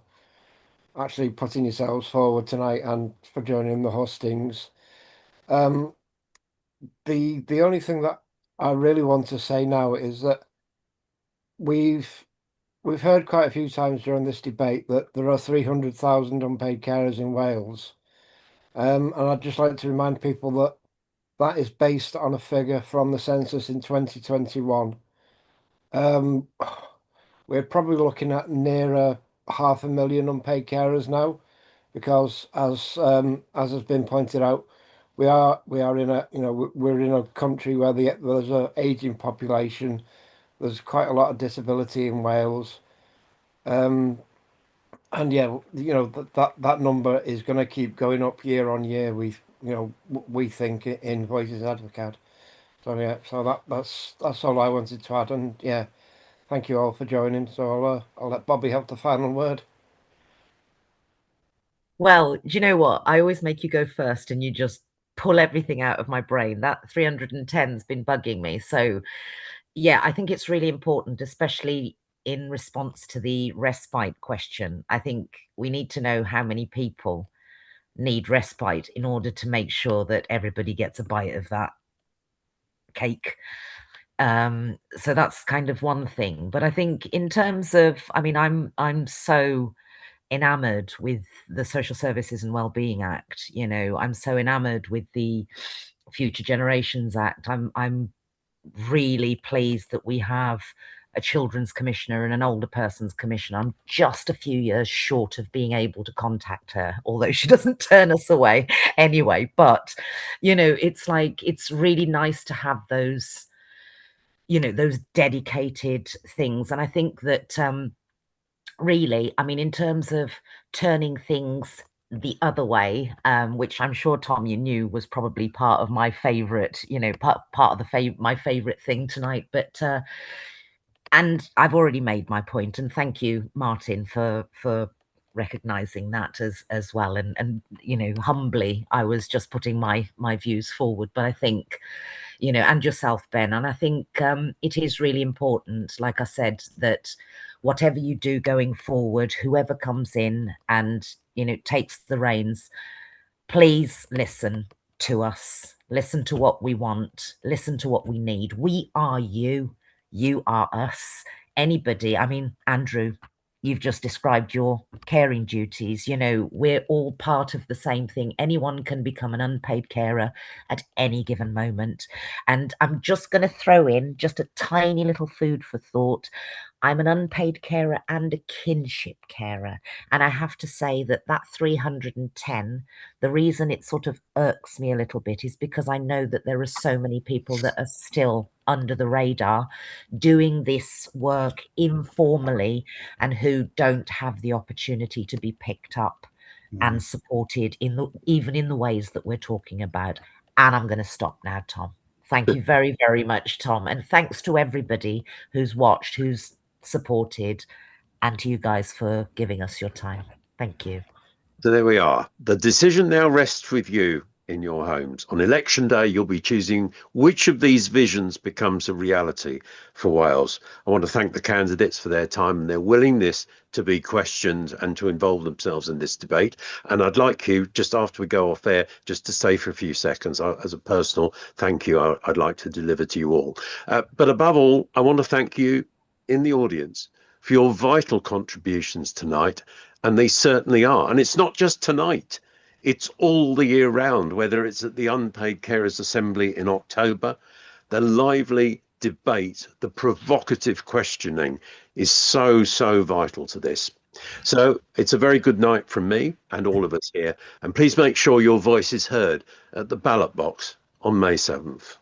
actually putting yourselves forward tonight and for joining the hustings. The only thing that I really want to say now is that we've heard quite a few times during this debate that there are 300,000 unpaid carers in Wales. And I'd just like to remind people that that is based on a figure from the census in 2021. We're probably looking at nearer 500,000 unpaid carers now, because as has been pointed out, we are in a we're in a country where there's an aging population. There's quite a lot of disability in Wales, and yeah, that number is going to keep going up year on year. We think in Voices Advocate. So yeah, so that's all I wanted to add, and yeah, thank you all for joining. So I'll let Bobby have the final word. Well, do you know what? I always make you go first, and you just pull everything out of my brain. That 310's been bugging me. So yeah, I think it's really important, especially in response to the respite question. I think we need to know how many people need respite in order to make sure that everybody gets a bite of that cake. So that's kind of one thing. But I think in terms of, I mean, I'm so enamored with the Social Services and Wellbeing Act. I'm so enamored with the Future Generations Act. I'm really pleased that we have a children's commissioner and an older person's commissioner. I'm just a few years short of being able to contact her, although she doesn't turn us away anyway. But, you know, it's like, it's really nice to have those, you know, those dedicated things. And I think that really, I mean, in terms of turning things the other way, which I'm sure, Tom, you knew was probably part of my favorite, you know, part of my favorite thing tonight. But and I've already made my point, and thank you, Martin, for recognizing that as well. And you know, humbly, I was just putting my views forward. But I think, you know, and yourself, Ben, and I think it is really important, like I said, that whatever you do going forward, whoever comes in and, you know, takes the reins, please listen to us, listen to what we want, listen to what we need. We are you, you are us. Anybody, I mean, Andrew, you've just described your caring duties. You know, we're all part of the same thing. Anyone can become an unpaid carer at any given moment. And I'm just going to throw in just a tiny little food for thought. I'm an unpaid carer and a kinship carer. And I have to say that 310, the reason it sort of irks me a little bit is because I know that there are so many people that are still under the radar doing this work informally and who don't have the opportunity to be picked up and supported even in the ways that we're talking about. And I'm going to stop now, Tom. Thank you very, very much, Tom. And thanks to everybody who's watched, who's supported, and to you guys for giving us your time. Thank you. So there we are. The decision now rests with you in your homes. On election day, you'll be choosing which of these visions becomes a reality for Wales. I want to thank the candidates for their time and their willingness to be questioned and to involve themselves in this debate. And I'd like you, just after we go off air, just to stay for a few seconds. As a personal thank you, I'd like to deliver to you all. But above all, I want to thank you in the audience for your vital contributions tonight. And they certainly are. And it's not just tonight. It's all the year round, whether it's at the Unpaid Carers Assembly in October. The lively debate, the provocative questioning is so, so vital to this. So it's a very good night from me and all of us here. And please make sure your voice is heard at the ballot box on May 7th.